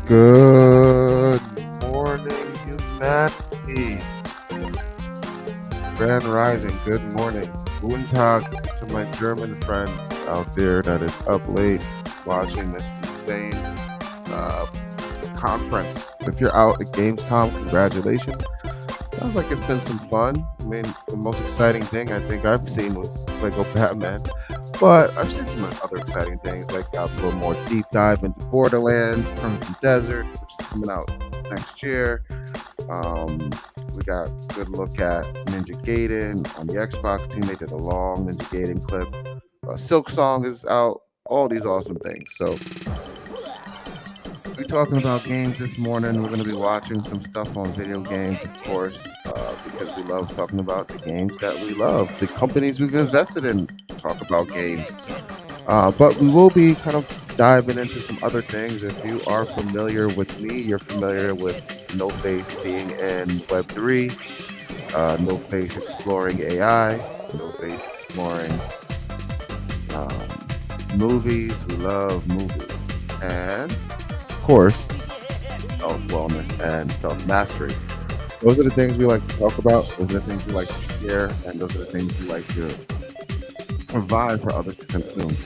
Good morning, humanity. Grand Rising, good morning. Guten Tag to my German friends out there that is up late watching this insane uh, conference. If you're out at Gamescom, congratulations. Sounds like it's been some fun. I mean, the most exciting thing I think I've seen was Lego Batman. But I've seen some other exciting things, like a little more deep dive into Borderlands, Crimson Desert, which is coming out next year. We got a good look at Ninja Gaiden on the Xbox team. They did a long Ninja Gaiden clip. Silk Song is out. All these awesome things. So we're talking about games this morning. We're going to be watching some stuff on video games, of course, because we love talking about the games that we love, the companies we've invested in. Talk about games, but we will be kind of diving into some other things. If you are familiar with me, you're familiar with No Face being in Web3, No Face exploring AI, No Face exploring movies. We love movies, and of course, health, wellness, and self-mastery. Those are the things we like to talk about. Those are the things we like to share, and those are the things we like to provide for others to consume.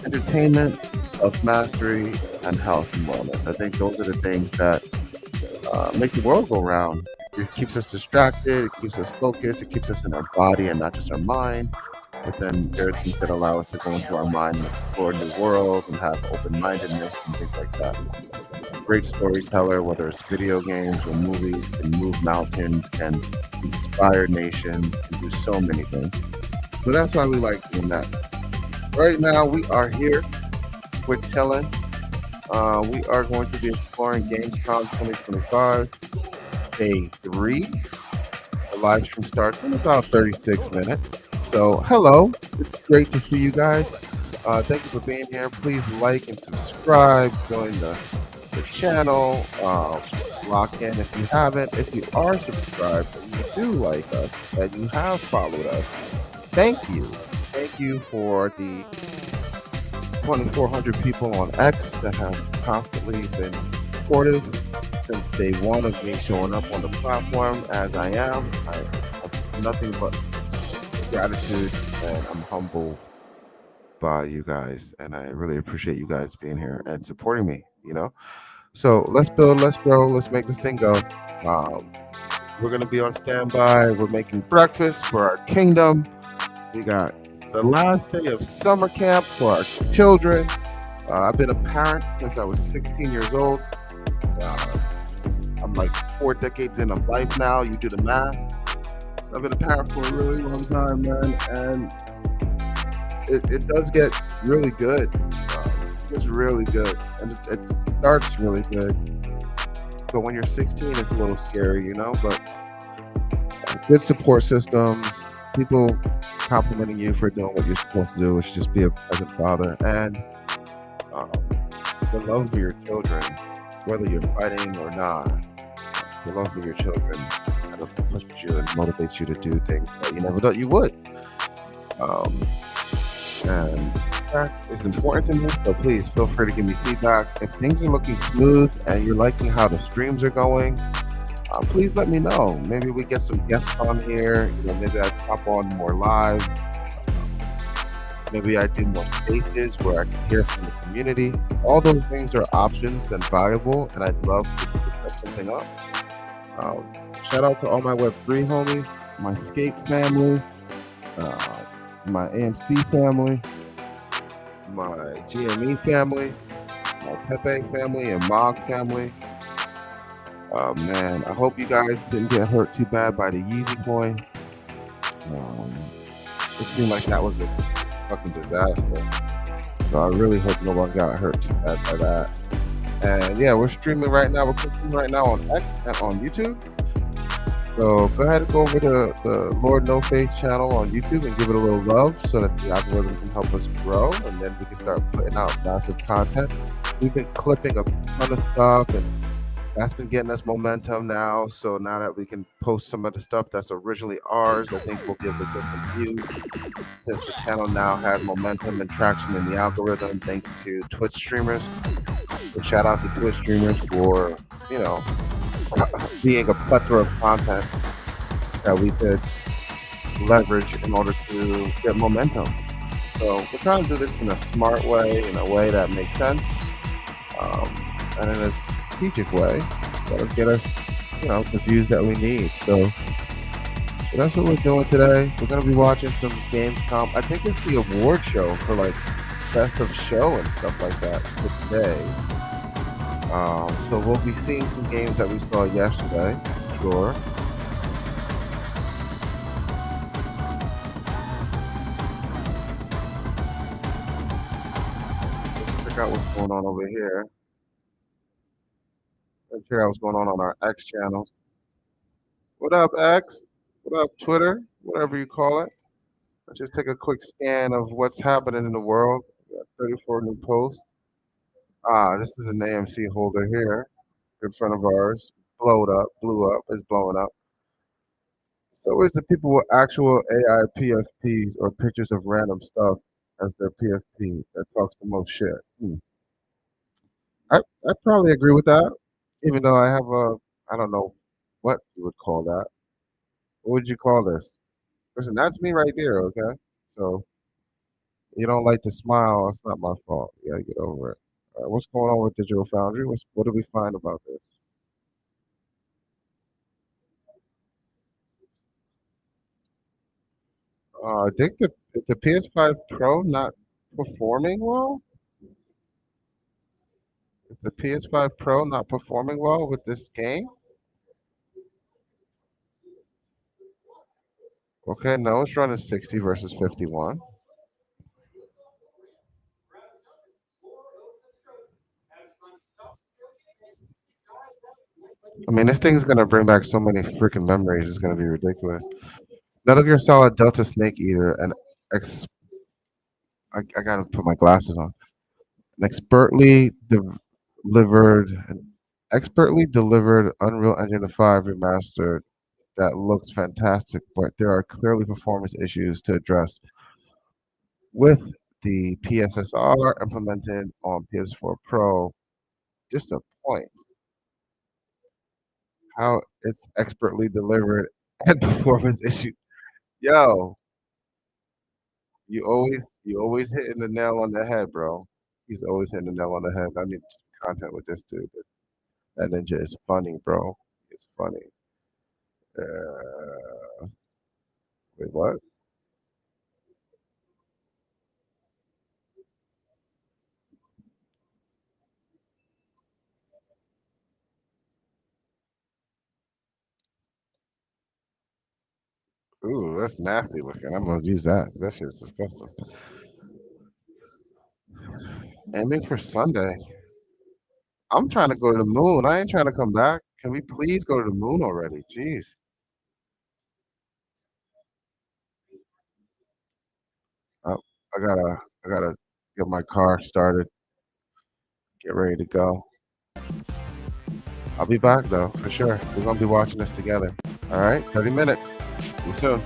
Entertainment, self-mastery, and health and wellness. I think those are the things that make the world go round. It keeps us distracted, it keeps us focused, it keeps us in our body and not just our mind. But then there are things that allow us to go into our mind and explore new worlds and have open-mindedness and things like that. Great storyteller, whether it's video games or movies, can move mountains, can inspire nations, can do so many things. So that's why we like doing that. Right now, we are here. We're chilling. We are going to be exploring Gamescom 2025, Day 3. The live stream starts in about 36 minutes. So, hello. It's great to see you guys. Thank you for being here. Please like and subscribe. Join the channel. Lock in if you haven't. If you are subscribed and you do like us and you have followed us, thank you. Thank you for the 2,400 people on X that have constantly been supportive since day one of me showing up on the platform as I am. I have nothing but gratitude, and I'm humbled by you guys, and I really appreciate you guys being here and supporting me, So let's build, let's grow, let's make this thing go. We're going to be on standby. We're making breakfast for our kingdom. We got the last day of summer camp for our children. I've been a parent since I was 16 years old. I'm like 4 decades in of life now. You do the math. So I've been a parent for a really long time, man. And it does get really good. It's really good. And it starts really good. But when you're 16, it's a little scary, But good support systems, people complimenting you for doing what you're supposed to do, which is just be a present father, and the love for your children, whether you're fighting or not, the love for your children kind of pushes you and motivates you to do things that you never thought you would. And feedback is important to me, so please feel free to give me feedback. If things are looking smooth and you're liking how the streams are going, please let me know. Maybe we get some guests on here. Maybe I pop on more lives. Maybe I do more spaces where I can hear from the community. All those things are options and valuable, and I'd love to set something up. Shout out to all my Web3 homies, my Scape family, my AMC family, my GME family, my Pepe family, and Mog family. Man, I hope you guys didn't get hurt too bad by the Yeezy coin. It seemed like that was a fucking disaster. So I really hope no one got hurt too bad by that. And yeah, we're streaming right now. We're streaming right now on X and on YouTube. So go ahead and go over to the Lord No Face channel on YouTube and give it a little love so that the algorithm can help us grow, and then we can start putting out massive content. We've been clipping a ton of stuff, and that's been getting us momentum now. So now that we can post some of the stuff that's originally ours, I think we'll be able to get some views since the channel now has momentum and traction in the algorithm thanks to Twitch streamers. So shout out to Twitch streamers for, you know, being a plethora of content that we could leverage in order to get momentum. So we're trying to do this in a smart way, in a way that makes sense, um, and in a strategic way that'll get us, the views that we need. So that's what we're doing today. We're gonna be watching some Gamescom. I think it's the award show for like best of show and stuff like that for today. So we'll be seeing some games that we saw yesterday, sure. Check out what's going on over here. Let's check out what's going on our X channels. What up, X? What up, Twitter? Whatever you call it. Let's just take a quick scan of what's happening in the world. We got 34 new posts. This is an AMC holder here, good friend of ours. Blew up, is blowing up. So is the people with actual AI PFPs or pictures of random stuff as their PFP that talks the most shit. I probably agree with that, even though I have I don't know what you would call that. What would you call this? Listen, that's me right there, okay? So you don't like to smile, it's not my fault. You gotta get over it. All right, what's going on with Digital Foundry? What did we find about this? I think is the PS5 Pro not performing well? Is the PS5 Pro not performing well with this game? Okay, no, it's running 60 versus 51. I mean, this thing's gonna bring back so many freaking memories. It's gonna be ridiculous. Metal Gear Solid Delta Snake Eater and ex. I gotta put my glasses on. An an expertly delivered Unreal Engine 5 remastered that looks fantastic, but there are clearly performance issues to address with the PSSR implemented on PS4 Pro. Disappoints how it's expertly delivered and performance issue. Yo, you always hitting the nail on the head, bro. He's always hitting the nail on the head. I need content with this dude. That ninja is funny, bro. It's funny. Wait, what? Ooh, that's nasty looking. I'm gonna use that. That shit's disgusting. Aiming for Sunday. I'm trying to go to the moon. I ain't trying to come back. Can we please go to the moon already? Jeez. Oh, I gotta get my car started. Get ready to go. I'll be back though, for sure. We're gonna be watching this together. All right, 30 minutes. See you soon.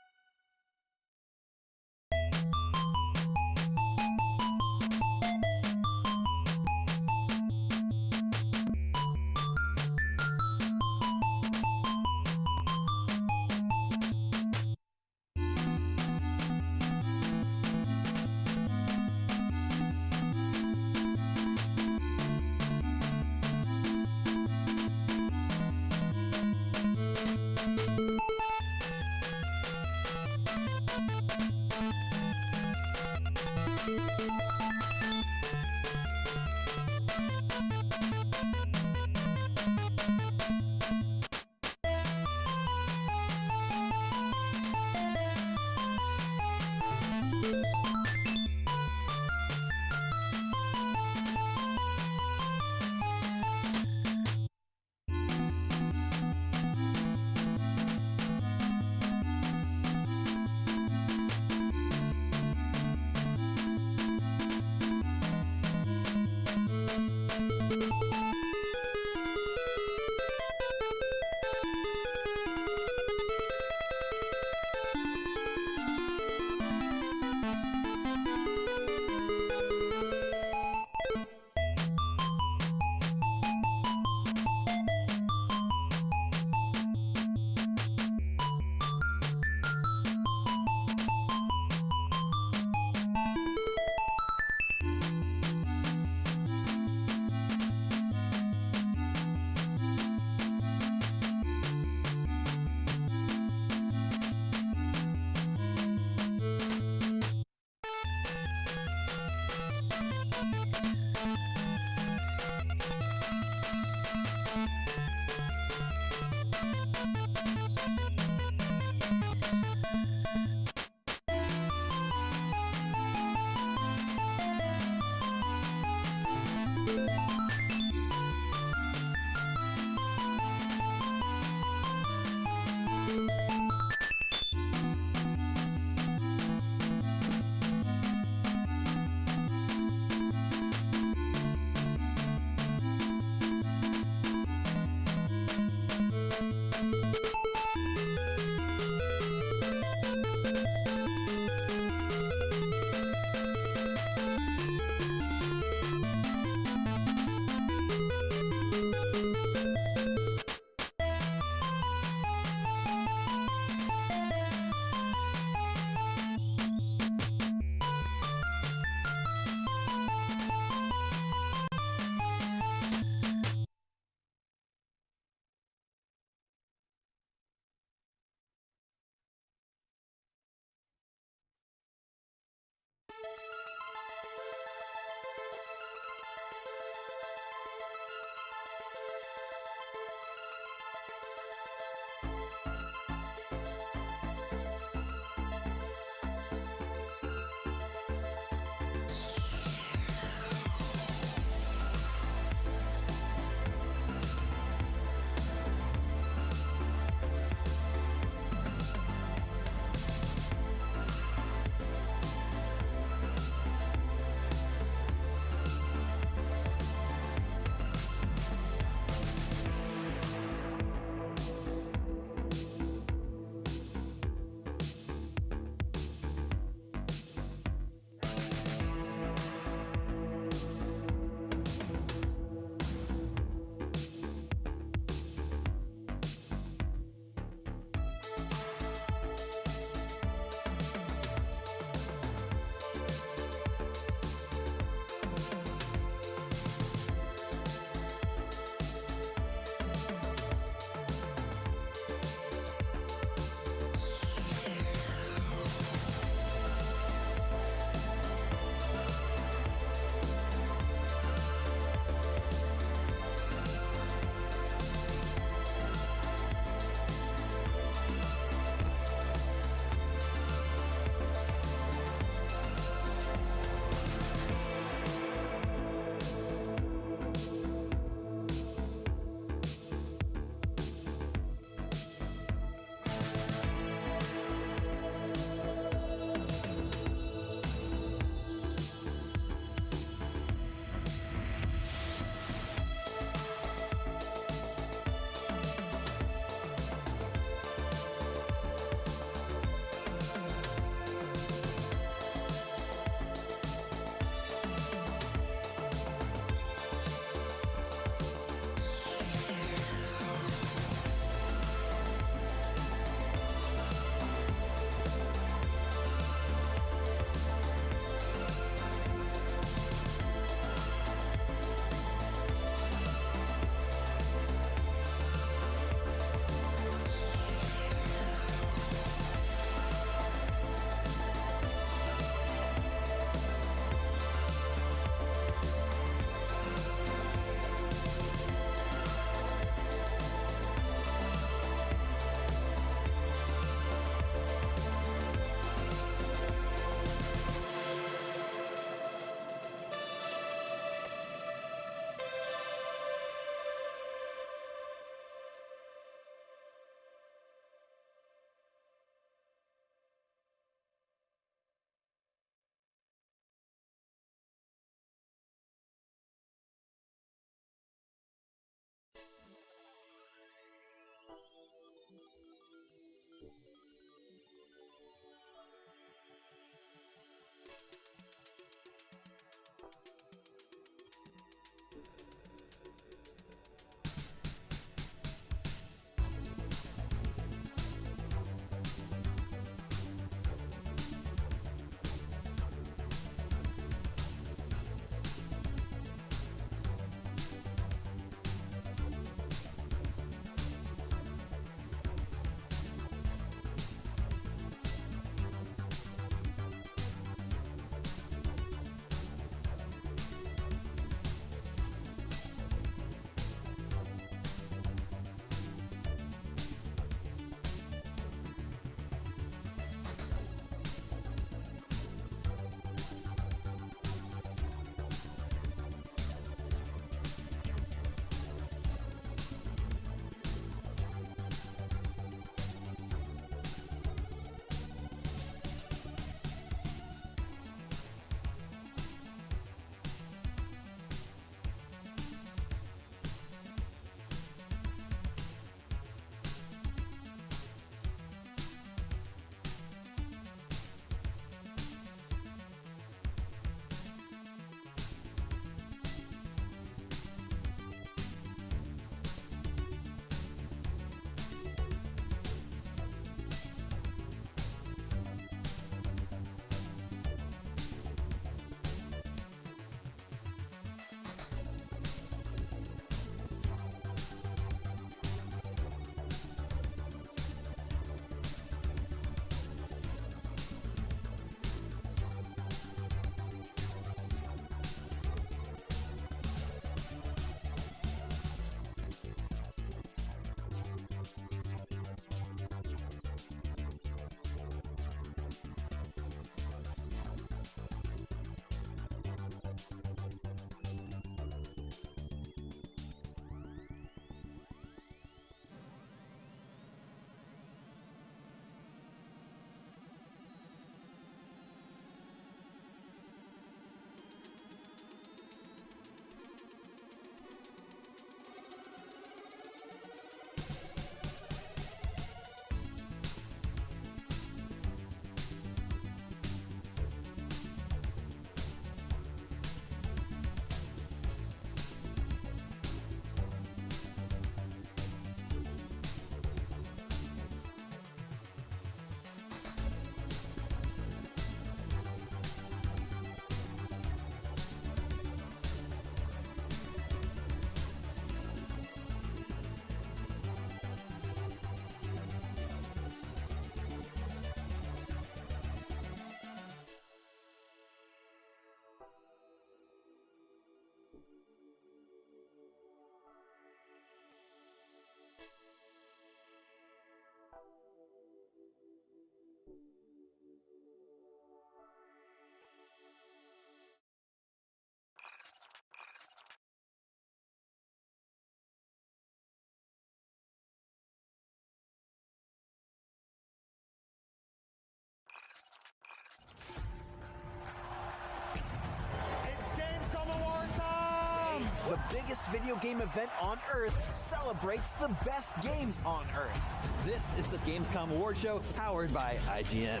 biggest video game event on Earth celebrates the best games on Earth. This is the Gamescom Award Show powered by IGN.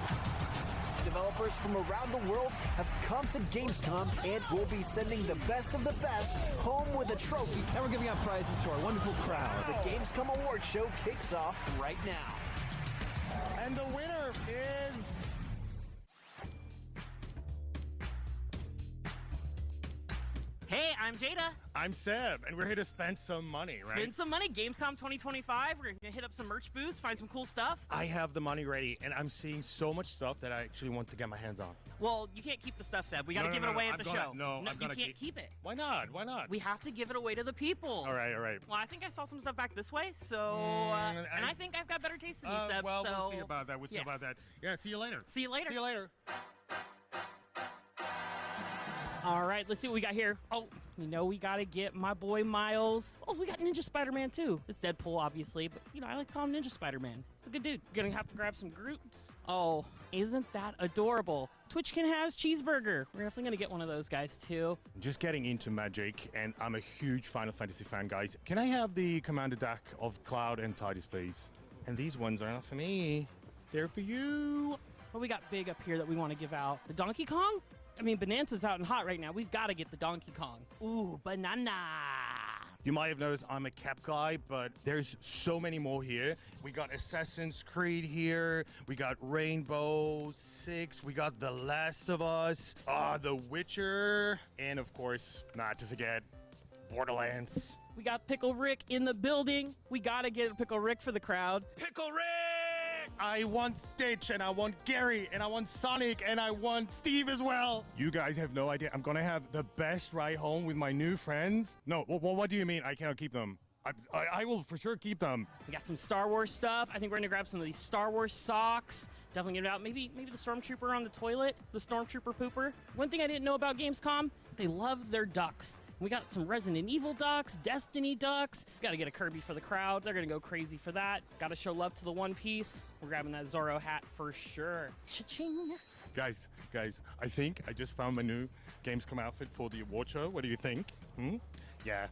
Developers from around the world have come to Gamescom and will be sending the best of the best home with a trophy. And we're giving out prizes to our wonderful crowd. The Gamescom Award Show kicks off right now. And the winner is... Hey, I'm Jada. I'm Seb, and we're here to spend some money, right? Spend some money. Gamescom 2025. We're going to hit up some merch booths, find some cool stuff. I have the money ready, and I'm seeing so much stuff that I actually want to get my hands on. Well, you can't keep the stuff, Seb. We got to give it away at the show. I'm gonna you can't keep it. Why not? Why not? We have to give it away to the people. All right. Well, I think I saw some stuff back this way, so... and I think I've got better taste than you, Seb, well, so... we'll see about that. We'll see about that. Yeah, see you later. See you later. See you later. All right, let's see what we got here. Oh, you know, we got to get my boy Miles. Oh, we got Ninja Spider-Man, too. It's Deadpool, obviously, but, you know, I like to call him Ninja Spider-Man. It's a good dude. We're going to have to grab some Groots. Oh, isn't that adorable? Twitchkin has Cheeseburger. We're definitely going to get one of those guys, too. Just getting into Magic, and I'm a huge Final Fantasy fan, guys. Can I have the Commander deck of Cloud and Tidus, please? And these ones are not for me. They're for you. What we got big up here that we want to give out? The Donkey Kong? I mean, Bonanza's out and hot right now. We've got to get the Donkey Kong. Ooh, banana. You might have noticed I'm a Cap guy, but there's so many more here. We got Assassin's Creed here. We got Rainbow Six. We got The Last of Us. The Witcher. And of course, not to forget, Borderlands. We got Pickle Rick in the building. We got to get Pickle Rick for the crowd. Pickle Rick! I want Stitch, and I want Gary, and I want Sonic, and I want Steve as well. You guys have no idea. I'm gonna have the best ride home with my new friends. No, what do you mean I cannot keep them? I will for sure keep them. We got some Star Wars stuff. I think we're gonna grab some of these Star Wars socks. Definitely get it out. Maybe the Stormtrooper on the toilet, the Stormtrooper pooper. One thing I didn't know about Gamescom, they love their ducks. We got some Resident Evil ducks, Destiny ducks. Got to get a Kirby for the crowd. They're going to go crazy for that. Got to show love to the One Piece. We're grabbing that Zorro hat for sure. Cha-ching. Guys, I think I just found my new Gamescom outfit for the award show. What do you think? Yeah,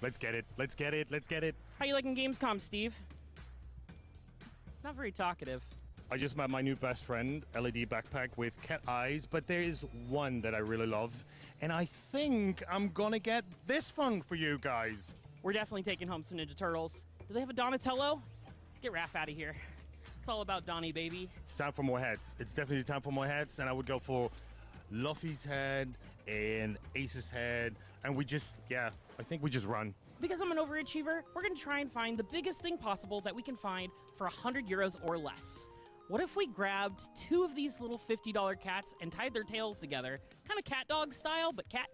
let's get it. How you liking Gamescom, Steve? It's not very talkative. I just met my new best friend, LED backpack with cat eyes, but there is one that I really love, and I think I'm gonna get this one for you guys. We're definitely taking home some Ninja Turtles. Do they have a Donatello? Let's get Raph out of here. It's all about Donnie, baby. It's time for more heads. It's definitely time for more heads, and I would go for Luffy's head and Ace's head, and I think we just run. Because I'm an overachiever, we're gonna try and find the biggest thing possible that we can find for 100 euros or less. What if we grabbed two of these little $50 cats and tied their tails together, kind of cat dog style, but cat,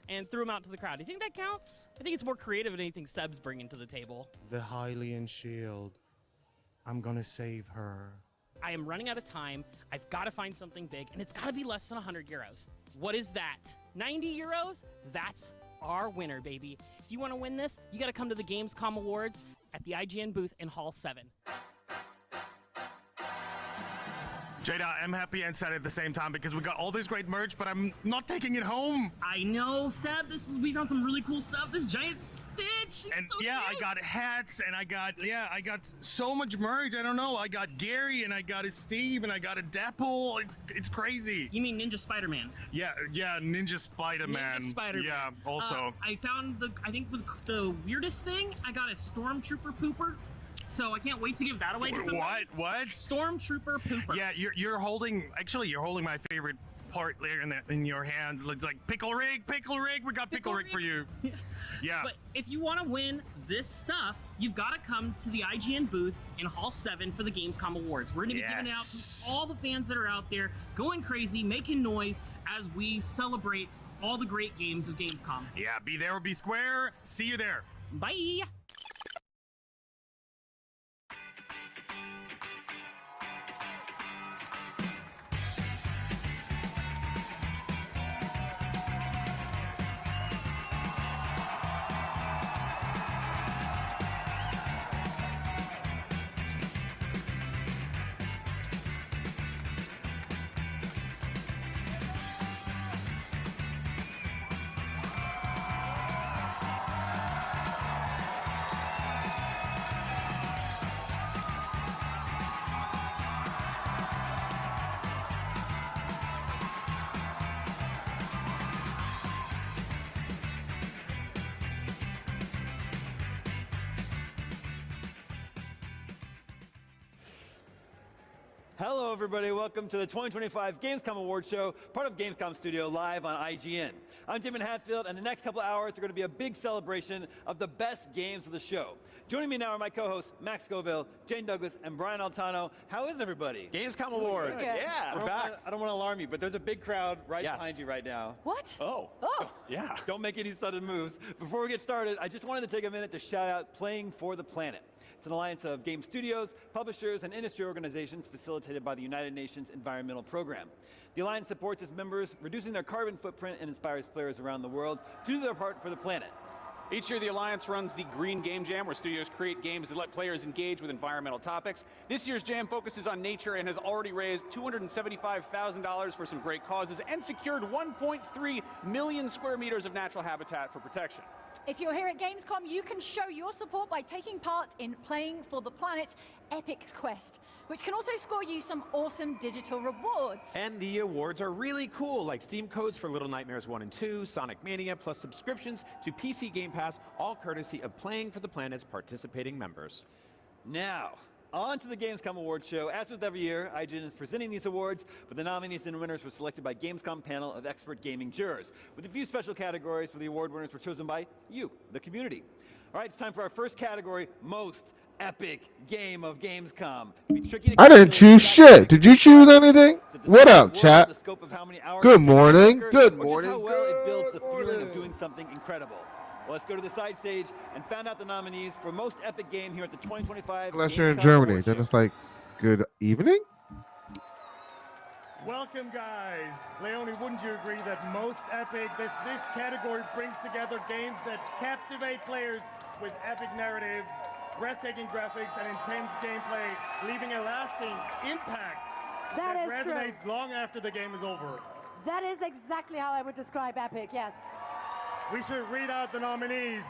and threw them out to the crowd? Do you think that counts? I think it's more creative than anything Seb's bringing to the table. The Hylian shield. I'm gonna save her. I am running out of time. I've got to find something big, and it's got to be less than 100 euros. What is that? 90 euros? That's our winner, baby. If you want to win this, you got to come to the Gamescom Awards at the IGN booth in Hall 7. Jada, I'm happy and sad at the same time because we got all this great merch, but I'm not taking it home. I know, Seb. We found some really cool stuff. This giant Stitch. And so yeah, cute. I got hats, and I got so much merch. I don't know. I got Gary, and I got a Steve, and I got a Deadpool. It's crazy. You mean Ninja Spider-Man? Yeah, Ninja Spider-Man. Ninja Spider-Man. Yeah, also. I found the weirdest thing. I got a Stormtrooper pooper. So I can't wait to give that away to somebody. What? Stormtrooper pooper. Yeah, you're holding my favorite part there in your hands. It's like Pickle Rick. We got Pickle Rick for you. Yeah. But if you want to win this stuff, you've got to come to the IGN booth in Hall 7 for the Gamescom Awards. We're going to be giving it out to all the fans that are out there going crazy, making noise as we celebrate all the great games of Gamescom. Yeah, be there or be square. See you there. Bye. Hello, everybody. Welcome to the 2025 Gamescom Award Show, part of Gamescom Studio, live on IGN. I'm Jim Hatfield, and the next couple hours are going to be a big celebration of the best games of the show. Joining me now are my co-hosts, Max Scoville, Jane Douglas, and Brian Altano. How is everybody? Gamescom Awards. Yeah, we're back. I don't want to alarm you, but there's a big crowd right behind you right now. What? Oh. Oh. Yeah. Don't make any sudden moves. Before we get started, I just wanted to take a minute to shout out Playing for the Planet. It's an alliance of game studios, publishers, and industry organizations facilitated by the United Nations Environmental Program. The alliance supports its members, reducing their carbon footprint, and inspires players around the world to do their part for the planet. Each year, the Alliance runs the Green Game Jam, where studios create games that let players engage with environmental topics. This year's jam focuses on nature and has already raised $275,000 for some great causes and secured 1.3 million square meters of natural habitat for protection. If you're here at Gamescom, you can show your support by taking part in Playing for the Planet's Epic Quest, which can also score you some awesome digital rewards. And the awards are really cool, like Steam codes for Little Nightmares 1 and 2, Sonic Mania, plus subscriptions to PC Game Pass, all courtesy of Playing for the Planet's participating members. Now, on to the Gamescom Awards Show. As with every year, IGN is presenting these awards, but the nominees and winners were selected by Gamescom panel of expert gaming jurors, with a few special categories where the award winners were chosen by you, the community. All right, it's time for our first category, Most Epic Game of Gamescom. I didn't choose shit. Did you choose anything? What up, chat? Good morning. Good morning. How well it builds the feeling of doing something incredible. Well, let's go to the side stage and find out the nominees for Most Epic Game here at the 2025. Unless you're in Gamescom Germany, Award then Show. it's like, good evening? Welcome, guys. Leone, wouldn't you agree that Most Epic, this category brings together games that captivate players with epic narratives, breathtaking graphics, and intense gameplay, leaving a lasting impact That is true. resonates long after the game is over. That is exactly how I would describe Epic, yes. We should read out the nominees.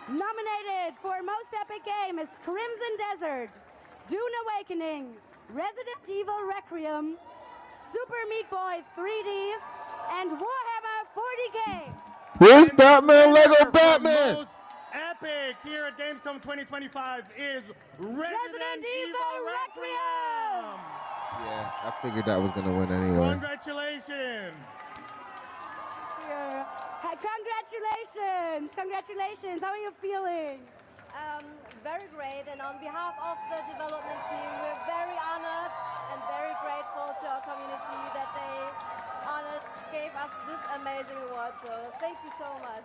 Nominated for Most Epic Game is Crimson Desert, Dune Awakening, Resident Evil Requiem, Super Meat Boy 3D, and Warhammer 40K. Where's And Batman? the Lego winner for Batman! Most Epic here at Gamescom 2025 is Resident Evil Requiem. Yeah, I figured that was going to win anyway. Congratulations. Here. Hey, congratulations! Congratulations! How are you feeling? Very great, and on behalf of the development team, we're very honored and very grateful to our community that gave us this amazing award, so thank you so much.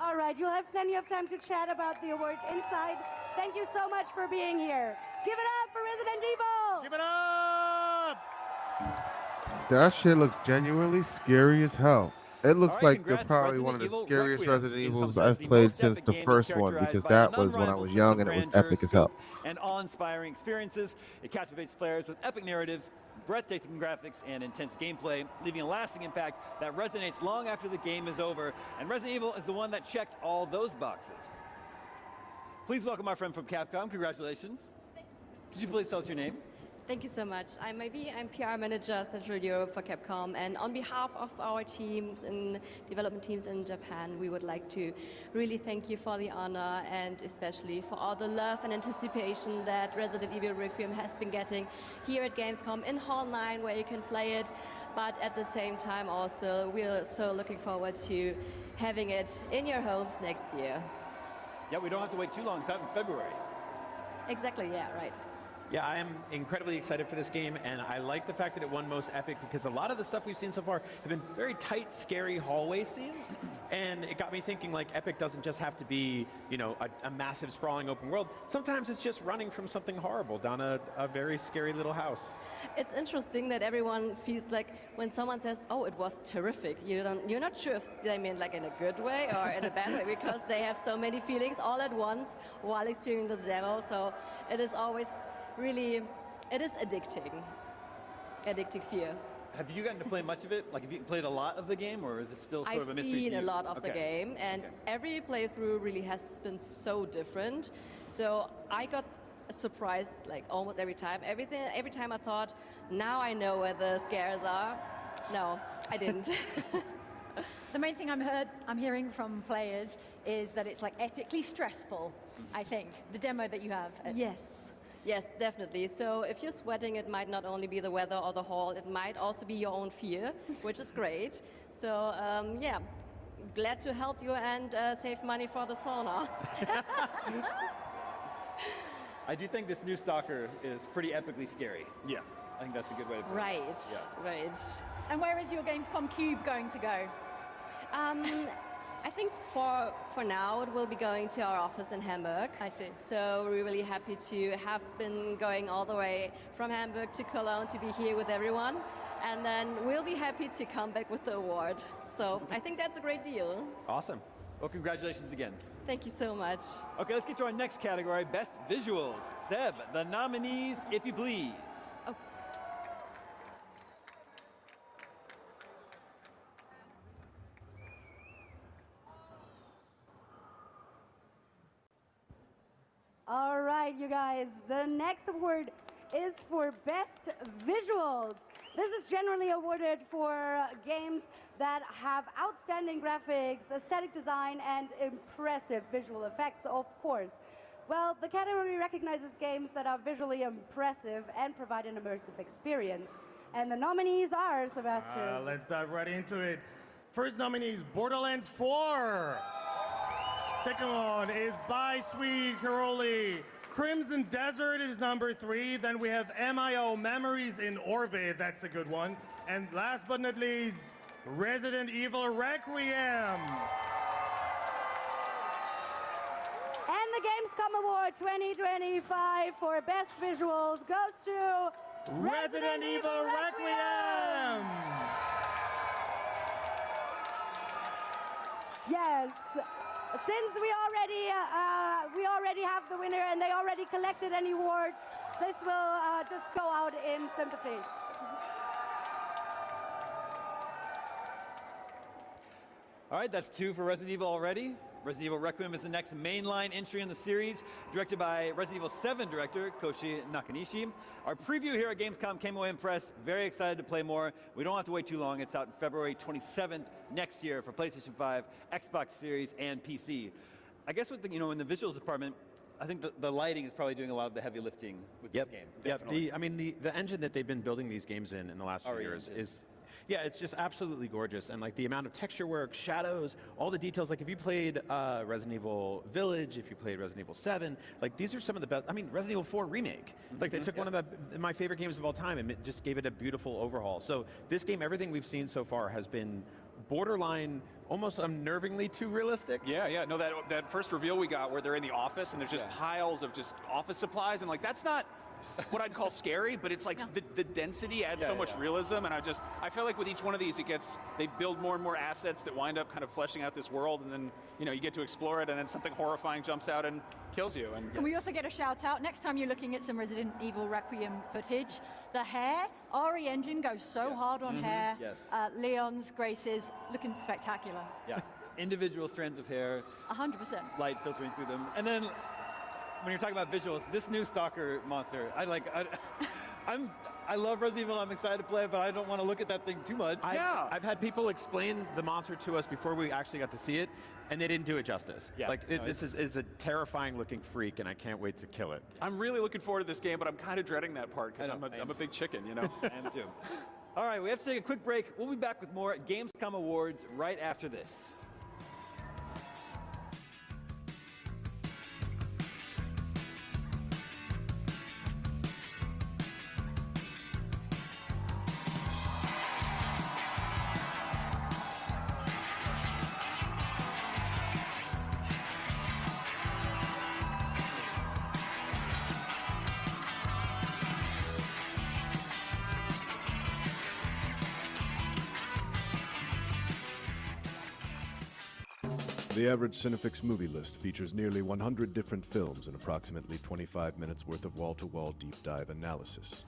All right, you'll have plenty of time to chat about the award inside. Thank you so much for being here. Give it up for Resident Evil! Give it up! That shit looks genuinely scary as hell. It looks All right, like they're congrats, probably one of the Resident Evil scariest Requiem. Resident Gamescom Evils says I've the played most since epic the game is first one, characterized because by that an was when I unrivaled was sense young of and it was grandeur, epic as hell. scope, and awe-inspiring experiences. It captivates players with epic narratives, breathtaking graphics, and intense gameplay, leaving a lasting impact that resonates long after the game is over. And Resident Evil is the one that checked all those boxes. Please welcome our friend from Capcom. Congratulations. Could you please tell us your name? Thank you so much. I'm PR Manager Central Europe for Capcom, and on behalf of our teams and development teams in Japan, we would like to really thank you for the honor and especially for all the love and anticipation that Resident Evil Requiem has been getting here at Gamescom in Hall 9, where you can play it, but at the same time also we're so looking forward to having it in your homes next year. Yeah, we don't have to wait too long. It's out in February. Exactly, yeah, right. Yeah, I am incredibly excited for this game, and I like the fact that it won Most Epic because a lot of the stuff we've seen so far have been very tight, scary hallway scenes, and it got me thinking, like, Epic doesn't just have to be, you know, a massive, sprawling open world. Sometimes it's just running from something horrible down a very scary little house. It's interesting that everyone feels like when someone says, "Oh, it was terrific," you're not sure if they mean like in a good way or in a bad way, because they have so many feelings all at once while experiencing the demo. So it is always really, it is addicting fear. Have you gotten to play much of it? Like, have you played a lot of the game, or is it still sort I've of a mystery to seen you? a lot of the Okay. game, and every playthrough really has been so different. So I got surprised like almost every time. Every time I thought, now I know where the scares are. No, I didn't. The main thing I'm hearing from players is that it's like epically stressful, I think, the demo that you have. Yes. Yes, definitely. So if you're sweating, it might not only be the weather or the hall, it might also be your own fear, which is great. So yeah, glad to help you and save money for the sauna. I do think this new Stalker is pretty epically scary. Yeah. I think that's a good way to put it. Right, Yeah. right. And where is your Gamescom Cube going to go? I think for now it will be going to our office in Hamburg. I see. So we're really happy to have been going all the way from Hamburg to Cologne to be here with everyone. And then we'll be happy to come back with the award. So I think that's a great deal. Awesome. Well, congratulations again. Thank you so much. Okay, let's get to our next category, Best Visuals. Seb, the nominees, if you please. All right, you guys, the next award is for Best Visuals. This is generally awarded for games that have outstanding graphics, aesthetic design, and impressive visual effects, of course. Well, the category recognizes games that are visually impressive and provide an immersive experience. And the nominees are, Sebastian. Let's dive right into it. First nominee is Borderlands 4. Second one is By Sweet Caroli. Crimson Desert is number 3. Then we have MIO Memories in Orbit. That's a good one. And last but not least, Resident Evil Requiem. And the Gamescom Award 2025 for Best Visuals goes to Resident Evil Requiem. Yes. Since we already have the winner and they already collected an award, this will just go out in sympathy. All right, that's 2 for Resident Evil already. Resident Evil Requiem is the next mainline entry in the series, directed by Resident Evil 7 director Koshi Nakanishi. Our preview here at Gamescom came away impressed. Very excited to play more. We don't have to wait too long. It's out February 27th next year for PlayStation 5, Xbox Series, and PC. I guess with the, in the visuals department, I think the lighting is probably doing a lot of the heavy lifting with this game. Definitely. The engine that they've been building these games in the last few years is, yeah, it's just absolutely gorgeous. And like the amount of texture work, shadows, all the details. Like if you played Resident Evil Village, if you played Resident Evil 7, like these are some of the best. I mean, Resident Evil 4 Remake. Like they took one of my favorite games of all time and it just gave it a beautiful overhaul. So this game, everything we've seen so far has been borderline, almost unnervingly too realistic. Yeah. No, that first reveal we got where they're in the office and there's just piles of just office supplies and like that's not what I'd call scary, but it's like the density adds so much realism, and I feel like with each one of these, they build more and more assets that wind up kind of fleshing out this world, and then you get to explore it, and then something horrifying jumps out and kills you. And can we also get a shout out next time you're looking at some Resident Evil Requiem footage? The hair, RE Engine goes so hard on hair. Yes. Leon's, Grace's, looking spectacular. Yeah, individual strands of hair. 100%. Light filtering through them, and then. When you're talking about visuals, this new Stalker monster, I love Resident Evil, I'm excited to play it, but I don't want to look at that thing too much. I've had people explain the monster to us before we actually got to see it, and they didn't do it justice. Yeah. This is a terrifying looking freak, and I can't wait to kill it. I'm really looking forward to this game, but I'm kind of dreading that part because I'm a big chicken, I am too. All right, we have to take a quick break. We'll be back with more Gamescom Awards right after this. The average Cinefix movie list features nearly 100 different films and approximately 25 minutes worth of wall-to-wall deep dive analysis.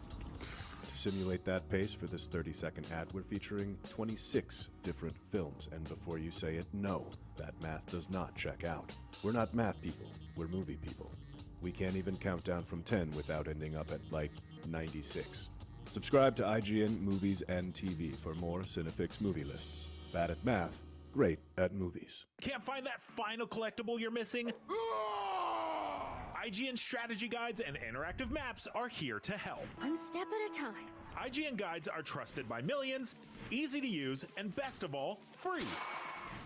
To simulate that pace for this 30-second ad, we're featuring 26 different films, and before you say it, no, that math does not check out. We're not math people, we're movie people. We can't even count down from 10 without ending up at, like, 96. Subscribe to IGN Movies and TV for more Cinefix movie lists. Bad at math, great at movies. Can't find that final collectible you're missing? IGN strategy guides and interactive maps are here to help. One step at a time. IGN guides are trusted by millions, easy to use, and best of all, free.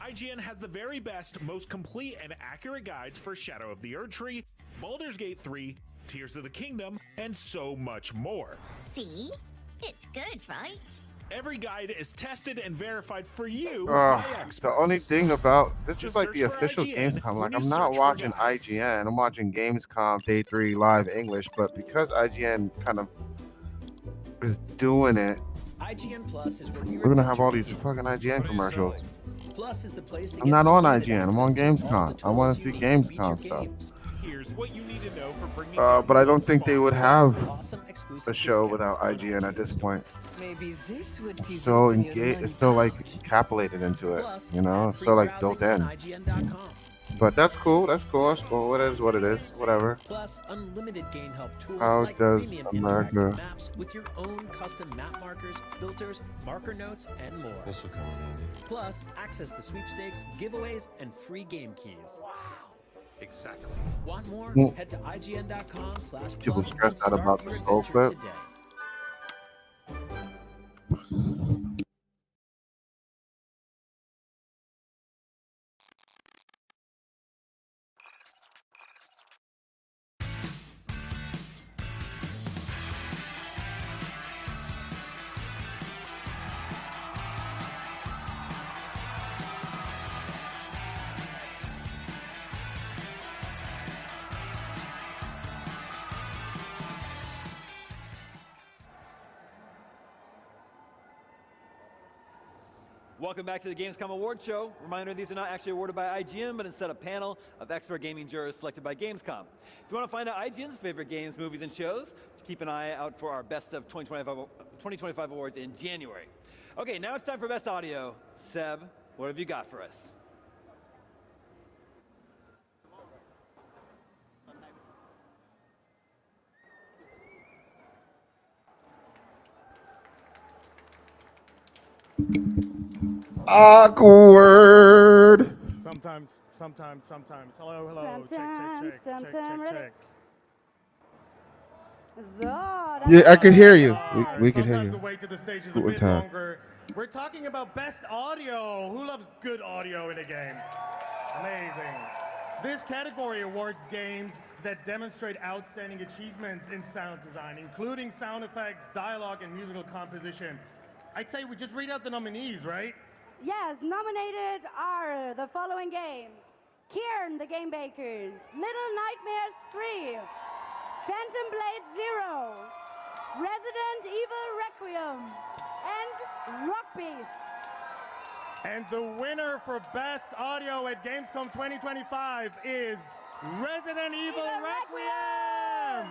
IGN has the very best, most complete and accurate guides for Shadow of the Erdtree, Baldur's Gate 3, Tears of the Kingdom, and so much more. See? It's good, right? Every guide is tested and verified for you by experts. The only thing about this Just is like the search for official IGN Gamescom. when Like you I'm not search for watching guides. IGN. I'm watching Gamescom Day 3 live English, but because IGN kind of is doing it, IGN Plus is where we we're gonna have all these fucking IGN commercials. Plus is the place to I'm get not on unlimited IGN. I'm on access to all the Gamescom. I want to tools see you need to beat your Gamescom stuff. games. Here's what you need to know for bringing But I don't think they would have Awesome exclusive a show discounts without on IGN at this point. Maybe this would It's so engaged. It's so like encapsulated into it, Plus, you know. It's ad-free so like built browsing in. on IGN.com. But that's cool. That's cool. That's cool. It is what it is. Whatever. Plus, unlimited game help tools How like does premium America- interactive maps with your own custom map markers, filters, marker notes, and more. This will come in handy. Plus, access to sweepstakes, giveaways, and free game keys. Wow. Exactly. Want more? Mm. Head to IGN.com/plus. People stressed out and about start the your soul adventure clip. today. Welcome back to the Gamescom Award Show. Reminder, these are not actually awarded by IGN, but instead a panel of expert gaming jurors selected by Gamescom. If you want to find out IGN's favorite games, movies, and shows, keep an eye out for our Best of 2025 awards in January. Okay, now it's time for Best Audio. Seb, what have you got for us? Awkward. Sometimes. Hello. Sometimes, Check. Yeah, I could hear you. We could hear Sometimes you. the wait to the stage is a Guten bit Tag. longer. We're talking about best audio. Who loves good audio in a game? Amazing. This category awards games that demonstrate outstanding achievements in sound design, including sound effects, dialogue, and musical composition. I'd say we just read out the nominees, right? Yes, nominated are the following games: Kiern, the Game Bakers, Little Nightmares 3, Phantom Blade 0, Resident Evil Requiem, and Rock Beasts. And the winner for Best Audio at Gamescom 2025 is Resident Evil Requiem!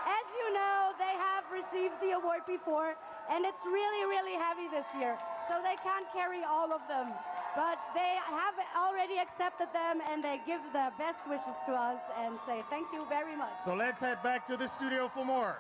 As you know, they have received the award before, and it's really, really heavy this year, so they can't carry all of them. But they have already accepted them, and they give the best wishes to us and say thank you very much. So let's head back to the studio for more.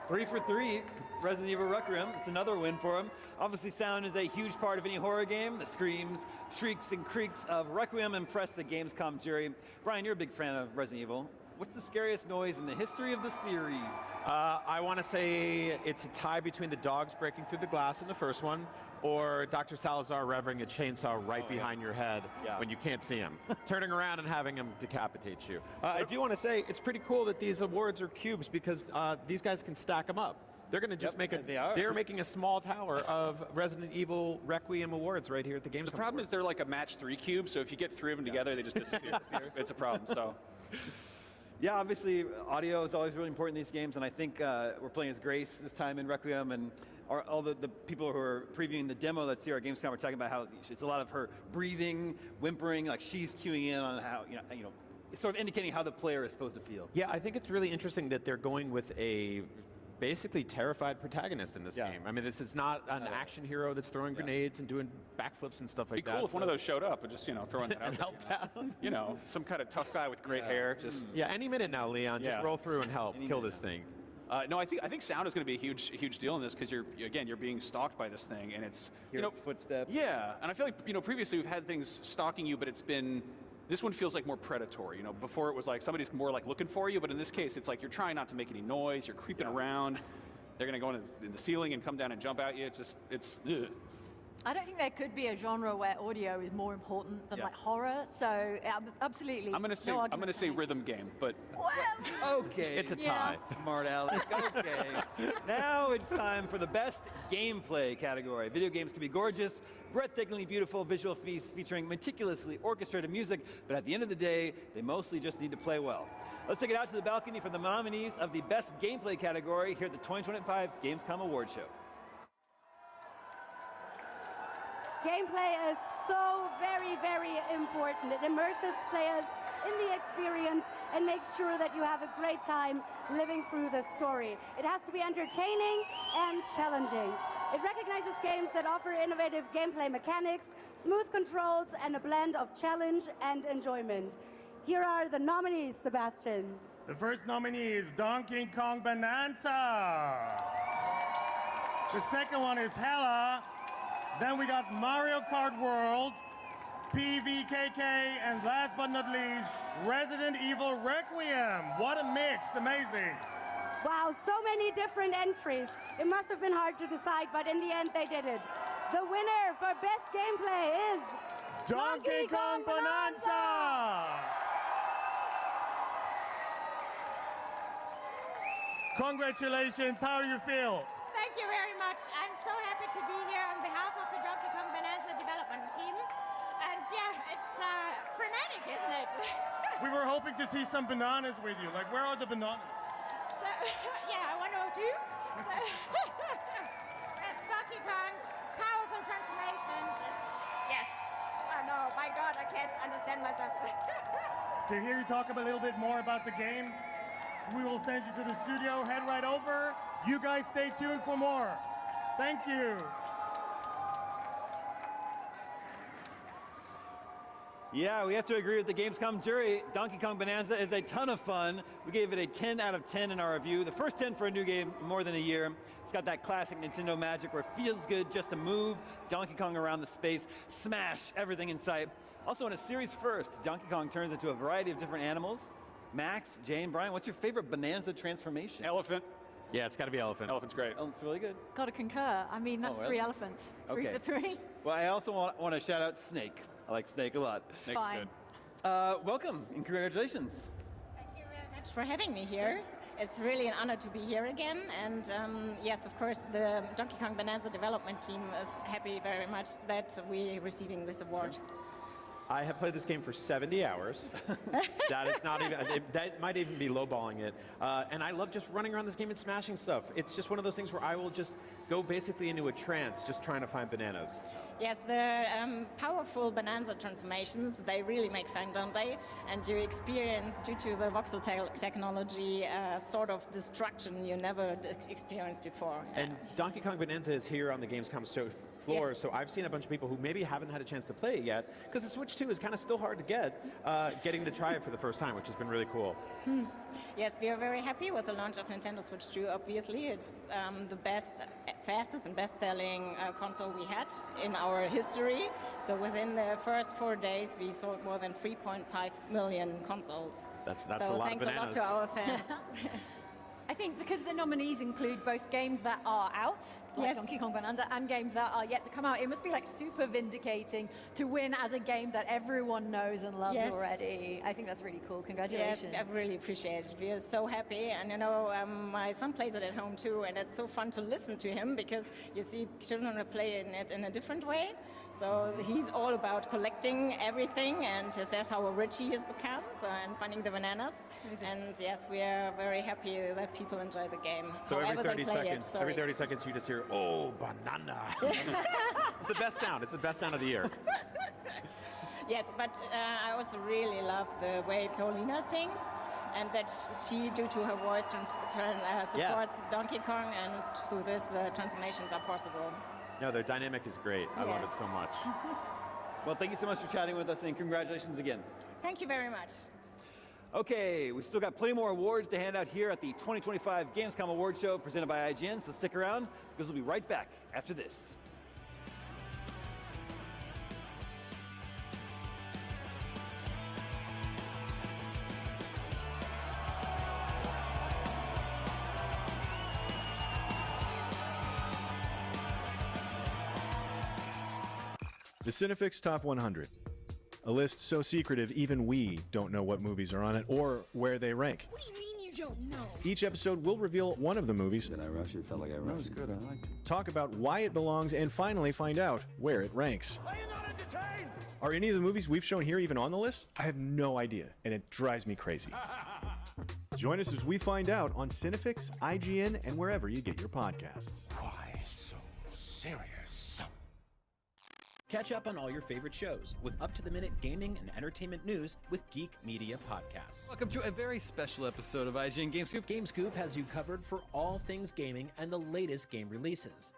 3 for 3, Resident Evil Requiem. It's another win for him. Obviously, sound is a huge part of any horror game. The screams, shrieks, and creaks of Requiem impressed the Gamescom jury. Brian, you're a big fan of Resident Evil. What's the scariest noise in the history of the series? I want to say it's a tie between the dogs breaking through the glass in the first one, or Dr. Salazar revving a chainsaw right behind your head when you can't see him, turning around and having him decapitate you. I do want to say it's pretty cool that these awards are cubes because these guys can stack them up. They're going to just make it. They're making a small tower of Resident Evil Requiem awards right here at the Gamescom. The problem is they're like a match 3 cube, so if you get 3 of them together, they just disappear. It's a problem. So. Yeah, obviously, audio is always really important in these games, and I think we're playing as Grace this time in Requiem, and all the people who are previewing the demo that's here at Gamescom are talking about how it's a lot of her breathing, whimpering, like she's cueing in on how, you know, sort of indicating how the player is supposed to feel. Yeah, I think it's really interesting that they're going with a basically terrified protagonist in this game. I mean, this is not an action hero that's throwing grenades and doing backflips and stuff like that. It'd be cool if one of those showed up and just, you know, throwing that out and helped out. You know, some kind of tough guy with great hair. Just any minute now, Leon. Just roll through and help kill this thing. No, I think sound is going to be a huge deal in this because you're being stalked by this thing, and it's footsteps. Yeah, and I feel like previously we've had things stalking you, but this one feels like more predatory. Before it was like somebody's more like looking for you, but in this case it's like you're trying not to make any noise. You're creeping around. They're going to go in the ceiling and come down and jump at you. It's. Ugh. I don't think there could be a genre where audio is more important than like horror. So absolutely. I'm gonna say rhythm game, but okay, it's a tie. Smart Alex. Okay. Now it's time for the best gameplay category. Video games can be gorgeous, breathtakingly beautiful visual feasts featuring meticulously orchestrated music, but at the end of the day, they mostly just need to play well. Let's take it out to the balcony for the nominees of the best gameplay category here at the 2025 Gamescom Award Show. Gameplay is so very, very important. It immerses players in the experience and makes sure that you have a great time living through the story. It has to be entertaining and challenging. It recognizes games that offer innovative gameplay mechanics, smooth controls, and a blend of challenge and enjoyment. Here are the nominees, Sebastian. The first nominee is Donkey Kong Bonanza. The second one is Hella. Then we got Mario Kart World, PVKK, and last but not least, Resident Evil Requiem. What a mix, amazing. Wow, so many different entries. It must have been hard to decide, but in the end they did it. The winner for best gameplay is Donkey Kong Bonanza! Congratulations, how do you feel? Thank you very much. I'm so happy to be here on behalf of the Donkey Kong Bonanza development team. And yeah, it's frenetic, isn't it? We were hoping to see some bananas with you. Like, where are the bananas? So, yeah, I want to know too. Donkey Kong's powerful transformations. Yes. Oh no, my God, I can't understand myself. To hear you talk a little bit more about the game, we will send you to the studio. Head right over. You guys stay tuned for more. Thank you. Yeah, we have to agree with the Gamescom jury. Donkey Kong Bonanza is a ton of fun. We gave it a 10 out of 10 in our review. The first 10 for a new game in more than a year. It's got that classic Nintendo magic where it feels good just to move Donkey Kong around the space, smash everything in sight. Also in a series first, Donkey Kong turns into a variety of different animals. Max, Jane, Brian, what's your favorite Bonanza transformation? Elephant. Yeah, it's got to be elephant. Elephant's great. Elephant's really good. Gotta concur. I mean, that's 3 elephants. 3 for 3. Well, I also want to shout out Snake. I like Snake a lot. Snake's good. Welcome and congratulations. Thank you very much for having me here. It's really an honor to be here again. And yes, of course, the Donkey Kong Bonanza development team is happy very much that we're receiving this award. I have played this game for 70 hours. That is not even, that might even be lowballing it. And I love just running around this game and smashing stuff. It's just one of those things where I will just go basically into a trance just trying to find bananas. Yes, the powerful Bonanza transformations, they really make fun, don't they? And you experience, due to the voxel technology, sort of destruction you never experienced before. And Donkey Kong Bonanza is here on the Gamescom floor, Yes. so I've seen a bunch of people who maybe haven't had a chance to play it yet, because the Switch 2 is kind of still hard to get, getting to try it for the first time, which has been really cool. Yes, we are very happy with the launch of Nintendo Switch 2, obviously. It's the fastest and best-selling console we had in our history. So within the first 4 days, we sold more than 3.5 million consoles. That's so a lot of thanks a lot bananas. to our fans. I think because the nominees include both games that are out, like Yes. Donkey Kong Bonanza, and games that are yet to come out, it must be like super vindicating to win as a game that everyone knows and loves Yes. already. I think that's really cool. Congratulations. Yes, I really appreciate it. We are so happy, and you know, my son plays it at home too, and it's so fun to listen to him because you see children are playing it in a different way. So he's all about collecting everything, and he says how rich he has become, and finding the bananas. And yes, we are very happy that people enjoy the game. So every however they 30 play seconds, it. Sorry. every 30 seconds you just hear, oh, banana. It's the best sound. It's the best sound of the year. Yes, but I also really love the way Paulina sings, and that she, due to her voice, supports Donkey Kong, and through this, the transformations are possible. No, their dynamic is great. I love it Yes. so much. Well, thank you so much for chatting with us and congratulations again. Thank you very much. Okay, we've still got plenty more awards to hand out here at the 2025 Gamescom Award Show presented by IGN, so stick around because we'll be right back after this. The Cinefix Top 100. A list so secretive even we don't know what movies are on it or where they rank. What do you mean you don't know? Each episode will reveal one of the movies. Did I rush it? Felt like I rushed. That was good. I liked it. Talk about why it belongs and finally find out where it ranks. Are you not entertained? Are any of the movies we've shown here even on the list? I have no idea, and it drives me crazy. Join us as we find out on Cinefix, IGN, and wherever you get your podcasts. Why so serious? Catch up on all your favorite shows with up-to-the-minute gaming and entertainment news with Geek Media Podcasts. Welcome to a very special episode of IGN GameScoop. GameScoop has you covered for all things gaming and the latest game releases.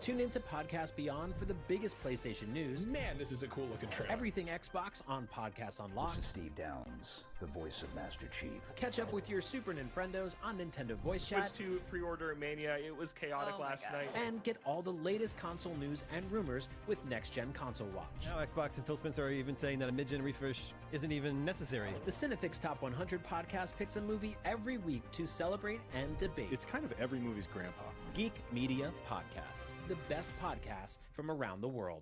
Tune into Podcast Beyond for the biggest PlayStation news. Man, this is a cool looking trailer. Everything Xbox on Podcasts Unlocked. This is Steve Downs, the voice of Master Chief. Catch up with your Super Nintendos on Nintendo Voice Chat. Switched to pre-order Mania. It was chaotic last night. And get all the latest console news and rumors with Next Gen Console Watch. Now Xbox and Phil Spencer are even saying that a mid-gen refresh isn't even necessary. The Cinefix Top 100 podcast picks a movie every week to celebrate and debate. It's kind of every movie's grandpa. Geek Media Podcasts, the best podcasts from around the world.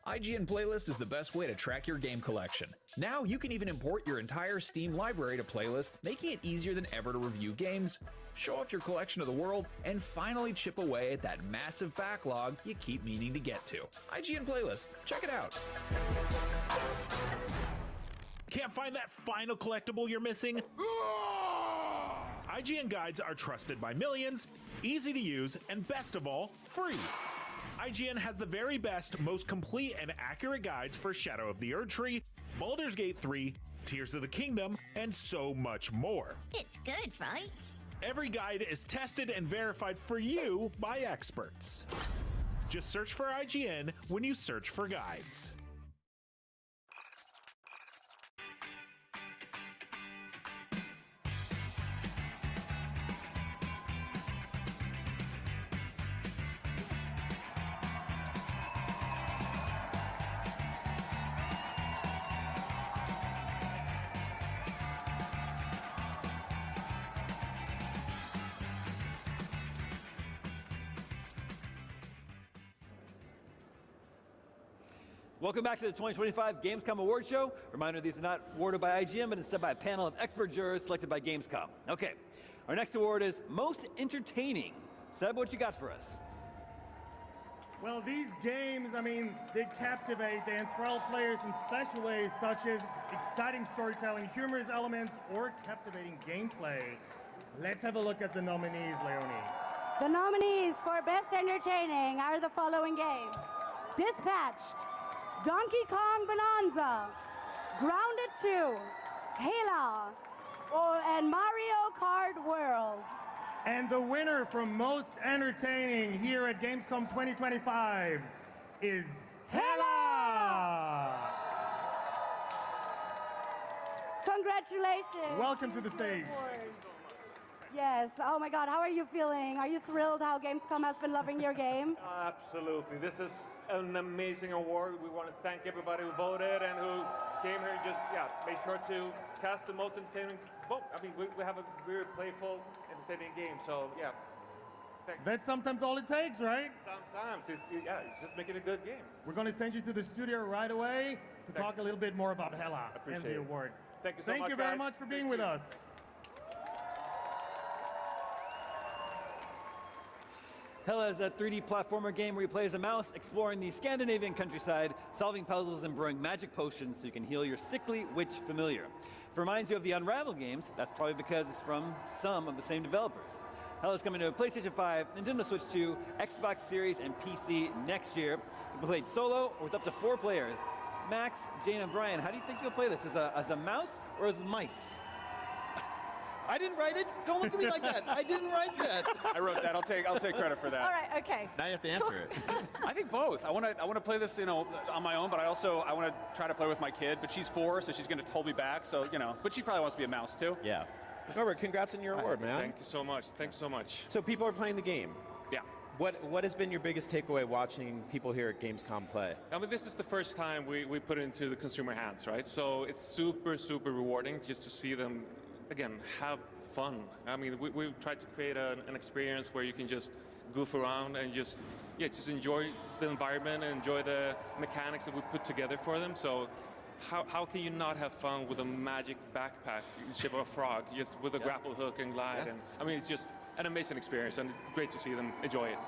IGN Playlist is the best way to track your game collection. Now you can even import your entire Steam library to Playlist, making it easier than ever to review games, show off your collection of the world, and finally chip away at that massive backlog you keep meaning to get to. IGN Playlist, check it out. Can't find that final collectible you're missing? IGN guides are trusted by millions, easy to use, and best of all, free. IGN has the very best, most complete and accurate guides for Shadow of the Erdtree, Baldur's Gate 3, Tears of the Kingdom, and so much more. It's good, right? Every guide is tested and verified for you by experts. Just search for IGN when you search for guides. Welcome back to the 2025 Gamescom Award Show. Reminder, these are not awarded by IGN, but instead by a panel of expert jurors selected by Gamescom. Okay, our next award is Most Entertaining. Seb, what you got for us? Well, these games, they captivate, they enthrall players in special ways, such as exciting storytelling, humorous elements, or captivating gameplay. Let's have a look at the nominees, Leonie. The nominees for Best Entertaining are the following games: Dispatched, Donkey Kong Bonanza, Grounded 2, Halo, and Mario Kart World. And the winner from Most Entertaining here at Gamescom 2025 is Hela! Congratulations. Welcome to the stage. Yes, oh my God, how are you feeling? Are you thrilled how Gamescom has been loving your game? Absolutely. This is an amazing award. We want to thank everybody who voted and who came here and just, made sure to cast the most entertaining vote. We have a very playful, entertaining game, so thank you. That's sometimes all it takes, right? Sometimes. It's just making a good game. We're going to send you to the studio right away to talk a little bit more about Hela and the award. Thank you so much, Thank you very guys. much for being with us. Hela is a 3D platformer game where you play as a mouse, exploring the Scandinavian countryside, solving puzzles and brewing magic potions so you can heal your sickly witch familiar. If it reminds you of the Unravel games, that's probably because it's from some of the same developers. Hela is coming to PlayStation 5, Nintendo Switch 2, Xbox Series, and PC next year. You can play it solo or with up to 4 players. Max, Jane, and Brian, how do you think you'll play this? As a mouse or as mice? I didn't write it. Don't look at me like that. I didn't write that. I wrote that. I'll take credit for that. All right, okay. Now you have to answer it. I think both. I want to play this, on my own, but I want to try to play with my kid. But she's 4, so she's going to hold me back. So but she probably wants to be a mouse too. Yeah. Robert, congrats on your award, man. Thank you so much. Thanks so much. So people are playing the game. Yeah. What has been your biggest takeaway watching people here at Gamescom play? I mean, this is the first time we put it into the consumer hands, right? So it's super, super rewarding just to see them, again, have fun. I mean, we tried to create an experience where you can just goof around and just enjoy the environment and enjoy the mechanics that we put together for them. So how can you not have fun with a magic backpack shape of a frog, just with a grapple hook and glide? Yeah. And I mean, it's just an amazing experience, and it's great to see them enjoy it.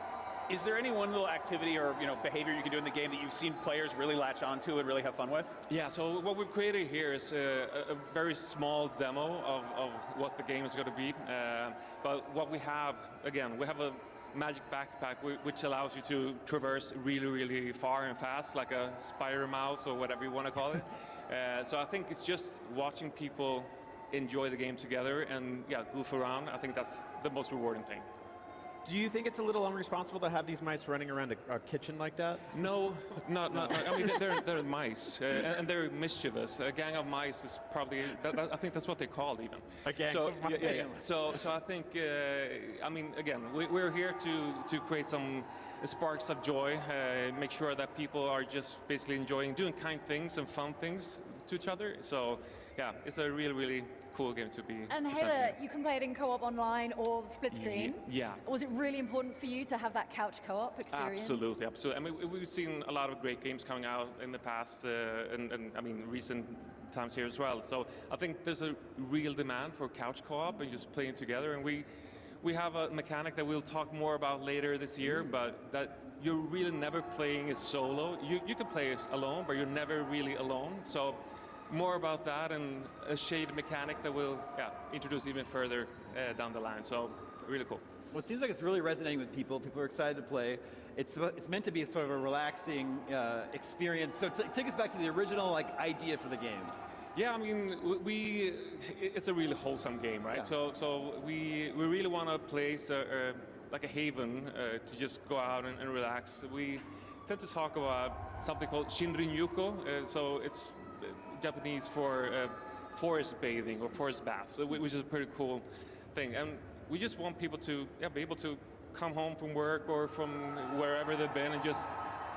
Is there any one little activity or behavior you can do in the game that you've seen players really latch onto and really have fun with? Yeah, so what we've created here is a very small demo of what the game is going to be. But what we have, again, we have a magic backpack which allows you to traverse really, really far and fast, like a spider mouse or whatever you want to call it. So I think it's just watching people enjoy the game together and goof around. I think that's the most rewarding thing. Do you think it's a little unresponsible to have these mice running around a kitchen like that? No, not. I mean, they're mice, and they're mischievous. A gang of mice is probably. I think that's what they're called, even. A gang of mice. Yeah. So I think. I mean, again, we're here to create some sparks of joy. Make sure that people are just basically enjoying doing kind things and fun things to each other. So yeah, it's a really, really cool game to be. And Hela, you can play it in co-op online or split screen. Yeah. Was it really important for you to have that couch co-op experience? Absolutely. I mean, we've seen a lot of great games coming out in the past, and I mean, recent times here as well. So I think there's a real demand for couch co-op and just playing together. And we have a mechanic that we'll talk more about later this year, but that you're really never playing it solo. You can play it alone, but you're never really alone. So more about that and a shade mechanic that we'll introduce even further down the line. So really cool. Well, it seems like it's really resonating with people. People are excited to play. It's meant to be sort of a relaxing experience. So take us back to the original idea for the game. Yeah, I mean, it's a really wholesome game, right? Yeah. So we really want to place like a haven to just go out and relax. We tend to talk about something called Shinrin-yuko. So it's Japanese for forest bathing or forest baths, which is a pretty cool thing. And we just want people to be able to come home from work or from wherever they've been and just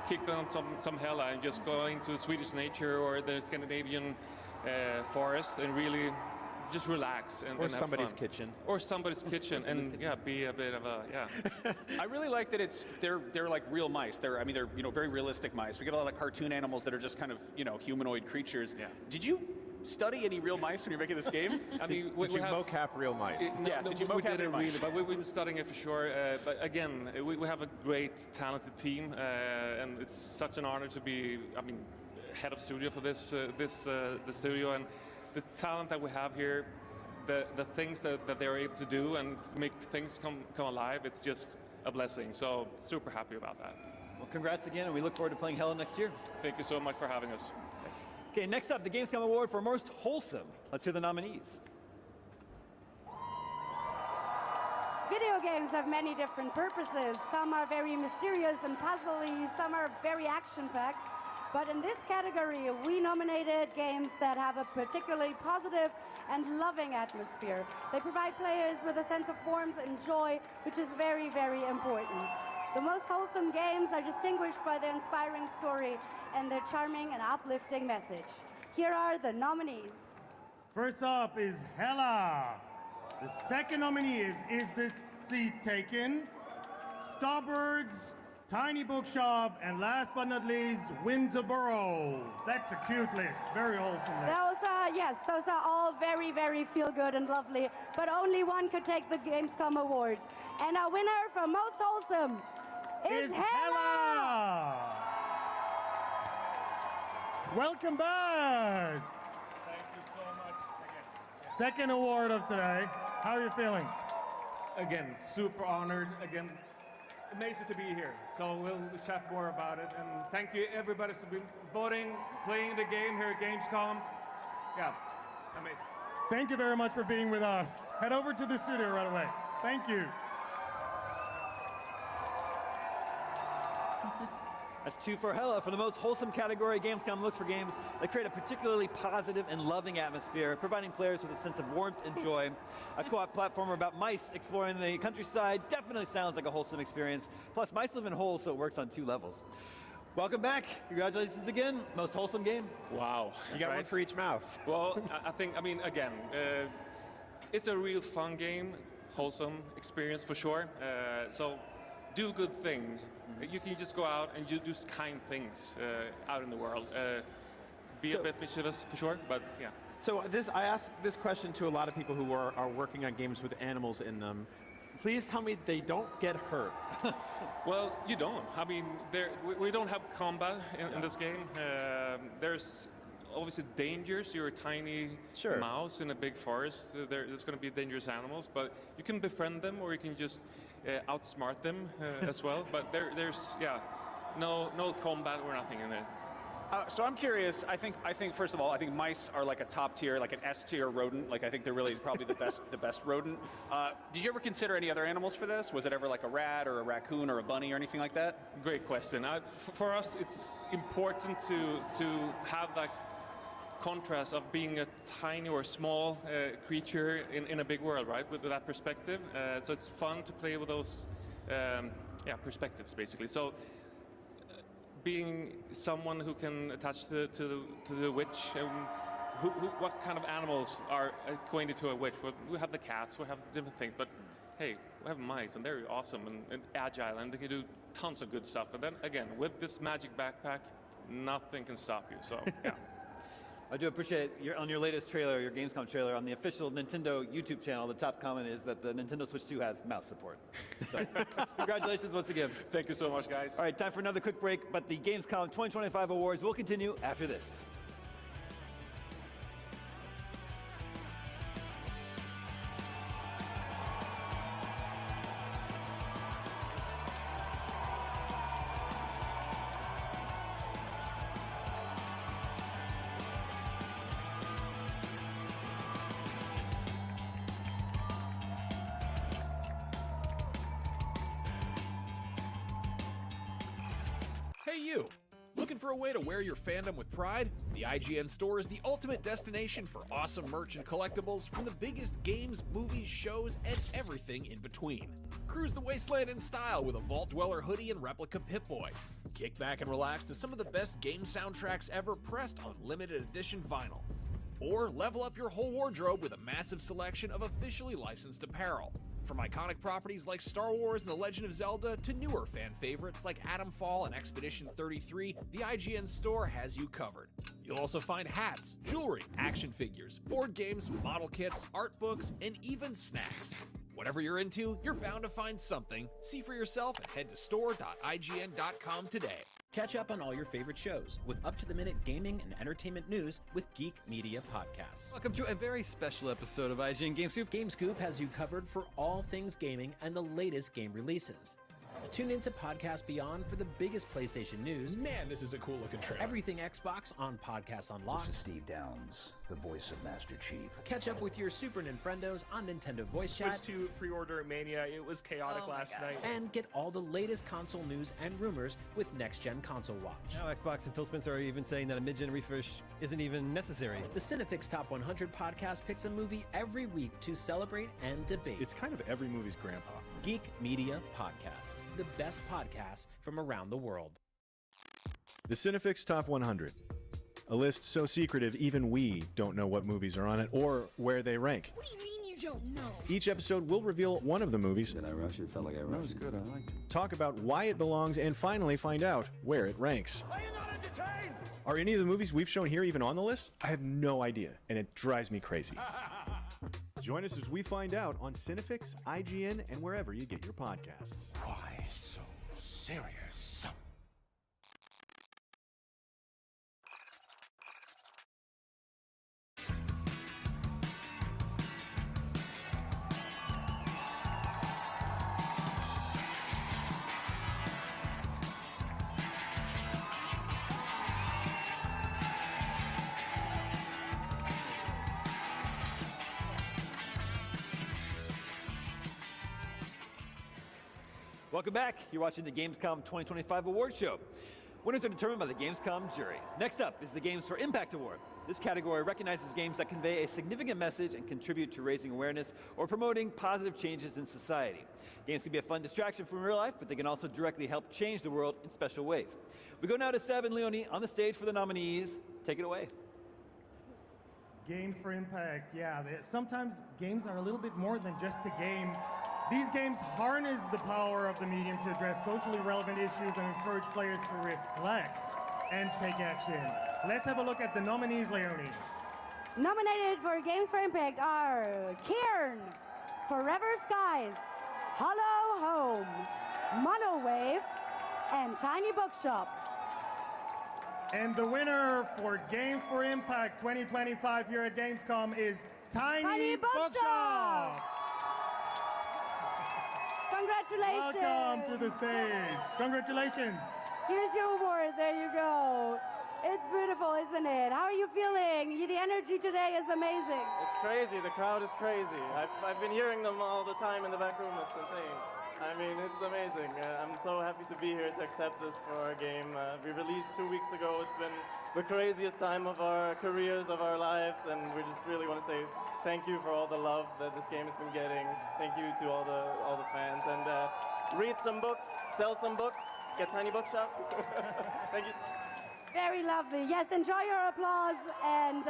kick on some Hela and just go into the Swedish nature or the Scandinavian forest and really just relax and or have somebody's fun. kitchen. Or somebody's kitchen and be a bit of a I really like that they're like real mice. They're very realistic mice. We get a lot of cartoon animals that are just kind of humanoid creatures. Yeah. Did you study any real mice when you're making this game? I mean, did you mocap real mice? Did you we mocap didn't mice? really, but we've been studying it for sure. But again, we have a great, talented team, and it's such an honor to be, head of studio for the studio, and the talent that we have here, the things that they're able to do and make things come alive. It's just a blessing. So super happy about that. Well, congrats again, and we look forward to playing Hela next year. Thank you so much for having us. Okay, next up, the Gamescom Award for Most Wholesome. Let's hear the nominees. Video games have many different purposes. Some are very mysterious and puzzly, some are very action-packed. But in this category, we nominated games that have a particularly positive and loving atmosphere. They provide players with a sense of warmth and joy, which is very, very important. The most wholesome games are distinguished by their inspiring story and their charming and uplifting message. Here are the nominees. First up is Hela. The second nominee is This Seat Taken? Starbirds, Tiny Bookshop, and last but not least, Winterboro. That's a cute list, very wholesome list. Those are all very, very feel-good and lovely, but only one could take the Gamescom award. And our winner for most wholesome is Hela! Welcome back! Thank you so much again. Second award of today. How are you feeling? Again, super honored. Again, amazing to be here. So we'll chat more about it. And thank you everybody for voting, playing the game here at Gamescom. Yeah, amazing. Thank you very much for being with us. Head over to the studio right away. Thank you. That's 2 for Hella. For the most wholesome category, Gamescom looks for games that create a particularly positive and loving atmosphere, providing players with a sense of warmth and joy. A co-op platformer about mice exploring the countryside definitely sounds like a wholesome experience. Plus, mice live in holes, so it works on 2 levels. Welcome back. Congratulations again. Most wholesome game. Wow. You got one for each mouse. Well, I mean, again, it's a real fun game, wholesome experience for sure. So do a good thing. You can just go out and do kind things out in the world. Be a bit mischievous for sure, but yeah. So I ask this question to a lot of people who are working on games with animals in them. Please tell me they don't get hurt. Well, you don't. I mean, we don't have combat in this game. There's obviously dangers. You're a tiny mouse in a big forest. There's going to be dangerous animals, but you can befriend them or you can just outsmart them as well. But there's no combat or nothing in it. So I'm curious. I think first of all, I think mice are like a top tier, like an S tier rodent. Like I think they're really probably the best rodent. Did you ever consider any other animals for this? Was it ever like a rat or a raccoon or a bunny or anything like that? Great question. For us, it's important to have that contrast of being a tiny or small creature in a big world, right? With that perspective. So it's fun to play with those perspectives, basically. So being someone who can attach to the witch, what kind of animals are acquainted to a witch? We have the cats, we have different things, but hey, we have mice, and they're awesome and agile, and they can do tons of good stuff. And then again, with this magic backpack, nothing can stop you. So yeah. I do appreciate on your latest trailer, your Gamescom trailer, on the official Nintendo YouTube channel, the top comment is that the Nintendo Switch 2 has mouse support. So, congratulations once again. Thank you so much, guys. All right, time for another quick break, but the Gamescom 2025 awards will continue after this. Hey you! Looking for a way to wear your fandom with pride? The IGN store is the ultimate destination for awesome merch and collectibles from the biggest games, movies, shows, and everything in between. Cruise the wasteland in style with a Vault Dweller hoodie and replica Pip-Boy. Kick back and relax to some of the best game soundtracks ever pressed on limited edition vinyl. Or level up your whole wardrobe with a massive selection of officially licensed apparel. From iconic properties like Star Wars and The Legend of Zelda to newer fan favorites like Atomfall and Expedition 33, the IGN store has you covered. You'll also find hats, jewelry, action figures, board games, model kits, art books, and even snacks. Whatever you're into, you're bound to find something. See for yourself and head to store.ign.com today. Catch up on all your favorite shows with up-to-the-minute gaming and entertainment news with Geek Media Podcasts. Welcome to a very special episode of IGN GameScoop. GameScoop has you covered for all things gaming and the latest game releases. Tune into Podcast Beyond for the biggest PlayStation news. Man, this is a cool looking trailer. Everything Xbox on Podcasts Unlocked. This is Steve Downes, the voice of Master Chief. Catch up with your Super Nintendos on Nintendo Voice Chat. Switched to pre-order Mania. It was chaotic last night. And get all the latest console news and rumors with Next Gen Console Watch. Now Xbox and Phil Spencer are even saying that a mid-gen refresh isn't even necessary. The Cinefix Top 100 podcast picks a movie every week to celebrate and debate. It's kind of every movie's grandpa. Geek Media Podcasts, the best podcasts from around the world. The Cinefix Top 100. A list so secretive even we don't know what movies are on it or where they rank. What do you mean you don't know? Each episode will reveal one of the movies. Did I rush it? Felt like I rushed. That was good. I liked it. Talk about why it belongs and finally find out where it ranks. Are you not entertained? Are any of the movies we've shown here even on the list? I have no idea, and it drives me crazy. Join us as we find out on Cinefix, IGN, and wherever you get your podcasts. Why so serious? Welcome back. You're watching the Gamescom 2025 Award Show. Winners are determined by the Gamescom jury. Next up is the Games for Impact Award. This category recognizes games that convey a significant message and contribute to raising awareness or promoting positive changes in society. Games can be a fun distraction from real life, but they can also directly help change the world in special ways. We go now to Seb and Leonie on the stage for the nominees. Take it away. Games for Impact, yeah. Sometimes games are a little bit more than just a game. These games harness the power of the medium to address socially relevant issues and encourage players to reflect and take action. Let's have a look at the nominees, Leonie. Nominated for Games for Impact are Cairn, Forever Skies, Hollow Home, Monowave, and Tiny Bookshop. And the winner for Games for Impact 2025 here at Gamescom is Tiny Bookshop. Congratulations. Welcome to the stage. Congratulations. Here's your award. There you go. It's beautiful, isn't it? How are you feeling? The energy today is amazing. It's crazy. The crowd is crazy. I've been hearing them all the time in the back room. It's insane. I mean, it's amazing. I'm so happy to be here to accept this for our game. We released 2 weeks ago. It's been the craziest time of our careers, of our lives, and we just really want to say thank you for all the love that this game has been getting. Thank you to all the fans, and read some books, sell some books, get Tiny Bookshop. Thank you. Very lovely. Yes, enjoy your applause, and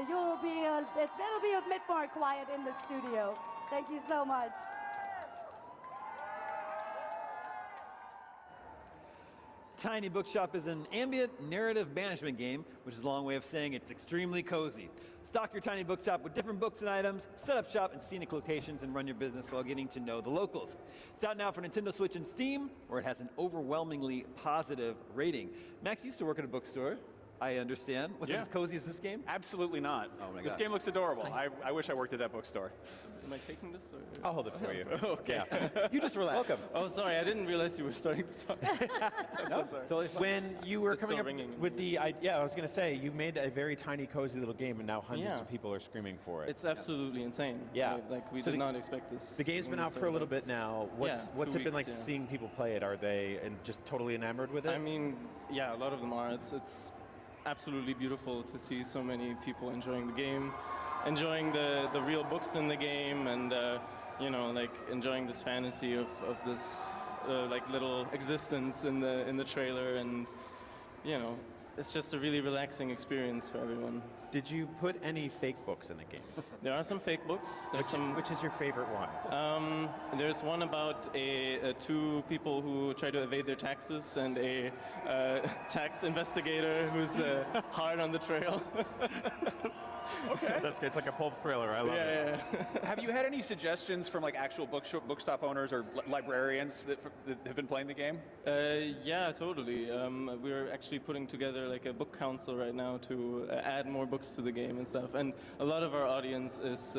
it'll be a bit more quiet in the studio. Thank you so much. Tiny Bookshop is an ambient narrative management game, which is a long way of saying it's extremely cozy. Stock your Tiny Bookshop with different books and items, set up shop in scenic locations, and run your business while getting to know the locals. It's out now for Nintendo Switch and Steam, where it has an overwhelmingly positive rating. Max used to work at a bookstore, I understand. Was it as cozy as this game? Absolutely not. Oh my This gosh. game looks adorable. I wish I worked at that bookstore. Am I taking this? Or? I'll hold it for you. Okay. You just relax. Welcome. Oh, sorry. I didn't realize you were starting to talk. I'm so sorry. Totally fine. When you were It's coming still up ringing in with the the idea, I was going to say, you made a very tiny, cozy little game, and now hundreds Yeah. of people are screaming for it. It's absolutely insane. Yeah. Like we So did the- not expect this. The game's when been we out for a started. little bit now. What's Yeah, 2 it been like weeks, yeah. seeing people play it? Are they just totally enamored with it? I mean, yeah, a lot of them are. It's absolutely beautiful to see so many people enjoying the game, enjoying the real books in the game, and you know, like enjoying this fantasy of this like little existence in the trailer, and you know, it's just a really relaxing experience for everyone. Did you put any fake books in the game? There are some fake books. There's Which is your favorite one? There's one about two people who try to evade their taxes and a tax investigator who's hard on the trail. Okay. That's good. It's like a pulp thriller. I love it. Yeah. Have you had any suggestions from like actual bookstop owners or librarians that have been playing the game? Yeah, totally. We're actually putting together like a book council right now to add more books to the game and stuff. And a lot of our audience is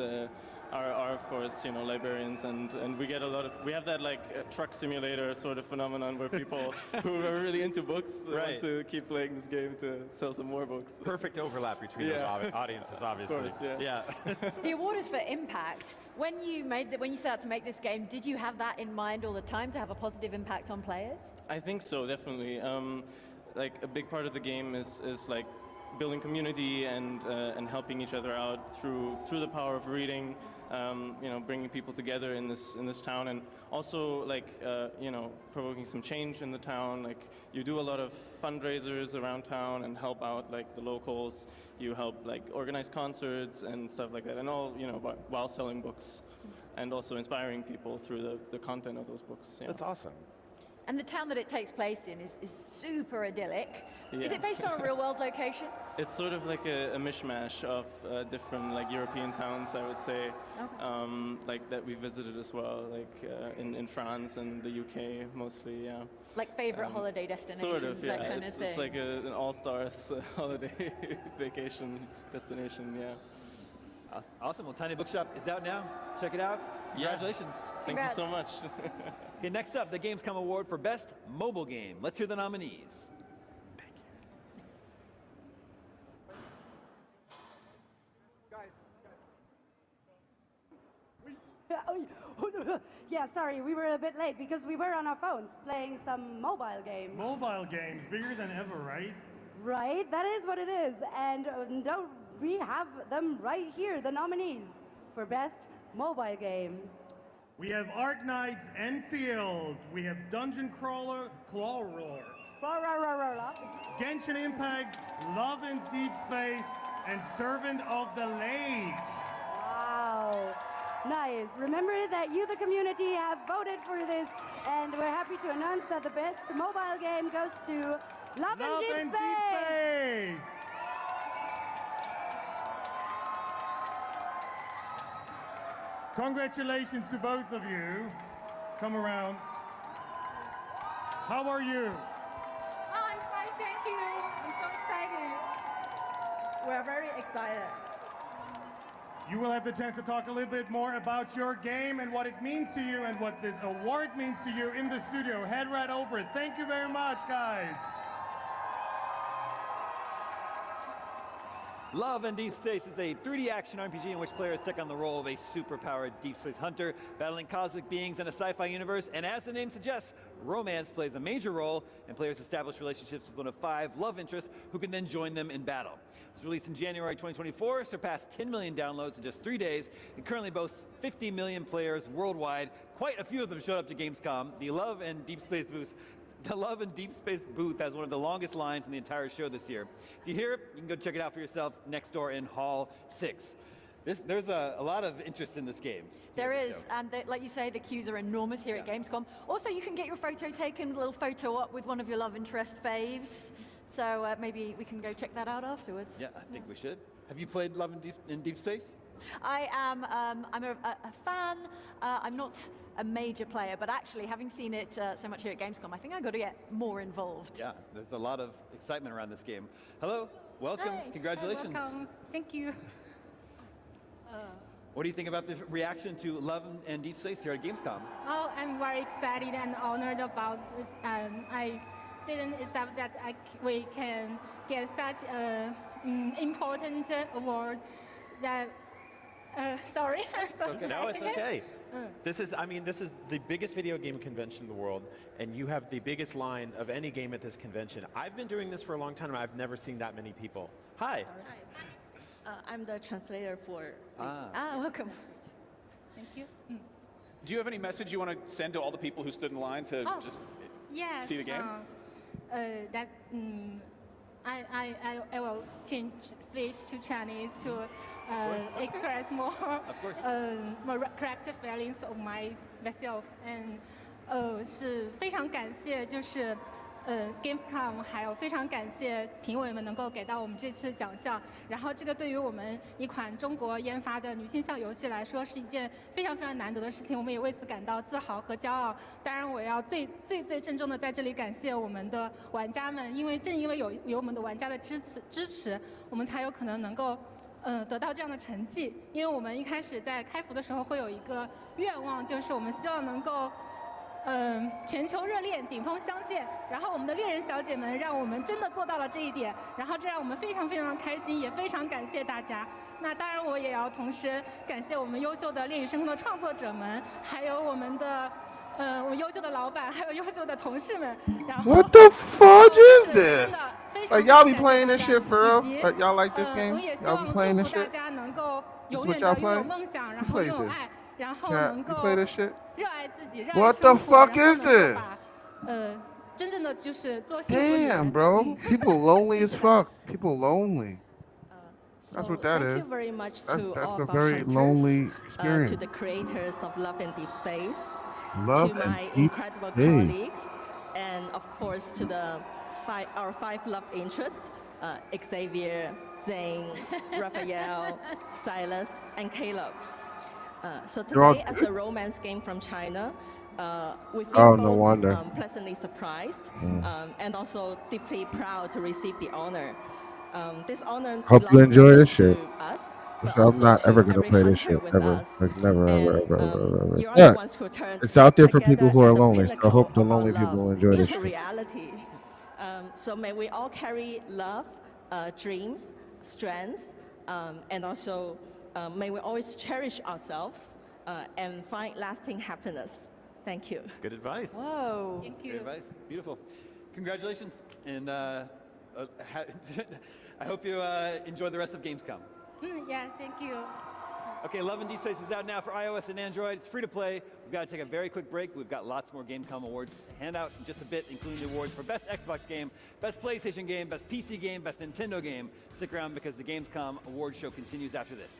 are of course, you know, librarians, and we get a lot of, we have that like truck simulator sort of phenomenon where people who are really into books want to keep playing this game to sell some more books. Perfect overlap between those audiences, obviously. Of course, yeah. The award is for impact. When you set out to make this game, did you have that in mind all the time, to have a positive impact on players? I think so, definitely. Like a big part of the game is like building community and helping each other out through the power of reading. You know, bringing people together in this town, and also like you know, provoking some change in the town. Like you do a lot of fundraisers around town and help out like the locals. You help like organize concerts and stuff like that, and all, you know, while selling books, and also inspiring people through the content of those books. Yeah. That's awesome. And the town that it takes place in is super idyllic. Yeah. Is it based on a real world location? It's sort of like a mishmash of different like European towns, I would say, like that we visited as well, like in France and the UK mostly, yeah. Like favorite holiday destinations, Sort of, yeah. that kind of thing. It's like an all-stars holiday vacation destination, yeah. Awesome. Well, Tiny Bookshop is out now. Check it out. Congratulations. Thank you so much. Okay, next up, the Gamescom Award for Best Mobile Game. Let's hear the nominees. Yeah, sorry, we were a bit late because we were on our phones playing some mobile games. Mobile games, bigger than ever, right? Right, that is what it is. And we have them right here, the nominees for Best Mobile Game. We have Arknights Enfield. We have Dungeon Crawler, Clawroar. Genshin Impact, Love in Deep Space, and Servant of the Lake. Wow. Nice. Remember that you, the community, have voted for this, and we're happy to announce that the best mobile game goes to Love in Deep Space. Congratulations to both of you. Come around. How are you? Oh, I'm fine, thank you. I'm so excited. We're very excited. You will have the chance to talk a little bit more about your game and what it means to you and what this award means to you in the studio. Head right over it. Thank you very much, guys. Love and Deep Space is a 3D action RPG in which players take on the role of a superpowered deep space hunter, battling cosmic beings in a sci-fi universe, and as the name suggests, romance plays a major role, and players establish relationships with one of 5 love interests who can then join them in battle. It was released in January 2024, surpassed 10 million downloads in just 3 days, and currently boasts 50 million players worldwide. Quite a few of them showed up to Gamescom. The Love and Deep Space booth has one of the longest lines in the entire show this year. If you hear it, you can go check it out for yourself next door in Hall 6. There's a lot of interest in this game. There is, and like you say, the queues are enormous here at Gamescom. Also, you can get your photo taken, a little photo op with one of your love interest faves. So maybe we can go check that out afterwards. Yeah, I think we should. Have you played Love in Deep Space? I am. I'm a fan. I'm not a major player, but actually, having seen it so much here at Gamescom, I think I've got to get more involved. Yeah, there's a lot of excitement around this game. Hello, welcome, Hi. congratulations. Hi, welcome. Thank you. What do you think about the reaction to Love and Deep Space here at Gamescom? Oh, I'm very excited and honored about this. I didn't expect that we can get such an important award. That sorry. Okay. No, it's okay. This is the biggest video game convention in the world, and you have the biggest line of any game at this convention. I've been doing this for a long time, and I've never seen that many people. Hi. I'm the translator for. Welcome. Thank you. Do you have any message you want to send to all the people who stood in line to just yes, see the game? I will switch to Chinese to express more more correct feelings of myself and 是非常感谢Gamescom 还有非常感谢评委们能够给到我们这次奖项，然后这个对于我们一款中国研发的女性向游戏来说是一件非常非常难得的事情，我们也为此感到自豪和骄傲。当然，我要最郑重的在这里感谢我们的玩家们，因为正因为有我们的玩家的支持，我们才有可能能够得到这样的成绩。因为我们一开始在开服的时候会有一个愿望，就是我们希望能够。全球热恋，顶峰相见。然后我们的猎人小姐们让我们真的做到了这一点，然后这让我们非常非常开心，也非常感谢大家。那当然，我也要同时感谢我们优秀的《恋与深空》的创作者们，还有我们的我优秀的老板，还有优秀的同事们。然后 What the fudge is this? Like y'all be playing this shit for real? Like y'all like this game? Y'all be playing this shit? 大家能够 This 永 is 远 what y'all 的拥有 play? 梦想，然 Who 后 plays 拥有 this? 爱，然后 Chat, 能 you 够 play this shit? 热爱自己，热爱 What 生 the 活， fuck 然后 is 能够把 this? 真正的就是做幸福女人。 Damn, bro. People lonely as fuck. People lonely. That's what that thank is. you very much That's to a all of our very hunters, lonely to experience. the creators of Love and Deep Space, Love to and my Deep incredible Space. colleagues, and of course to our 5 love interests, Xavier, Zane, Raphael, Silas, and Caleb. So They're all today, as good? a romance game from China, we feel Oh, no both wonder. Pleasantly surprised and also deeply proud to receive the honor. This honor Hope you belongs enjoy not this just shit. to us, So but I'm also not to ever gonna every play this hunter shit with ever. us. Like never, ever, ever, ever. You're the Yeah. ones who turn It's out there for together people who are at the lonely. So I hope the pinnacle of our lonely people will enjoy this into shit. reality. So may we all carry love, dreams, strengths, and also may we always cherish ourselves and find lasting happiness. Thank you. Good advice. Whoa. Thank Great you. advice. Beautiful. Congratulations. And I hope you enjoy the rest of Gamescom. Yes, thank you. Okay, Love and Deep Space is out now for iOS and Android. It's free to play. We've got to take a very quick break. We've got lots more Gamescom awards to hand out in just a bit, including the awards for Best Xbox Game, Best PlayStation Game, Best PC Game, Best Nintendo Game. Stick around because the Gamescom awards show continues after this.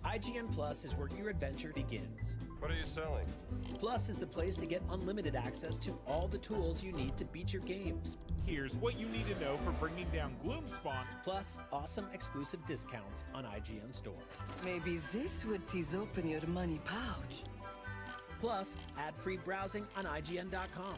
IGN Plus is where your adventure begins. What are you selling? Plus is the place to get unlimited access to all the tools you need to beat your games. Here's what you need to know for bringing down Gloomspawn. Plus, awesome exclusive discounts on IGN Store. Maybe this would tease open your money pouch. Plus, ad-free browsing on IGN.com.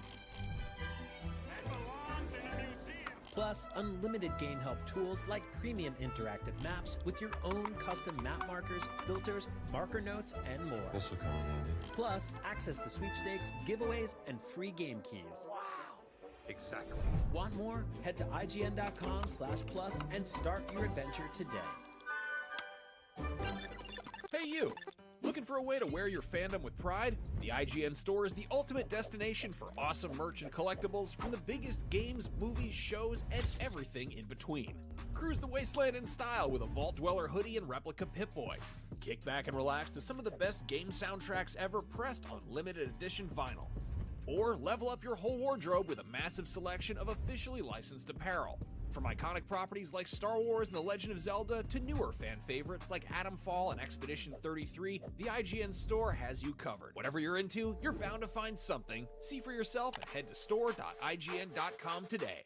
Plus, unlimited game help tools like premium interactive maps with your own custom map markers, filters, marker notes, and more. This will come in handy. Plus, access to sweepstakes, giveaways, and free game keys. Wow! Exactly. Want more? Head to IGN.com/plus and start your adventure today. Hey you! Looking for a way to wear your fandom with pride? The IGN Store is the ultimate destination for awesome merch and collectibles from the biggest games, movies, shows, and everything in between. Cruise the wasteland in style with a Vault Dweller hoodie and replica Pip-Boy. Kick back and relax to some of the best game soundtracks ever pressed on limited edition vinyl. Or level up your whole wardrobe with a massive selection of officially licensed apparel. From iconic properties like Star Wars and The Legend of Zelda to newer fan favorites like Atomfall and Expedition 33, the IGN Store has you covered. Whatever you're into, you're bound to find something. See for yourself and head to store.ign.com today.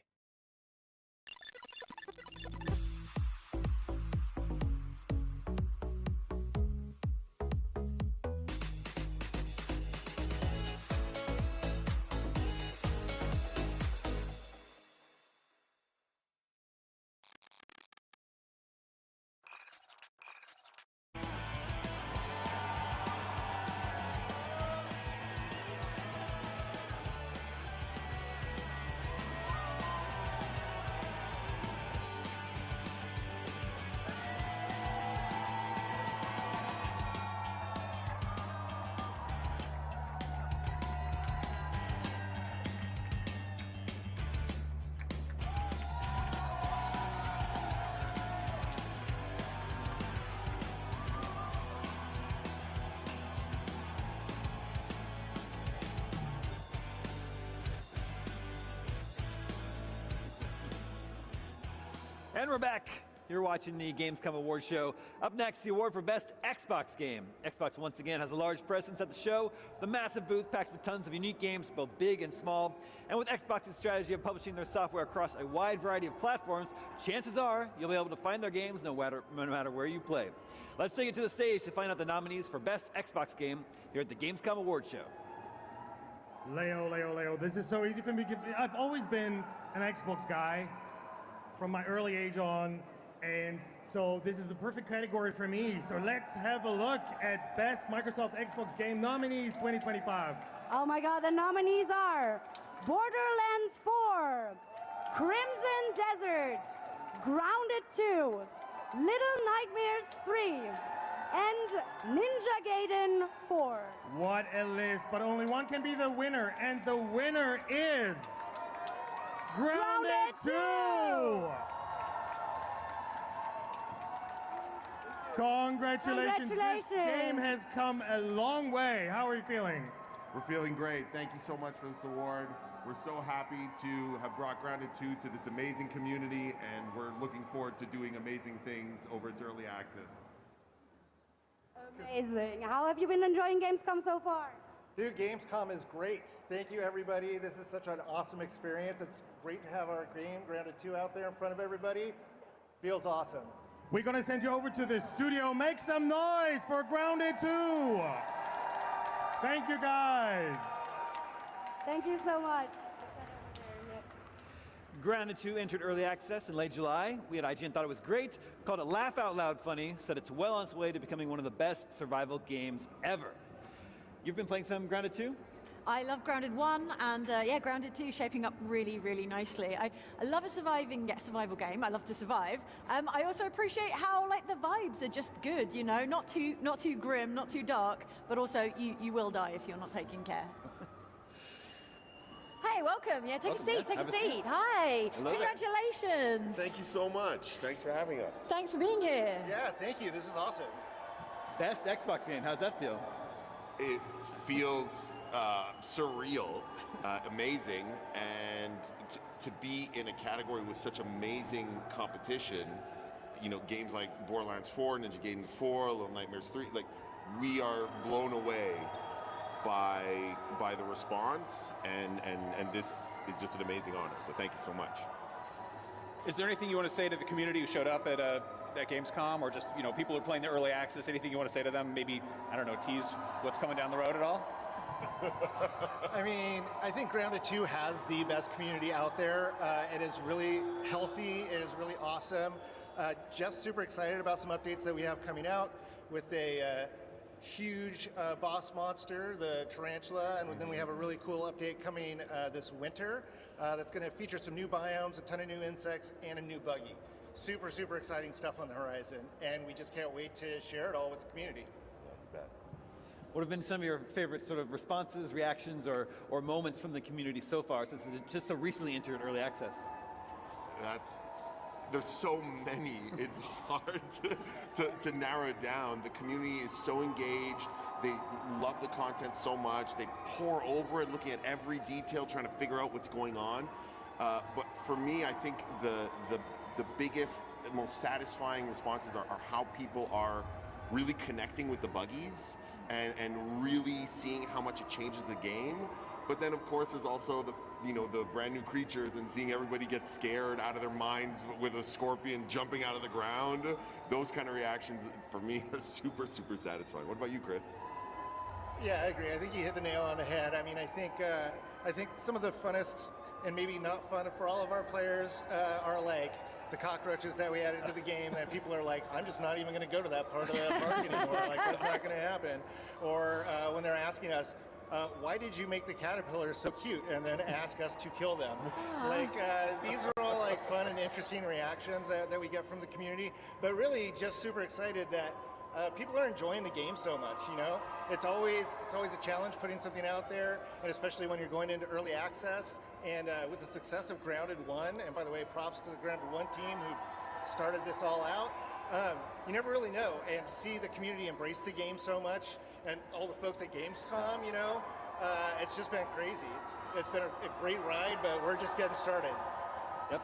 And we're back. You're watching the Gamescom Awards show. Up next, the award for Best Xbox Game. Xbox once again has a large presence at the show, with a massive booth packed with tons of unique games, both big and small. And with Xbox's strategy of publishing their software across a wide variety of platforms, chances are you'll be able to find their games no matter where you play. Let's take it to the stage to find out the nominees for Best Xbox Game here at the Gamescom Awards show. Leo, this is so easy for me. I've always been an Xbox guy from my early age on, and so this is the perfect category for me. So let's have a look at Best Microsoft Xbox Game nominees 2025. Oh my God, the nominees are Borderlands 4, Crimson Desert, Grounded 2, Little Nightmares 3, and Ninja Gaiden 4. What a list, but only one can be the winner, and the winner is Grounded 2! Congratulations. This game has come a long way. How are you feeling? We're feeling great. Thank you so much for this award. We're so happy to have brought Grounded 2 to this amazing community, and we're looking forward to doing amazing things over its early access. Amazing. How have you been enjoying Gamescom so far? Dude, Gamescom is great. Thank you, everybody. This is such an awesome experience. It's great to have our game, Grounded 2, out there in front of everybody. Feels awesome. We're going to send you over to the studio. Make some noise for Grounded 2. Thank you, guys. Thank you so much. Grounded 2 entered early access in late July. We at IGN thought it was great, called it laugh out loud funny, said it's well on its way to becoming one of the best survival games ever. You've been playing some Grounded 2? I love Grounded 1, and yeah, Grounded 2 shaping up really, really nicely. I love a survival game. I love to survive. I also appreciate how like the vibes are just good, you know, not too grim, not too dark, but also you will die if you're not taking care. Hey, welcome. Yeah, take a seat. Take a seat. Hi. Congratulations. Thank you so much. Thanks for having us. Thanks for being here. Yeah, thank you. This is awesome. Best Xbox game. How's that feel? It feels surreal, amazing, and to be in a category with such amazing competition, you know, games like Borderlands 4, Ninja Gaiden 4, Little Nightmares 3, like, we are blown away by the response, and this is just an amazing honor, so thank you so much. Is there anything you want to say to the community who showed up at Gamescom, or just, you know, people who are playing the early access, anything you want to say to them? Maybe, I don't know, tease what's coming down the road at all? I mean, I think Grounded 2 has the best community out there. It is really healthy. It is really awesome. Just super excited about some updates that we have coming out with a huge boss monster, the tarantula, and then we have a really cool update coming this winter that's going to feature some new biomes, a ton of new insects, and a new buggy. Super, super exciting stuff on the horizon, and we just can't wait to share it all with the community. What have been some of your favorite sort of responses, reactions, or moments from the community so far, since it's just so recently entered early access? There's so many, it's hard to narrow it down. The community is so engaged, they love the content so much, they pour over it, looking at every detail, trying to figure out what's going on. But for me, I think the biggest, most satisfying responses are how people are really connecting with the buggies and really seeing how much it changes the game. But then, of course, there's also the brand new creatures and seeing everybody get scared out of their minds with a scorpion jumping out of the ground. Those kind of reactions, for me, are super, super satisfying. What about you, Chris? Yeah, I agree. I think you hit the nail on the head. I mean, I think some of the funnest and maybe not fun for all of our players are like the cockroaches that we added to the game that people are like, I'm just not even going to go to that part of the park anymore. Like, that's not going to happen. Or when they're asking us, why did you make the caterpillars so cute, and then ask us to kill them? Like, these are all like fun and interesting reactions that we get from the community, but really just super excited that people are enjoying the game so much, you know? It's always a challenge putting something out there, and especially when you're going into early access, and with the success of Grounded 1, and by the way, props to the Grounded 1 team who started this all out, you never really know, and to see the community embrace the game so much, and all the folks at Gamescom, you know, it's just been crazy. It's been a great ride, but we're just getting started. Yep.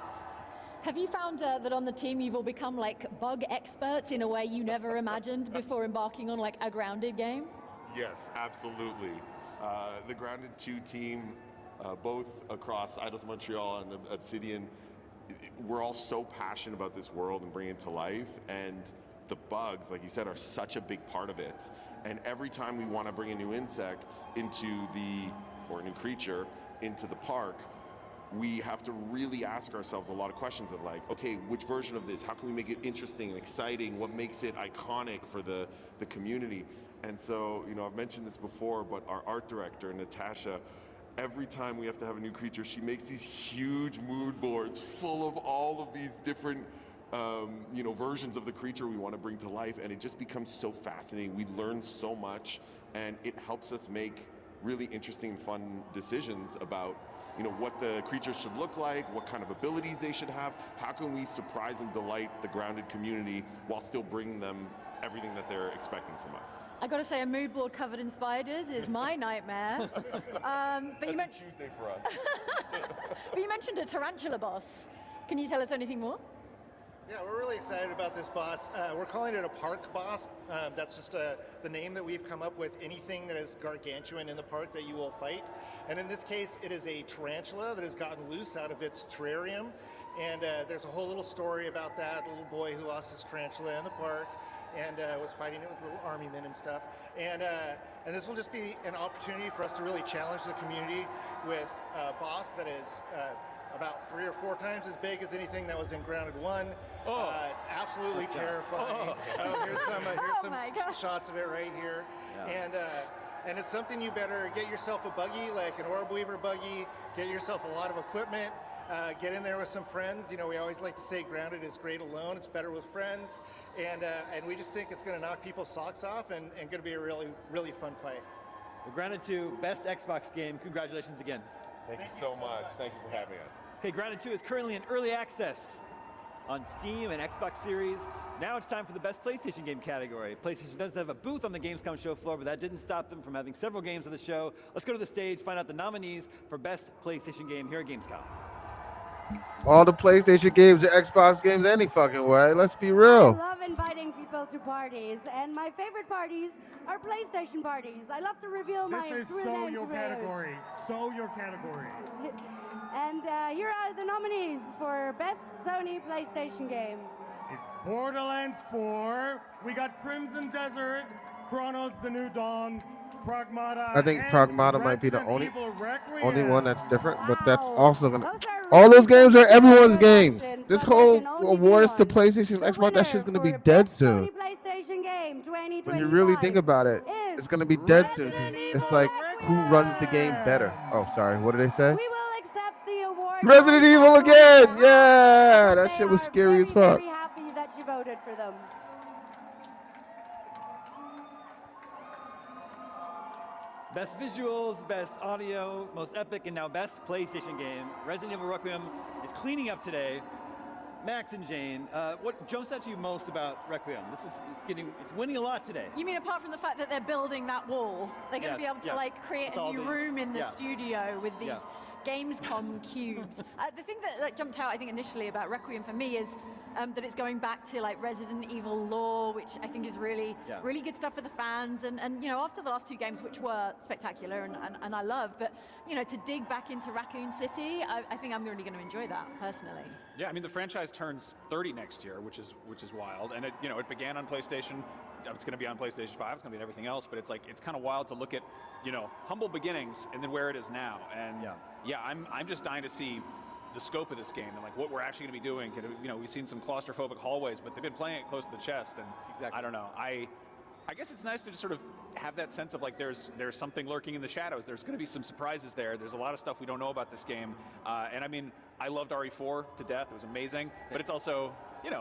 Have you found that on the team you've all become like bug experts in a way you never imagined before embarking on like a Grounded game? Yes, absolutely. The Grounded 2 team, both across Eidos Montreal and Obsidian, we're all so passionate about this world and bringing it to life, and the bugs, like you said, are such a big part of it. And every time we want to bring a new insect or a new creature into the park, we have to really ask ourselves a lot of questions of like, okay, which version of this? How can we make it interesting and exciting? What makes it iconic for the community? And so, you know, I've mentioned this before, but our art director, Natasha, every time we have to have a new creature, she makes these huge mood boards full of all of these different versions of the creature we want to bring to life, and it just becomes so fascinating. We learn so much, and it helps us make really interesting, fun decisions about, you know, what the creatures should look like, what kind of abilities they should have, how can we surprise and delight the Grounded community while still bringing them everything that they're expecting from us. I got to say, a mood board covered in spiders is my nightmare. But you mentioned Tuesday for us. but you mentioned a tarantula boss. Can you tell us anything more? Yeah, we're really excited about this boss. We're calling it a park boss. That's just the name that we've come up with. Anything that is gargantuan in the park that you will fight. And in this case, it is a tarantula that has gotten loose out of its terrarium. And there's a whole little story about that. A little boy who lost his tarantula in the park and was fighting it with little army men and stuff. And this will just be an opportunity for us to really challenge the community with a boss that is about 3 or 4 times as big as anything that was in Grounded 1. It's absolutely terrifying. Here's some shots of it right here. Yeah. And it's something you better get yourself a buggy, like an orb weaver buggy, get yourself a lot of equipment, get in there with some friends. You know, we always like to say Grounded is great alone, it's better with friends. And we just think it's gonna knock people's socks off and gonna be a really, really fun fight. Well, Grounded 2, best Xbox game. Congratulations again. Thank you so much. Thank you for having us. Hey, Grounded 2 is currently in early access on Steam and Xbox Series. Now it's time for the best PlayStation game category. PlayStation doesn't have a booth on the Gamescom show floor, but that didn't stop them from having several games on the show. Let's go to the stage, find out the nominees for best PlayStation game here at Gamescom. All the PlayStation games are Xbox games any fucking way. Let's be real. I love inviting people to parties, and my favorite parties are PlayStation parties. I love to reveal my This is so your category. So your category. And here are the nominees for Best Sony PlayStation Game. It's Borderlands 4. We got Crimson Desert, Chronos: The New Dawn, Pragmata. I think and Pragmata might be the Resident only Evil one that's different, but that's also gonna. All those games are everyone's games. This whole awards to PlayStation and Xbox, that shit's gonna be dead soon. PlayStation Game 2025. When you really think about it, it's gonna be dead soon because it's like who runs the game better. Oh, sorry. What did they say? We will accept the award. Resident Evil again. Yeah, that shit was scary as fuck. Very happy that you voted for them. Best visuals, best audio, most epic, and now best PlayStation game. Resident Evil Requiem is cleaning up today. Max and Jane, what jumps at you most about Requiem? It's winning a lot today. You mean apart from the fact that they're building that wall, they're going to be able to like create a new room in the studio with these Gamescom cubes. The thing that jumped out, I think, initially about Requiem for me is that it's going back to like Resident Evil lore, which I think is really good stuff for the fans. And you know, after the last 2 games, which were spectacular and I love, but you know, to dig back into Raccoon City, I think I'm really going to enjoy that personally. Yeah, I mean the franchise turns 30 next year, which is wild, and it began on PlayStation. It's going to be on PlayStation 5. It's going to be on everything else, but it's kind of wild to look at, humble beginnings and then where it is now. And I'm just dying to see the scope of this game and like what we're actually going to be doing. We've seen some claustrophobic hallways, but they've been playing it close to the chest, and I don't know. I guess it's nice to just sort of have that sense of like there's something lurking in the shadows. There's going to be some surprises there. There's a lot of stuff we don't know about this game, and I mean, I loved RE4 to death. It was amazing, but it's also, you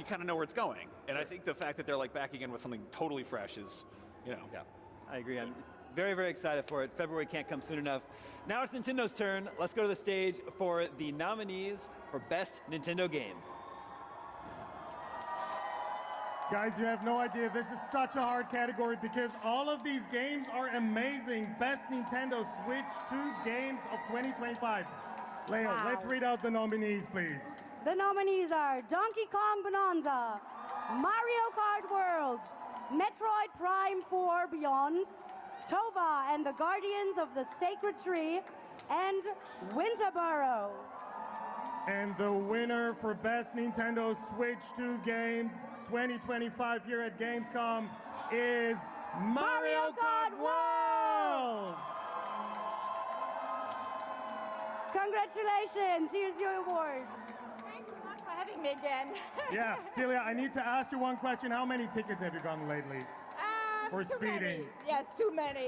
kind of know where it's going. And I think the fact that they're like back again with something totally fresh is, Yeah, I agree. I'm very, very excited for it. February can't come soon enough. Now it's Nintendo's turn. Let's go to the stage for the nominees for Best Nintendo Game. Guys, you have no idea. This is such a hard category because all of these games are amazing. Best Nintendo Switch 2 games of 2025. Leo, let's read out the nominees, please. The nominees are Donkey Kong Bonanza, Mario Kart World, Metroid Prime 4 Beyond, Tova and the Guardians of the Sacred Tree, and Winterboro. And the winner for Best Nintendo Switch 2 games 2025 here at Gamescom is Mario Kart World! Congratulations, here's your award. Thanks a lot for having me again. Yeah, Celia, I need to ask you one question. How many tickets have you gotten lately? For too speeding. Many. Yes, too many.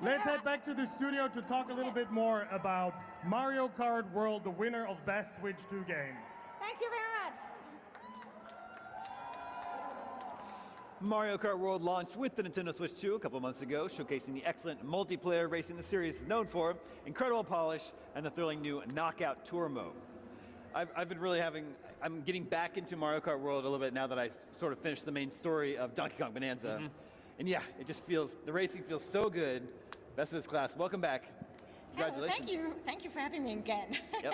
Let's head back to the studio to talk a little bit more about Mario Kart World, the winner of Best Switch 2 game. Thank you very much. Mario Kart World launched with the Nintendo Switch 2 a couple months ago, showcasing the excellent multiplayer racing the series is known for, incredible polish, and the thrilling new Knockout Tour mode. I've been really I'm getting back into Mario Kart World a little bit now that I sort of finished the main story of Donkey Kong Bonanza. And yeah, it just the racing feels so good. Best of its class. Welcome back. Congratulations. Thank you for having me again. Yep.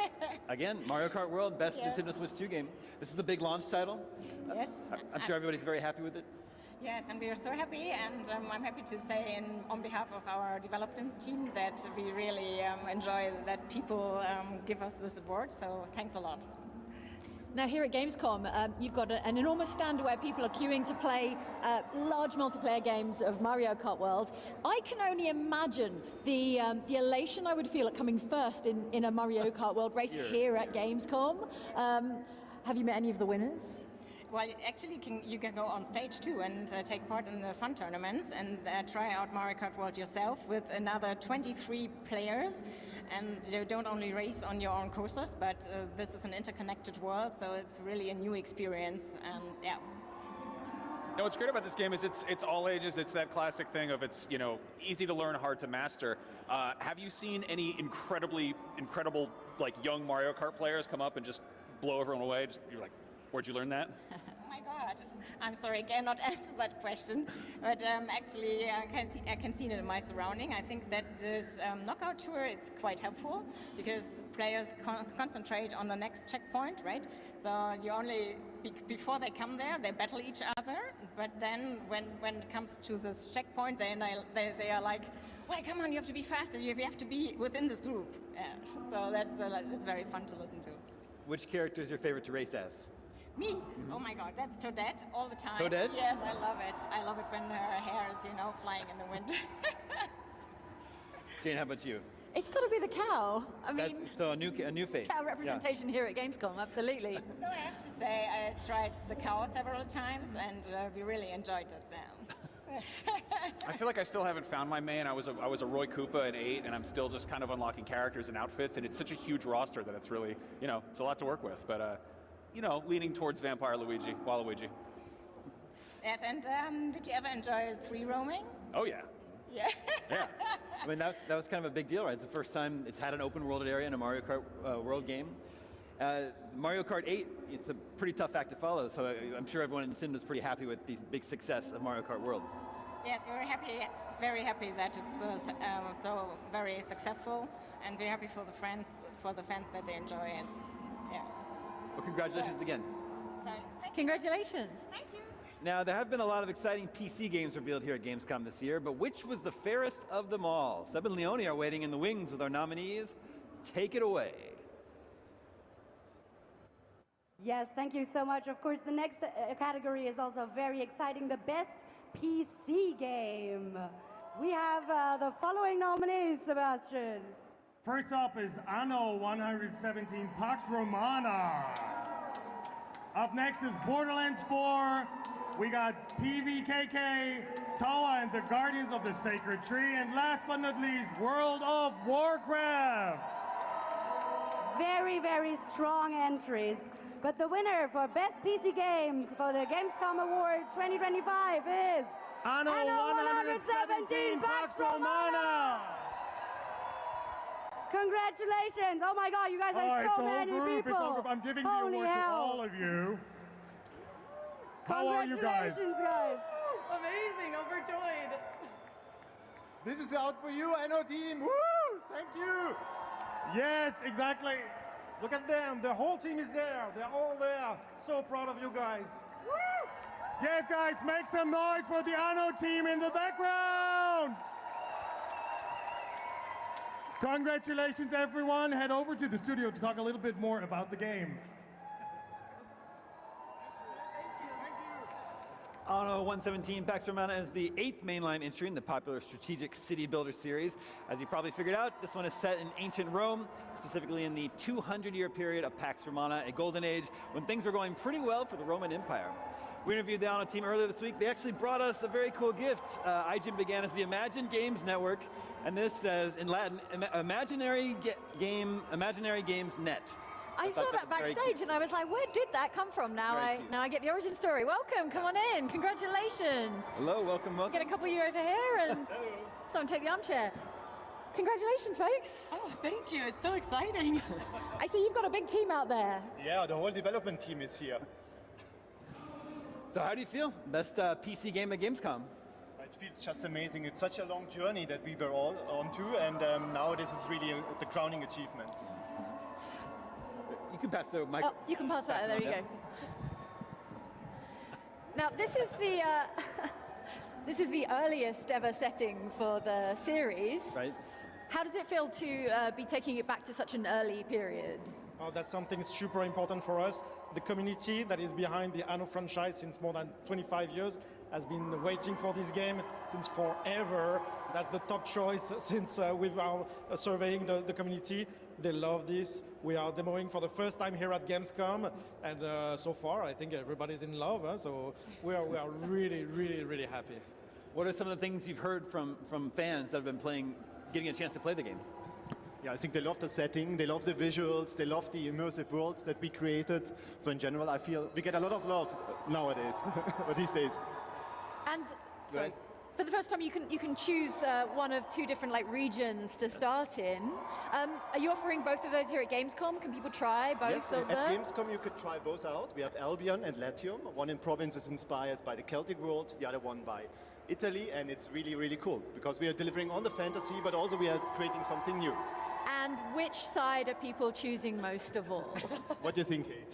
Again, Mario Kart World, best Yes. Nintendo Switch 2 game. This is the big launch title. Yes. I'm sure everybody's very happy with it. Yes, and we are so happy, and I'm happy to say on behalf of our development team that we really enjoy that people give us the support, so thanks a lot. Now here at Gamescom, you've got an enormous stand where people are queuing to play large multiplayer games of Mario Kart World. I can only imagine the elation I would feel at coming first in a Mario Kart World race here at Gamescom. Have you met any of the winners? Well, actually, you can go on stage too and take part in the fun tournaments and try out Mario Kart World yourself with another 23 players. And you don't only race on your own courses, but this is an interconnected world, so it's really a new experience. And yeah. Now, what's great about this game is it's all ages. It's that classic thing of it's easy to learn, hard to master. Have you seen any incredible like young Mario Kart players come up and just blow everyone away? You're like, where'd you learn that? Oh my God, I'm sorry, I cannot answer that question. But actually, I can see it in my surrounding. I think that this knockout tour is quite helpful because players concentrate on the next checkpoint, right? So you only before they come there, they battle each other. But then when it comes to this checkpoint, they are like, well, come on, you have to be faster. You have to be within this group. So that's very fun to listen to. Which character is your favorite to race as? Me? Oh my God, that's Toadette all the time. Toadette? Yes, I love it. I love it when her hair is, flying in the wind. Jane, how about you? It's got to be the cow. I mean, so a new face. Cow representation here at Gamescom, absolutely. No, I have to say, I tried the cow several times, and we really enjoyed it. I feel like I still haven't found my main. I was a Roy Koopa at 8, and I'm still just kind of unlocking characters and outfits, and it's such a huge roster that it's really, it's a lot to work with. But leaning towards Vampire Luigi, Waluigi. Yes, and did you ever enjoy free roaming? Oh yeah. Yeah. Yeah. I mean, that was kind of a big deal, right? It's the first time it's had an open world area in a Mario Kart World game. Mario Kart 8, it's a pretty tough act to follow, so I'm sure everyone in Nintendo is pretty happy with the big success of Mario Kart World. Yes, we're very happy that it's so very successful, and we're happy for the fans that they enjoy it. Yeah. Well, congratulations again. Congratulations. Thank you. Now, there have been a lot of exciting PC games revealed here at Gamescom this year, but which was the fairest of them all? Seb and Leone are waiting in the wings with our nominees. Take it away. Yes, thank you so much. Of course, the next category is also very exciting, the best PC game. We have the following nominees, Sebastian. First up is Anno 117 Pax Romana. Up next is Borderlands 4. We got PVKK, Tawa and the Guardians of the Sacred Tree, and last but not least, World of Warcraft. Very, very strong entries. But the winner for Best PC Games for the Gamescom Award 2025 is Anno 117 Pax Romana. Congratulations! Oh my God, you guys are so many people. It's all group. I'm giving the award to all of you. How are you guys? Congratulations, guys. Amazing, overjoyed. This is out for you, Anno team. Woo! Thank you. Yes, exactly. Look at them. The whole team is there. They're all there. So proud of you guys. Woo! Yes, guys, make some noise for the Anno team in the background. Congratulations, everyone. Head over to the studio to talk a little bit more about the game. Anno 117 Pax Romana is the 8th mainline entry in the popular strategic city builder series. As you probably figured out, this one is set in ancient Rome, specifically in the 200-year period of Pax Romana, a golden age when things were going pretty well for the Roman Empire. We interviewed the Anno team earlier this week. They actually brought us a very cool gift. IGN began as the Imagine Games Network, and this says in Latin, Imaginary Games Net. I saw that backstage and I was like, where did that come from? Now I get the origin story. Welcome, come on in. Congratulations. Hello, welcome. Get a couple of you over here and someone take the armchair. Congratulations, folks. Oh, thank you. It's so exciting. I see you've got a big team out there. Yeah, the whole development team is here. So how do you feel? Best PC game at Gamescom? It feels just amazing. It's such a long journey that we were all on to, and now this is really the crowning achievement. You can pass the mic. Oh, you can pass that. There you go. Now, this is the this is the earliest ever setting for the series. Right. How does it feel to be taking it back to such an early period? Oh, that's something super important for us. The community that is behind the Anno franchise since more than 25 years has been waiting for this game since forever. That's the top choice since we've surveying the community. They love this. We are demoing for the first time here at Gamescom, and so far I think everybody's in love. So we are really, really, really happy. What are some of the things you've heard from fans that have been getting a chance to play the game? Yeah, I think they love the setting, they love the visuals, they love the immersive world that we created. So in general, I feel we get a lot of love nowadays, or these days. And sorry, for the first time, you can choose one of two different regions to start in. Are you offering both of those here at Gamescom? Can people try both Yes, of at them? Gamescom you could try both out. We have Albion and Latium. One in province is inspired by the Celtic world, the other one by Italy, and it's really, really cool because we are delivering on the fantasy, but also we are creating something new. And which side are people choosing most of all? What do you think, Kay?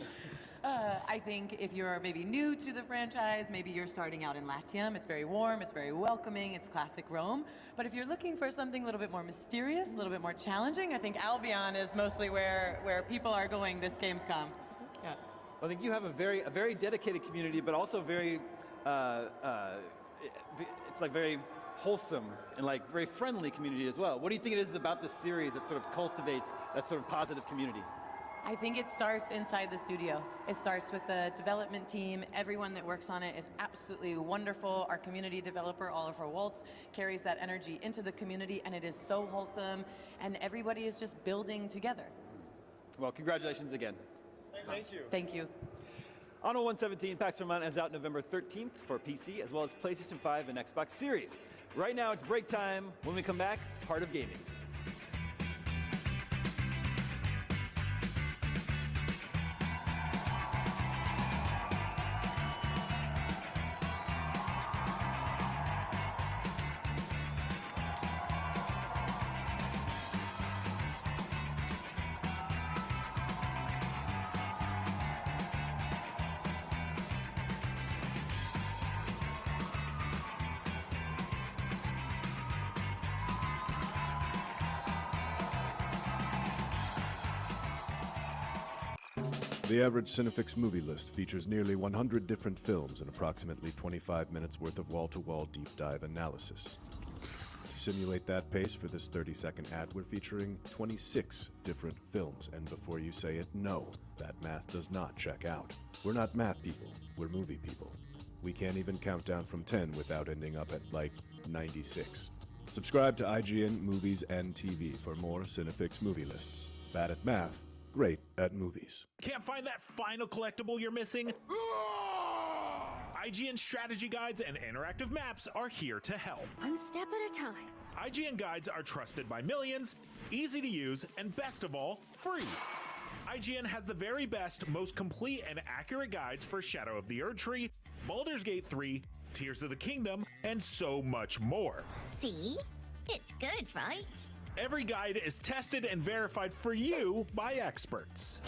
I think if you're maybe new to the franchise, maybe you're starting out in Latium, it's very warm, it's very welcoming, it's classic Rome. But if you're looking for something a little bit more mysterious, a little bit more challenging, I think Albion is mostly where people are going this Gamescom. Yeah. I think you have a very dedicated community, but also very, it's very wholesome and very friendly community as well. What do you think it is about this series that sort of cultivates that sort of positive community? I think it starts inside the studio. It starts with the development team. Everyone that works on it is absolutely wonderful. Our community developer, Oliver Waltz, carries that energy into the community, and it is so wholesome, and everybody is just building together. Well, congratulations again. Thank you. Thank you. Anno 117 Pax Romana is out November 13th for PC, as well as PlayStation 5 and Xbox Series. Right now, it's break time. When we come back, Heart of Gaming. The average Cinefix movie list features nearly 100 different films and approximately 25 minutes worth of wall-to-wall deep dive analysis. To simulate that pace for this 30-second ad, we're featuring 26 different films, and before you say it, no, that math does not check out. We're not math people, we're movie people. We can't even count down from 10 without ending up at, 96. Subscribe to IGN Movies and TV for more Cinefix movie lists. Bad at math, great at movies. Can't find that final collectible you're missing? IGN strategy guides and interactive maps are here to help. One step at a time. IGN guides are trusted by millions, easy to use, and best of all, free. IGN has the very best, most complete and accurate guides for Shadow of the Erdtree, Baldur's Gate 3, Tears of the Kingdom, and so much more. See? It's good, right? Every guide is tested and verified for you by experts.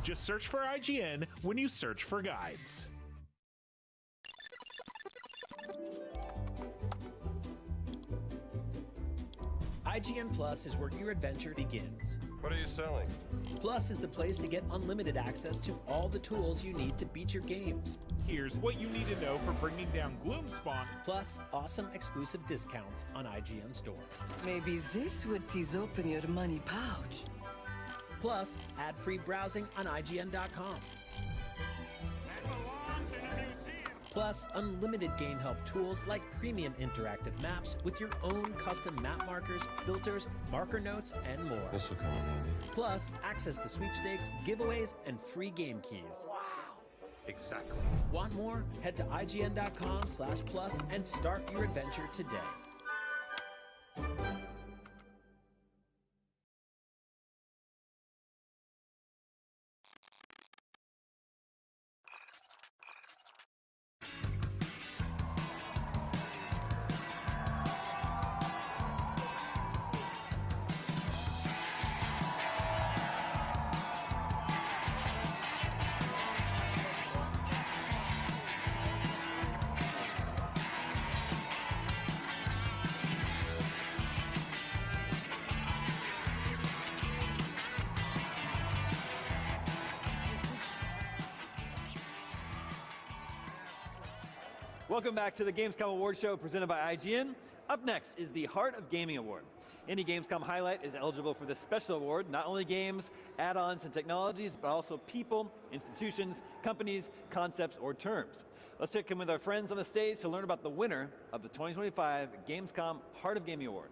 Just search for IGN when you search for guides. IGN Plus is where your adventure begins. What are you selling? Plus is the place to get unlimited access to all the tools you need to beat your games. Here's what you need to know for bringing down Gloomspawn. Plus, awesome exclusive discounts on IGN Store. Maybe this would tease open your money pouch. Plus, ad-free browsing on IGN.com. Plus, unlimited game help tools like premium interactive maps with your own custom map markers, filters, marker notes, and more. This will come in handy. Plus, access to sweepstakes, giveaways, and free game keys. Wow. Exactly. Want more? Head to IGN.com/plus and start your adventure today. Welcome back to the Gamescom Award Show presented by IGN. Up next is the Heart of Gaming Award. Any Gamescom highlight is eligible for this special award, not only games, add-ons, and technologies, but also people, institutions, companies, concepts, or terms. Let's check in with our friends on the stage to learn about the winner of the 2025 Gamescom Heart of Gaming Award.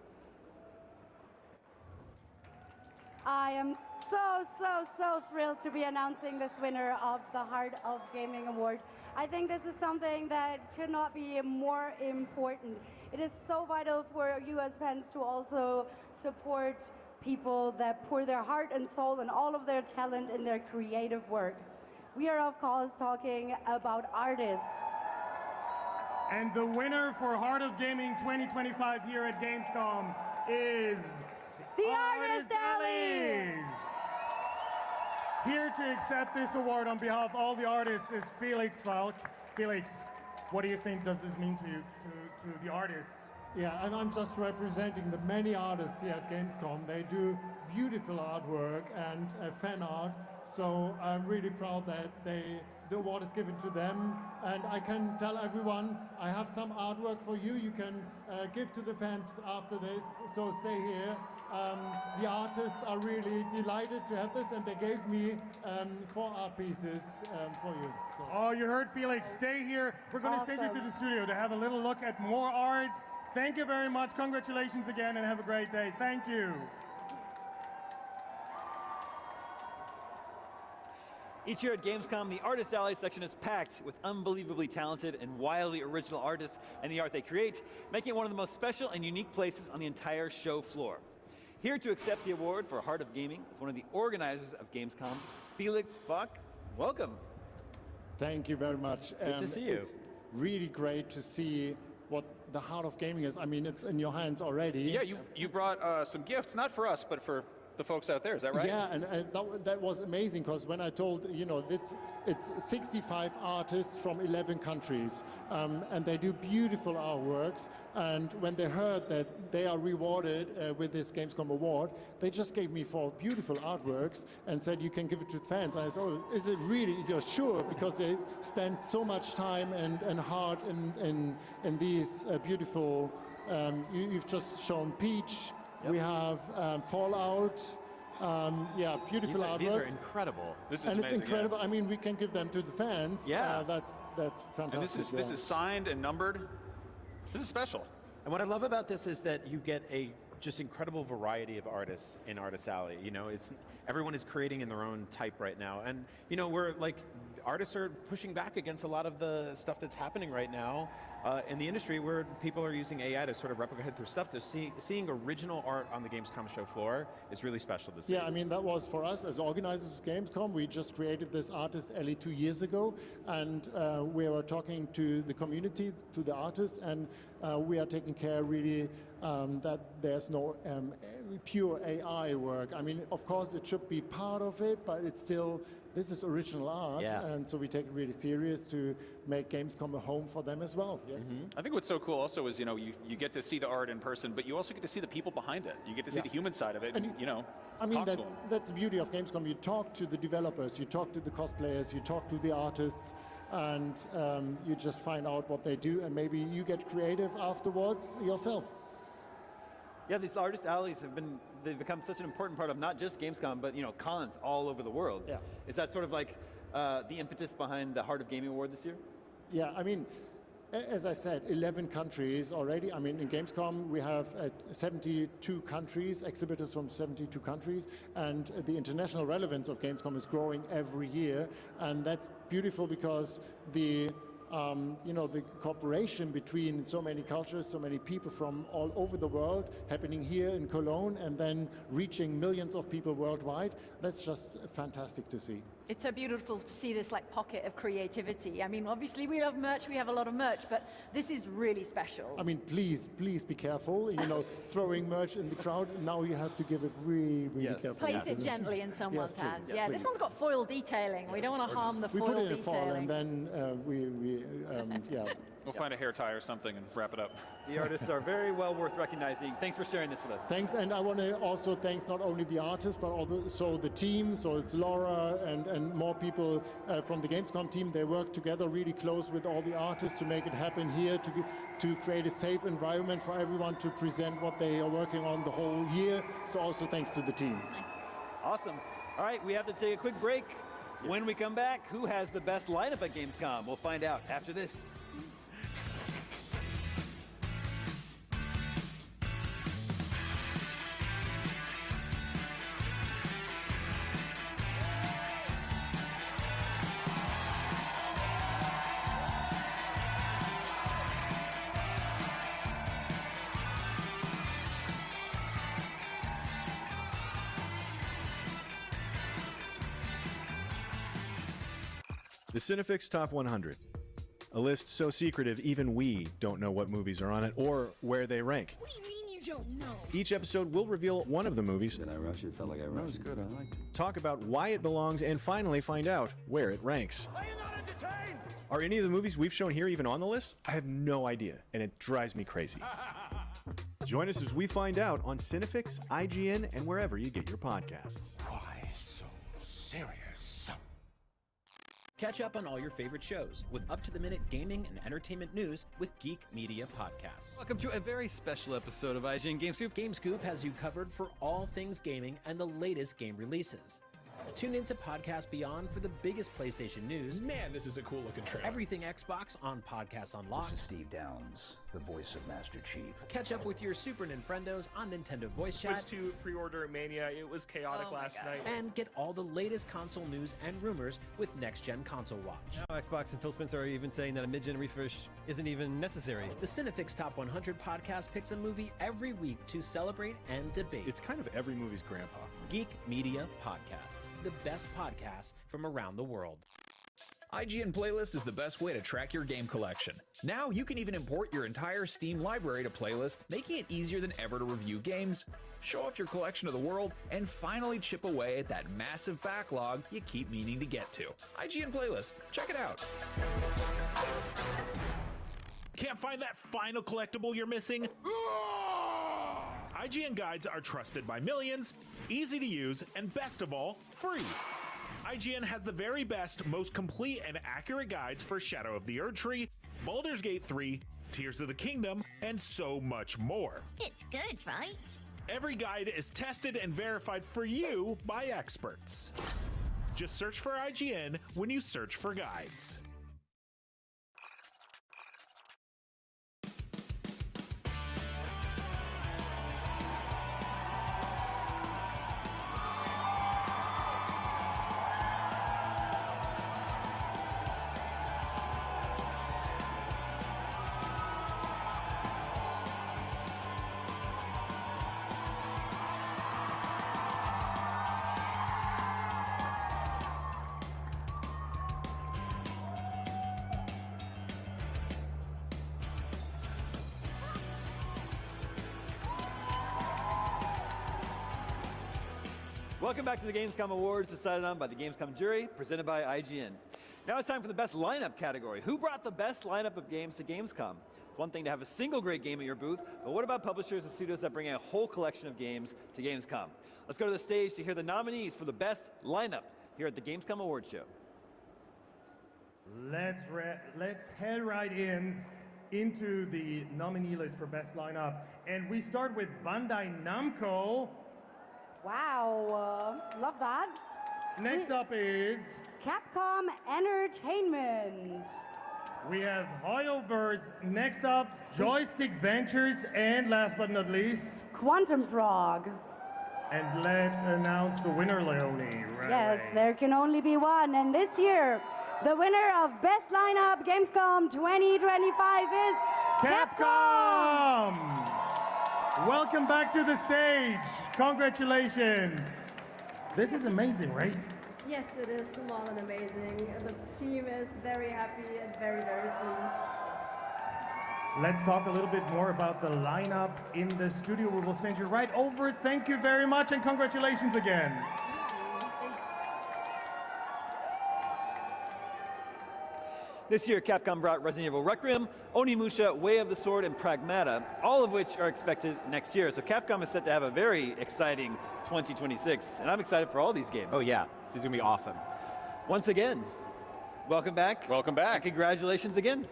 I am so thrilled to be announcing this winner of the Heart of Gaming Award. I think this is something that could not be more important. It is so vital for you as fans to also support people that pour their heart and soul and all of their talent in their creative work. We are, of course, talking about artists. And the winner for Heart of Gaming 2025 here at Gamescom is the Artist Alleys! Here to accept this award on behalf of all the artists is Felix Falk. Felix, what do you think does this mean to the artists? Yeah, and I'm just representing the many artists here at Gamescom. They do beautiful artwork and fan art, so I'm really proud that the award is given to them. And I can tell everyone, I have some artwork for you. You can give to the fans after this, so stay here. The artists are really delighted to have this, and they gave me 4 art pieces for you. So. Oh, you heard Felix. Stay here. We're going to send you to the studio to have a little look at more art. Thank you very much. Congratulations again, and have a great day. Thank you. Each year at Gamescom, the Artist Alley section is packed with unbelievably talented and wildly original artists and the art they create, making it one of the most special and unique places on the entire show floor. Here to accept the award for Heart of Gaming is one of the organizers of Gamescom, Felix Falk. Welcome. Thank you very much. Good to see you. It's really great to see what the Heart of Gaming is. I mean, it's in your hands already. Yeah, you brought some gifts, not for us, but for the folks out there, is that right? Yeah, and that was amazing, because when I told, it's 65 artists from 11 countries, and they do beautiful artworks, and when they heard that they are rewarded with this Gamescom award, they just gave me 4 beautiful artworks and said, you can give it to fans. And I said, oh, is it really? You're sure? Because they spent so much time and heart in these beautiful, you've just shown Peach. Yep. We have Fallout. Yeah, beautiful artworks. These are incredible. This is and amazing, it's incredible. yeah. I mean, we can give them to the fans. Yeah, that's fantastic. And this is signed and numbered. This is special. And what I love about this is that you get a just incredible variety of artists in Artist Alley. Everyone is creating in their own type right now, and we're like, artists are pushing back against a lot of the stuff that's happening right now in the industry, where people are using AI to sort of replicate their stuff. Seeing original art on the Gamescom show floor is really special to see. Yeah, I mean, that was for us as organizers of Gamescom. We just created this Artist Alley 2 years ago, and we were talking to the community, to the artists, and we are taking care really that there's no pure AI work. I mean, of course, it should be part of it, but it's still, this is original art, and so we take it really serious to make Gamescom a home for them as well. Yes. I think what's so cool also is, you get to see the art in person, but you also get to see the people behind it. You get to see the human side of it, and I mean, talk to them. that's the beauty of Gamescom. You talk to the developers, you talk to the cosplayers, you talk to the artists, and you just find out what they do, and maybe you get creative afterwards yourself. Yeah, these Artist Alleys they've become such an important part of not just Gamescom, but cons all over the world. Yeah. Is that sort of like the impetus behind the Heart of Gaming Award this year? Yeah, I mean, as I said, 11 countries already. I mean, in Gamescom, we have 72 countries, exhibitors from 72 countries, and the international relevance of Gamescom is growing every year, and that's beautiful because the cooperation between so many cultures, so many people from all over the world happening here in Cologne and then reaching millions of people worldwide, that's just fantastic to see. It's so beautiful to see this pocket of creativity. I mean, obviously we love merch, we have a lot of merch, but this is really special. I mean, please be careful, throwing merch in the crowd. Now you have to give it really careful. Place it gently in someone's hands. Yeah, this one's got foil detailing. We don't want to harm the foil detailing. We put it in foil, and then We'll find a hair tie or something and wrap it up. The artists are very well worth recognizing. Thanks for sharing this with us. Thanks, and I want to also thanks not only the artists, but also the team. So it's Laura and more people from the Gamescom team. They work together really close with all the artists to make it happen here, to create a safe environment for everyone to present what they are working on the whole year. So also thanks to the team. Awesome. All right, we have to take a quick break. When we come back, who has the best lineup at Gamescom? We'll find out after this. The Cinefix Top 100. A list so secretive even we don't know what movies are on it or where they rank. What do you mean you don't know? Each episode will reveal one of the movies. Did I rush it? Felt like I rushed. That was good. I liked it. Talk about why it belongs and finally find out where it ranks. Are you not entertained? Are any of the movies we've shown here even on the list? I have no idea, and it drives me crazy. Join us as we find out on Cinefix, IGN, and wherever you get your podcasts. Why so serious? Catch up on all your favorite shows with up-to-the-minute gaming and entertainment news with Geek Media Podcasts. Welcome to a very special episode of IGN GameScoop. GameScoop has you covered for all things gaming and the latest game releases. Tune into Podcast Beyond for the biggest PlayStation news. Man, this is a cool looking trailer. Everything Xbox on Podcasts Unlocked. This is Steve Downs, the voice of Master Chief. Catch up with your Super Nintendos on Nintendo Voice Chat. Switched to pre-order Mania. It was chaotic last night. And get all the latest console news and rumors with Next Gen Console Watch. Now Xbox and Phil Spencer are even saying that a mid-gen refresh isn't even necessary. The Cinefix Top 100 podcast picks a movie every week to celebrate and debate. It's kind of every movie's grandpa. Geek Media Podcasts, the best podcasts from around the world. IGN Playlist is the best way to track your game collection. Now you can even import your entire Steam library to Playlist, making it easier than ever to review games, show off your collection of the world, and finally chip away at that massive backlog you keep meaning to get to. IGN Playlist, check it out. Can't find that final collectible you're missing? IGN guides are trusted by millions, easy to use, and best of all, free. IGN has the very best, most complete and accurate guides for Shadow of the Erdtree, Baldur's Gate 3, Tears of the Kingdom, and so much more. It's good, right? Every guide is tested and verified for you by experts. Just search for IGN when you search for guides. Welcome back to the Gamescom Awards, decided on by the Gamescom jury, presented by IGN. Now it's time for the best lineup category. Who brought the best lineup of games to Gamescom? It's one thing to have a single great game at your booth, but what about publishers and studios that bring a whole collection of games to Gamescom? Let's go to the stage to hear the nominees for the best lineup here at the Gamescom Awards show. Let's head right into the nominee list for best lineup, and we start with Bandai Namco. Wow, love that. Next up is Capcom Entertainment. We have Hoyoverse. Next up, Joystick Ventures, and last but not least, Quantum Frog. And let's announce the winner, Leonie. Right Yes, away. there can only be one, and this year, the winner of Best Lineup Gamescom 2025 is Capcom! Welcome back to the stage. Congratulations. This is amazing, right? Yes, it is small and amazing. The team is very happy and very, very pleased. Let's talk a little bit more about the lineup in the studio. We will send you right over. Thank you very much and congratulations again. This year, Capcom brought Resident Evil Requiem, Onimusha, Way of the Sword, and Pragmata, all of which are expected next year. So Capcom is set to have a very exciting 2026, and I'm excited for all these games. Oh yeah, these are gonna be awesome. Once again, welcome back. Welcome back. And congratulations again.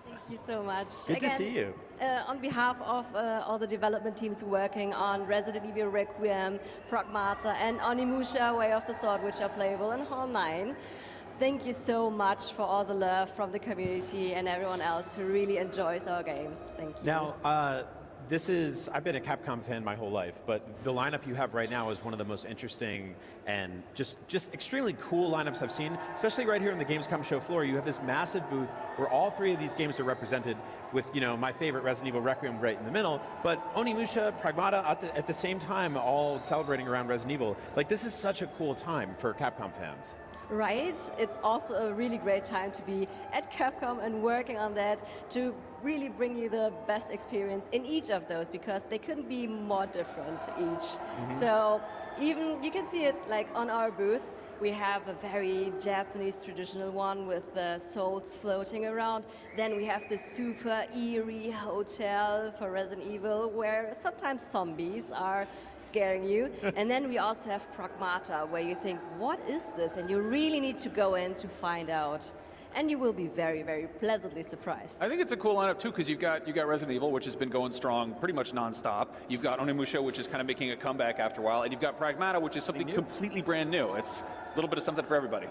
Thank you so much. Good to see you. On behalf of all the development teams working on Resident Evil Requiem, Pragmata, and Onimusha, Way of the Sword, which are playable in Hall 9, thank you so much for all the love from the community and everyone else who really enjoys our games. Thank you. Now, I've been a Capcom fan my whole life, but the lineup you have right now is one of the most interesting and just extremely cool lineups I've seen, especially right here on the Gamescom show floor. You have this massive booth where all three of these games are represented with, my favorite Resident Evil Requiem right in the middle, but Onimusha, Pragmata at the same time, all celebrating around Resident Evil. Like, this is such a cool time for Capcom fans. Right? It's also a really great time to be at Capcom and working on that to really bring you the best experience in each of those, because they couldn't be more different each. So even you can see it like on our booth. We have a very Japanese traditional one with the souls floating around. Then we have the super eerie hotel for Resident Evil where sometimes zombies are scaring you. And then we also have Pragmata where you think, what is this? And you really need to go in to find out. And you will be very, very pleasantly surprised. I think it's a cool lineup too, because you've got Resident Evil, which has been going strong pretty much nonstop. You've got Onimusha, which is kind of making a comeback after a while, and you've got Pragmata, which is something completely brand new. It's a little bit of something for everybody.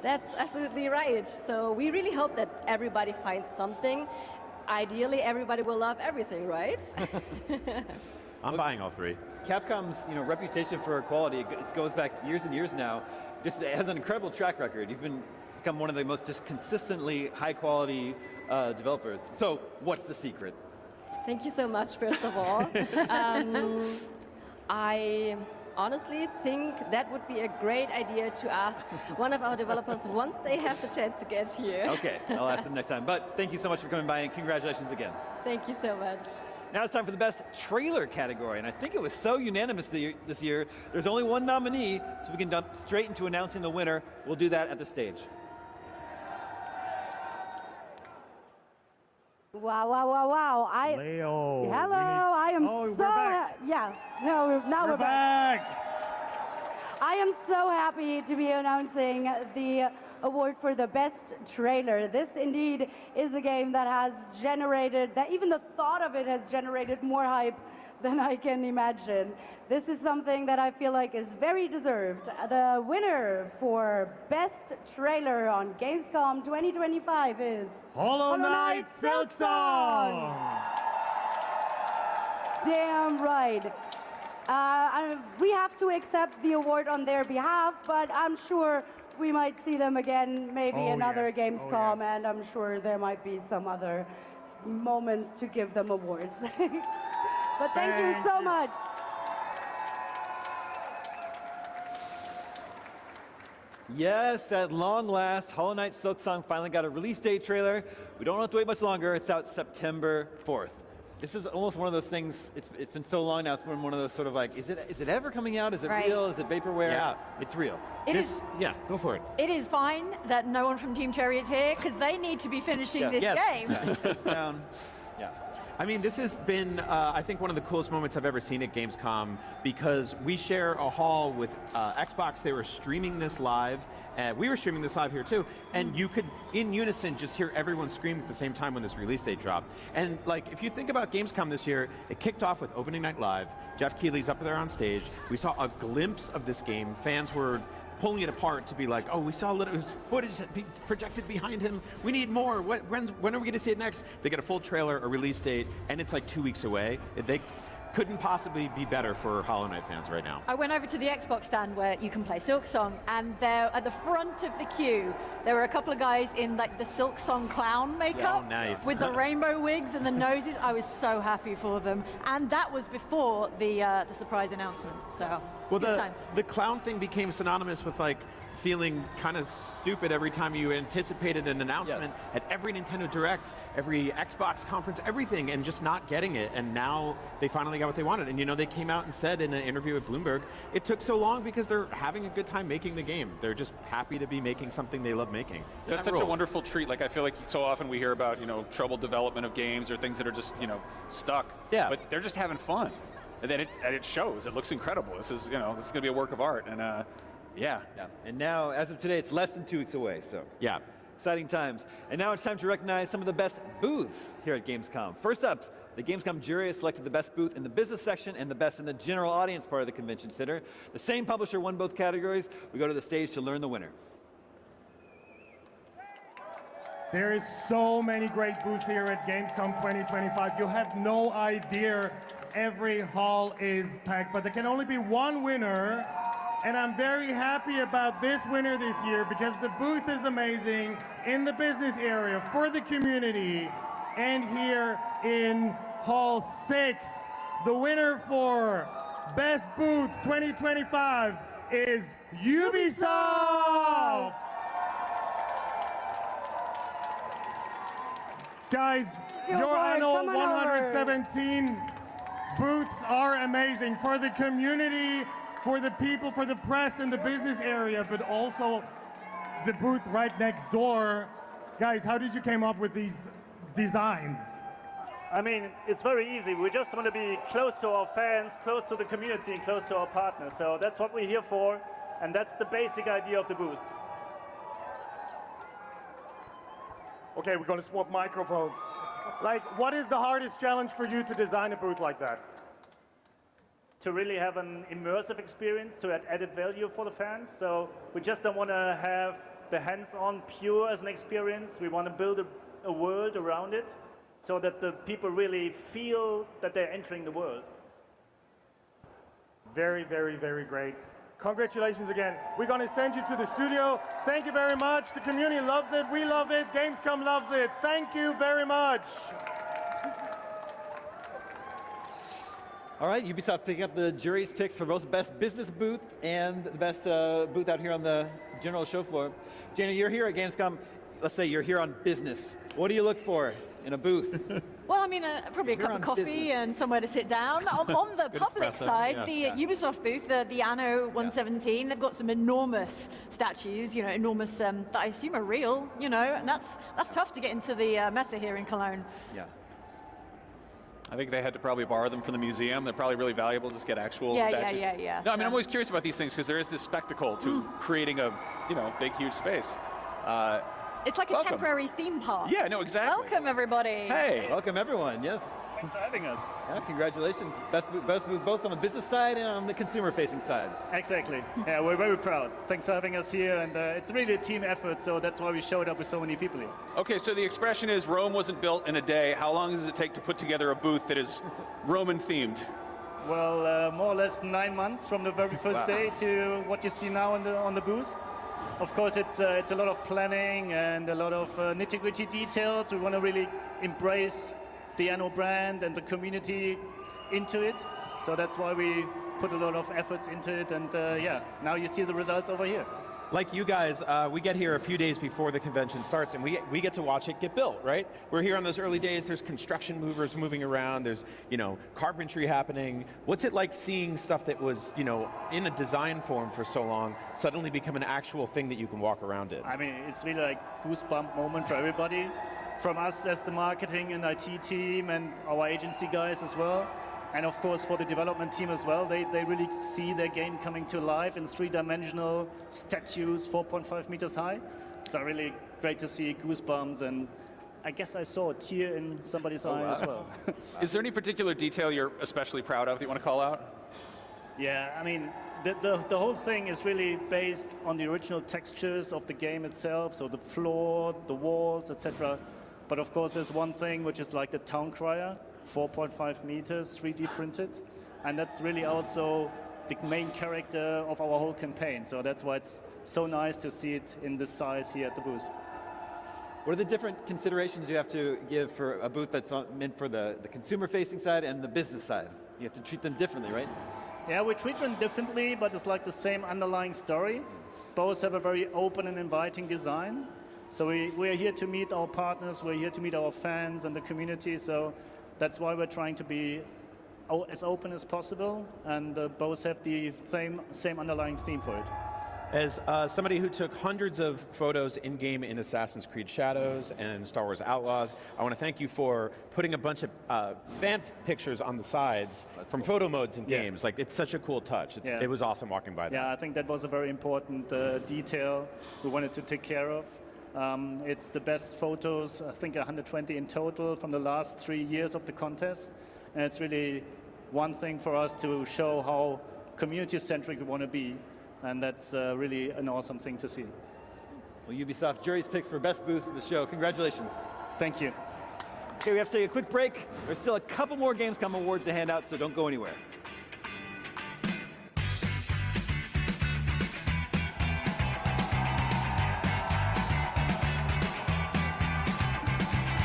That's absolutely right. So we really hope that everybody finds something. Ideally, everybody will love everything, right? I'm buying all three. Capcom's reputation for quality, it goes back years and years now. It has an incredible track record. You've become one of the most just consistently high quality developers. So what's the secret? Thank you so much, first of all. I honestly think that would be a great idea to ask one of our developers once they have the chance to get here. Okay, I'll ask them next time. But thank you so much for coming by and congratulations again. Thank you so much. Now it's time for the best trailer category, and I think it was so unanimous this year, there's only one nominee, so we can jump straight into announcing the winner. We'll do that at the stage. Wow, wow, wow, wow. Leo. Hello, I am we're so back. now we're back. I am so happy to be announcing the award for the best trailer. This indeed is a game that has generated, that even the thought of it has generated more hype than I can imagine. This is something that I feel like is very deserved. The winner for best trailer on Gamescom 2025 is Hollow Knight Silksong. Damn right. We have to accept the award on their behalf, but I'm sure we might see them again, maybe another Gamescom, and I'm sure there might be some other moments to give them awards. But thank you so much. Yes, at long last, Hollow Knight Silksong finally got a release date trailer. We don't have to wait much longer. It's out September 4th. This is almost one of those things, it's been so long now, it's been one of those sort of like, is it ever coming out? Is it real? Is it vaporware? Yeah. It's real. Yeah, go for it. It is fine that no one from Team Cherry is here, because they need to be finishing this game. Down. Yeah. I mean, this has been, I think, one of the coolest moments I've ever seen at Gamescom, because we share a hall with Xbox. They were streaming this live. We were streaming this live here too, and you could, in unison, just hear everyone scream at the same time when this release date dropped. And like, if you think about Gamescom this year, it kicked off with opening night live. Jeff Keighley's up there on stage. We saw a glimpse of this game. Fans were pulling it apart to be like, oh, we saw a little footage that projected behind him. We need more. When are we going to see it next? They get a full trailer, a release date, and it's like 2 weeks away. They couldn't possibly be better for Hollow Knight fans right now. I went over to the Xbox stand where you can play Silksong, and there at the front of the queue, there were a couple of guys in like the Silksong clown makeup with the rainbow wigs and the noses. I was so happy for them, and that was before the surprise announcement. So well, the clown thing became synonymous with like feeling kind of stupid every time you anticipated an announcement at every Nintendo Direct, every Xbox conference, everything, and just not getting it. And now they finally got what they wanted. And you know, they came out and said in an interview with Bloomberg, it took so long because they're having a good time making the game. They're just happy to be making something they love making. That's such a wonderful treat. Like, I feel like so often we hear about, you know, troubled development of games or things that are just, you know, stuck. Yeah. But they're just having fun. And then it shows. It looks incredible. This is, you know, this is going to be a work of art. And yeah. And now, as of today, it's less than 2 weeks away, so. Yeah. Exciting times. And now it's time to recognize some of the best booths here at Gamescom. First up, the Gamescom jury has selected the best booth in the business section and the best in the general audience part of the convention center. The same publisher won both categories. We go to the stage to learn the winner. There is so many great booths here at Gamescom 2025. You have no idea. Every hall is packed, but there can only be one winner. And I'm very happy about this winner this year because the booth is amazing in the business area for the community. And here in Hall 6, the winner for Best Booth 2025 is Ubisoft! Guys, your annual 117 booths are amazing for the community, for the people, for the press in the business area, but also the booth right next door. Guys, how did you come up with these designs? I mean, it's very easy. We just want to be close to our fans, close to the community, and close to our partners. So that's what we're here for, and that's the basic idea of the booth. Okay, we're going to swap microphones. Like, what is the hardest challenge for you to design a booth like that? To really have an immersive experience, to add added value for the fans. So we just don't want to have the hands-on pure as an experience. We want to build a world around it so that the people really feel that they're entering the world. Very, very, very great. Congratulations again. We're going to send you to the studio. Thank you very much. The community loves it. We love it. Gamescom loves it. Thank you very much. All right, Ubisoft picking up the jury's picks for both the best business booth and the best booth out here on the general show floor. Jana, you're here at Gamescom. Let's say you're here on business. What do you look for in a booth? Well, I mean, probably a cup of coffee and somewhere to sit down. On the public side, the Ubisoft booth, the Anno 117, they've got some enormous statues, you know, enormous, that I assume are real, you know, and that's tough to get into the Messe here in Cologne. Yeah. I think they had to probably borrow them from the museum. They're probably really valuable to just get actual statues. Yeah. No, I mean, I'm always curious about these things because there is this spectacle to creating a, you know, big, huge space. It's like a temporary theme park. Yeah, no, exactly. Welcome, everybody. Hey, welcome everyone, yes. Thanks for having us. Yeah, congratulations. Best booth both on the business side and on the consumer-facing side. Exactly. Yeah, we're very proud. Thanks for having us here, and it's really a team effort, so that's why we showed up with so many people here. Okay, so the expression is Rome wasn't built in a day. How long does it take to put together a booth that is Roman-themed? Well, more or less 9 months from the very first day to what you see now on the booth. Of course, it's a lot of planning and a lot of nitty-gritty details. We want to really embrace the Anno brand and the community into it. So that's why we put a lot of efforts into it. And yeah, now you see the results over here. Like you guys, we get here a few days before the convention starts, and we get to watch it get built, right? We're here on those early days. There's construction movers moving around. There's, you know, carpentry happening. What's it like seeing stuff that was, you know, in a design form for so long suddenly become an actual thing that you can walk around in? I mean, it's really like goosebump moment for everybody, from us as the marketing and IT team and our agency guys as well. And of course, for the development team as well, they really see their game coming to life in three-dimensional statues, 4.5 meters high. So really great to see goosebumps, and I guess I saw a tear in somebody's eye as well. Is there any particular detail you're especially proud of that you want to call out? Yeah, I mean, the whole thing is really based on the original textures of the game itself, so the floor, the walls, etc. But of course, there's one thing which is like the town crier. 4.5 meters, 3D printed, and that's really also the main character of our whole campaign. So that's why it's so nice to see it in this size here at the booth. What are the different considerations you have to give for a booth that's meant for the consumer-facing side and the business side? You have to treat them differently, right? Yeah, we treat them differently, but it's like the same underlying story. both have a very open and inviting design. So we are here to meet our partners, we're here to meet our fans and the community, so that's why we're trying to be as open as possible, and both have the same underlying theme for it. As somebody who took hundreds of photos in-game in Assassin's Creed Shadows and Star Wars Outlaws, I want to thank you for putting a bunch of fan pictures on the sides from photo modes in games. Like, it's such a cool touch. It was awesome walking by that. Yeah, I think that was a very important detail we wanted to take care of. It's the best photos, I think 120 in total from the last 3 years of the contest. And it's really one thing for us to show how community-centric we want to be. And that's really an awesome thing to see. Well, Ubisoft jury's picks for best booth of the show. Congratulations. Thank you. Okay, we have to take a quick break. There's still a couple more Gamescom awards to hand out, so don't go anywhere.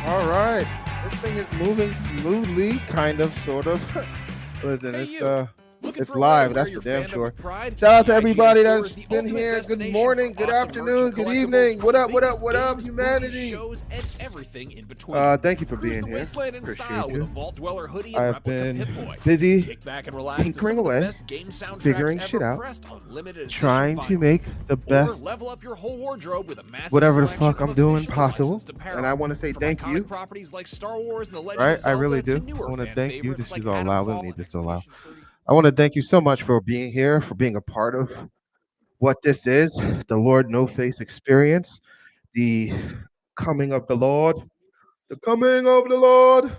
All right, this thing is moving smoothly, kind of, sort of. Listen, it's live, that's for damn sure. Shout out to everybody that's been here. Good morning, good afternoon, good evening. What up, humanity? Thank you for being here. Appreciate you. I've been busy tinkering away, figuring shit out, trying to make the best whatever the fuck I'm doing possible. And I want to say thank you. Right, I really do. I want to thank you. This is all loud. We don't need this so loud. I want to thank you so much for being here, for being a part of what this is, the Lord No Face experience, the coming of the Lord, the coming of the Lord.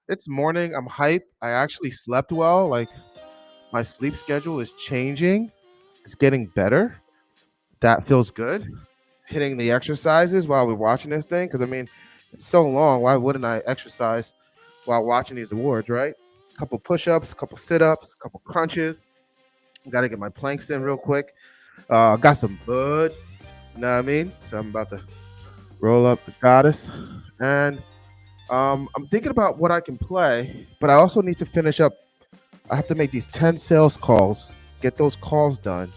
It's morning. I'm hyped. I actually slept well. Like, my sleep schedule is changing. It's getting better. That feels good. Hitting the exercises while we're watching this thing, because I mean, it's so long. Why wouldn't I exercise while watching these awards, right? Couple push-ups, couple sit-ups, couple crunches. Got to get my planks in real quick. Got some bud, you know what I mean? So I'm about to roll up the goddess. And I'm thinking about what I can play, but I also need to finish up. I have to make these 10 sales calls, get those calls done.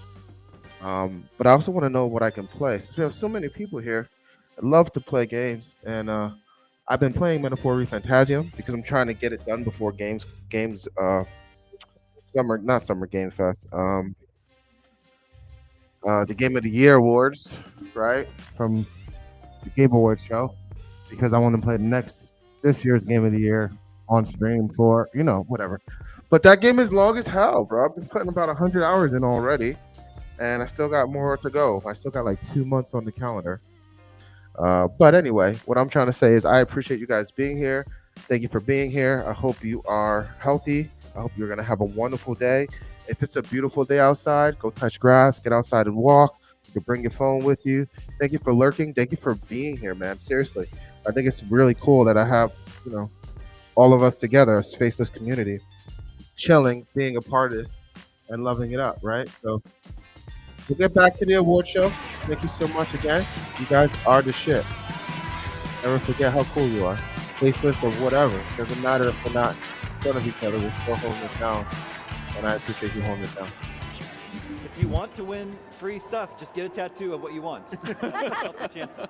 But I also want to know what I can play. Since we have so many people here, I'd love to play games. And I've been playing Metaphor Refantasia because I'm trying to get it done before not Summer Game Fest. The Game of the Year awards, right? From the Game Awards show, because I want to play this year's Game of the Year on stream for, whatever. But that game is long as hell, bro. I've been putting about 100 hours in already, and I still got more to go. I still got like 2 months on the calendar. But anyway, what I'm trying to say is I appreciate you guys being here. Thank you for being here. I hope you are healthy. I hope you're going to have a wonderful day. If it's a beautiful day outside, go touch grass, get outside and walk. You can bring your phone with you. Thank you for lurking. Thank you for being here, man. Seriously. I think it's really cool that I have, all of us together, as Faceless community, chilling, being a part of this, and loving it up, right? So we'll get back to the award show. Thank you so much again. You guys are the shit. Never forget how cool you are. Faceless or whatever. Doesn't matter if we're not in front of each other. We're still holding it down. And I appreciate you holding it down. If you want to win free stuff, just get a tattoo of what you want. Help your chances.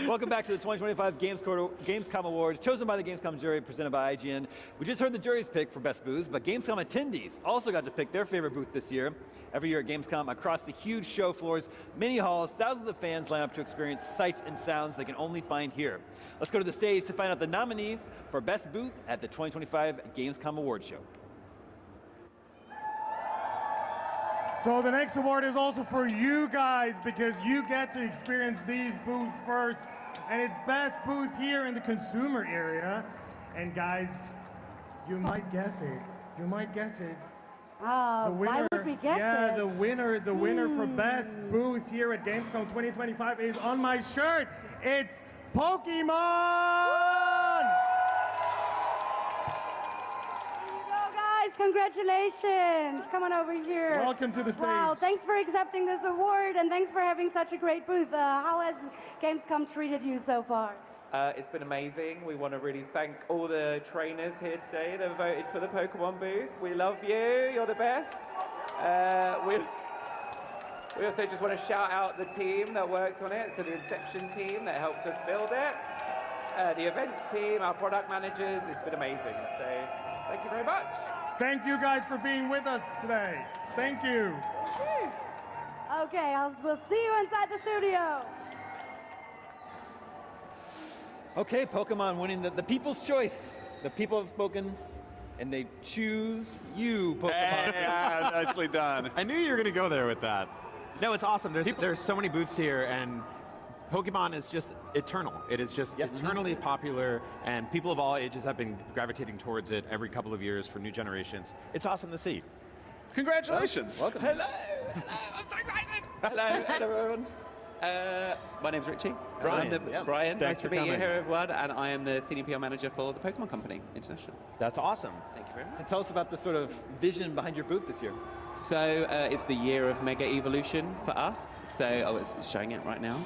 Welcome back to the 2025 Gamescom Awards, chosen by the Gamescom jury, presented by IGN. We just heard the jury's pick for best booths, but Gamescom attendees also got to pick their favorite booth this year. Every year at Gamescom, across the huge show floors, mini halls, thousands of fans line up to experience sights and sounds they can only find here. Let's go to the stage to find out the nominee for best booth at the 2025 Gamescom Awards show. So the next award is also for you guys, because you get to experience these booths first, and it's best booth here in the consumer area. And guys, you might guess it. You might guess it. The winner, why would we guess it? The winner for best booth here at Gamescom 2025 is on my shirt. It's Pokemon! Congratulations. Come on over here. Welcome to the stage. Wow, thanks for accepting this award, and thanks for having such a great booth. How has Gamescom treated you so far? It's been amazing. We want to really thank all the trainers here today that voted for the Pokemon booth. We love you. You're the best. We also just want to shout out the team that worked on it, so the Inception team that helped us build it, the events team, our product managers. It's been amazing, so thank you very much. Thank you guys for being with us today. Thank you. Okay, we'll see you inside the studio. Okay, Pokemon winning the people's choice. The people have spoken, and they choose you, Pokemon. Yeah, nicely done. I knew you were going to go there with that. No, it's awesome. There's so many booths here, and Pokemon is just eternal. It is just eternally popular, and people of all ages have been gravitating towards it every couple of years for new generations. It's awesome to see. Congratulations. Welcome. Hello, I'm so excited. Hello, everyone. My name's Richie. Brian. Brian, Thanks nice for to meet you coming. here, everyone. And I am the Senior PR Manager for the Pokemon Company International. That's awesome. Thank you very much. So tell us about the sort of vision behind your booth this year. So it's the year of Mega Evolution for us. So, it's showing it right now.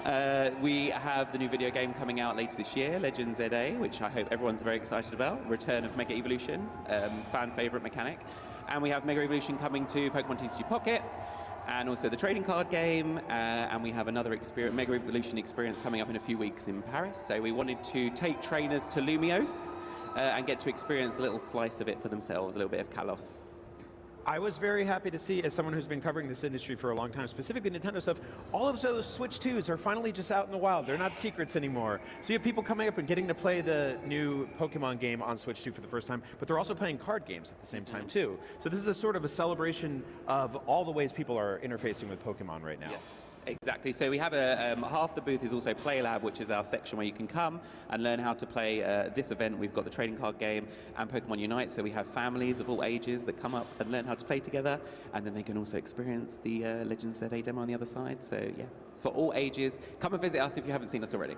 We have the new video game coming out later this year, Legends ZA, which I hope everyone's very excited about. Return of Mega Evolution, fan favorite mechanic. And we have Mega Evolution coming to Pokemon TCG Pocket, and also the trading card game, and we have another Mega Evolution experience coming up in a few weeks in Paris. So we wanted to take trainers to Lumiose and get to experience a little slice of it for themselves, a little bit of Kalos. I was very happy to see, as someone who's been covering this industry for a long time, specifically Nintendo stuff, all of those Switch 2s are finally just out in the wild. They're not secrets anymore. So you have people coming up and getting to play the new Pokemon game on Switch 2 for the first time, but they're also playing card games at the same time too. So this is a sort of a celebration of all the ways people are interfacing with Pokemon right now. Yes. Exactly. So we have half the booth is also Play Lab, which is our section where you can come and learn how to play this event. We've got the trading card game and Pokemon Unite. So we have families of all ages that come up and learn how to play together, and then they can also experience the Legends ZA demo on the other side. So yeah, it's for all ages. Come and visit us if you haven't seen us already.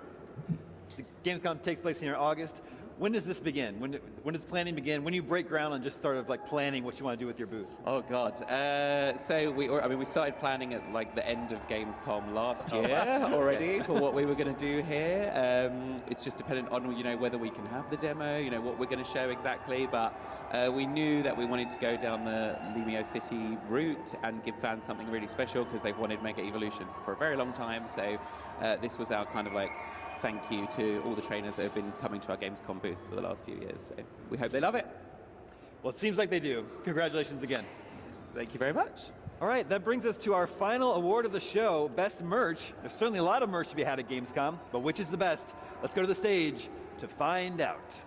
The Gamescom takes place here in August. When does this begin? When does planning begin? When do you break ground and just start of like planning what you want to do with your booth? Oh God! So we started planning at like the end of Gamescom last year already for what we were going to do here. It's just dependent on whether we can have the demo, what we're going to show exactly. But we knew that we wanted to go down the Lumiose City route and give fans something really special because they've wanted Mega Evolution for a very long time. So this was our kind of like thank you to all the trainers that have been coming to our Gamescom booths for the last few years. So we hope they love it. Well, it seems like they do. Congratulations again. Thank you very much. All right, that brings us to our final award of the show, Best Merch. There's certainly a lot of merch to be had at Gamescom, but which is the best? Let's go to the stage to find out.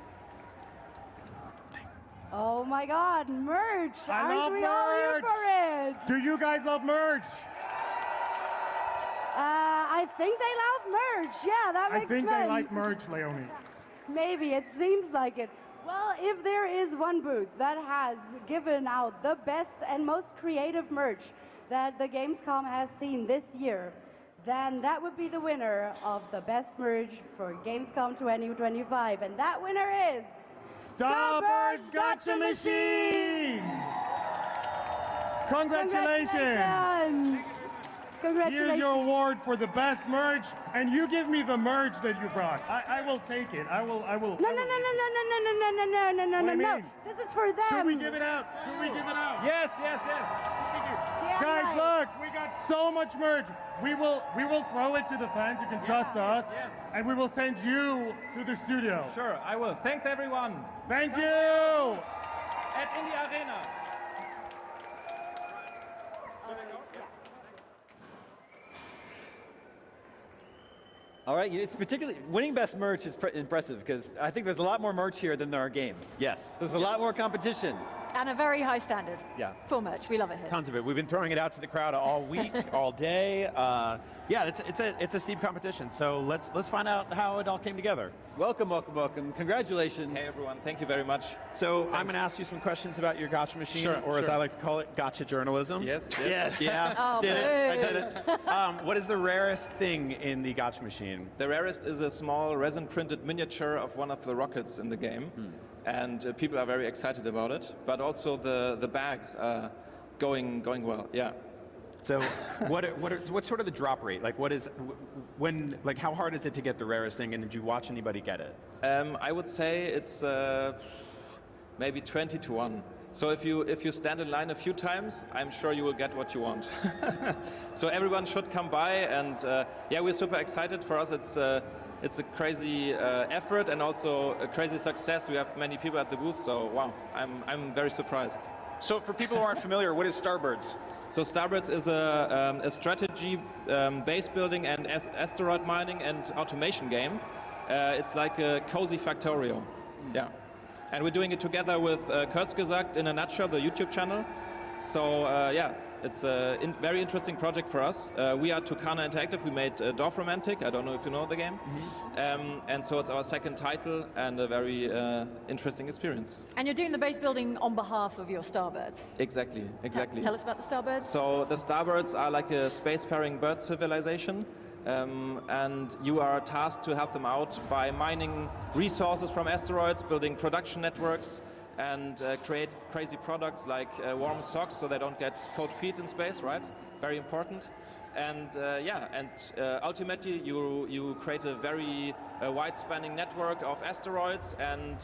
Oh my God, merch! I love Aren't we all here merch. for it? Do you guys love merch? I think they love merch. Yeah, that makes sense. I think they like merch, Leonie. Maybe, it seems like it. Well, if there is one booth that has given out the best and most creative merch that the Gamescom has seen this year, then that would be the winner of the best merch for Gamescom 2025. And that winner is Starbird's Gotcha Machine! Congratulations! Congratulations! Here's your award for the best merch, and you give me the merch that you brought. I will take it. I will. No. What do you mean? This is for them. Should we give it out? Should we give it out? Yes. Guys, look, we got so much merch. We will throw it to the fans. You can trust us. Yes. And we will send you to the studio. Sure, I will. Thanks, everyone. Thank you. At Indie Arena. All right, it's particularly, winning best merch is impressive because I think there's a lot more merch here than there are games. Yes. There's a lot more competition. And a very high standard. Yeah. For merch, we love it here. Tons of it. We've been throwing it out to the crowd all week, all day. Yeah, it's a steep competition. So let's find out how it all came together. Welcome. Congratulations. Hey everyone, thank you very much. So I'm going to ask you some questions about your gotcha machine, or as I like to call it, gotcha journalism. Yes. Yeah. Oh, did it. I did it. What is the rarest thing in the gotcha machine? The rarest is a small resin-printed miniature of one of the rockets in the game. And people are very excited about it. But also the bags are going well. Yeah. So what's sort of the drop rate? Like how hard is it to get the rarest thing, and did you watch anybody get it? I would say it's maybe 20 to 1. So if you stand in line a few times, I'm sure you will get what you want. So everyone should come by, and yeah, we're super excited. For us, it's a crazy effort and also a crazy success. We have many people at the booth, so wow, I'm very surprised. So for people who aren't familiar, what is Starbirds? So Starbirds is a strategy, base building and asteroid mining and automation game. It's like a cozy Factorio. Yeah. And we're doing it together with Kurzgesagt in a nutshell, the YouTube channel. So yeah, it's a very interesting project for us. We are Tucana Interactive. We made Dorf Romantic. I don't know if you know the game. And so it's our second title and a very interesting experience. And you're doing the base building on behalf of your Starbirds. Exactly, exactly. Tell us about the Starbirds. So the Starbirds are like a spacefaring bird civilization. And you are tasked to help them out by mining resources from asteroids, building production networks, and create crazy products like warm socks so they don't get cold feet in space, right? Very important. And yeah, and ultimately you create a very wide-spanning network of asteroids and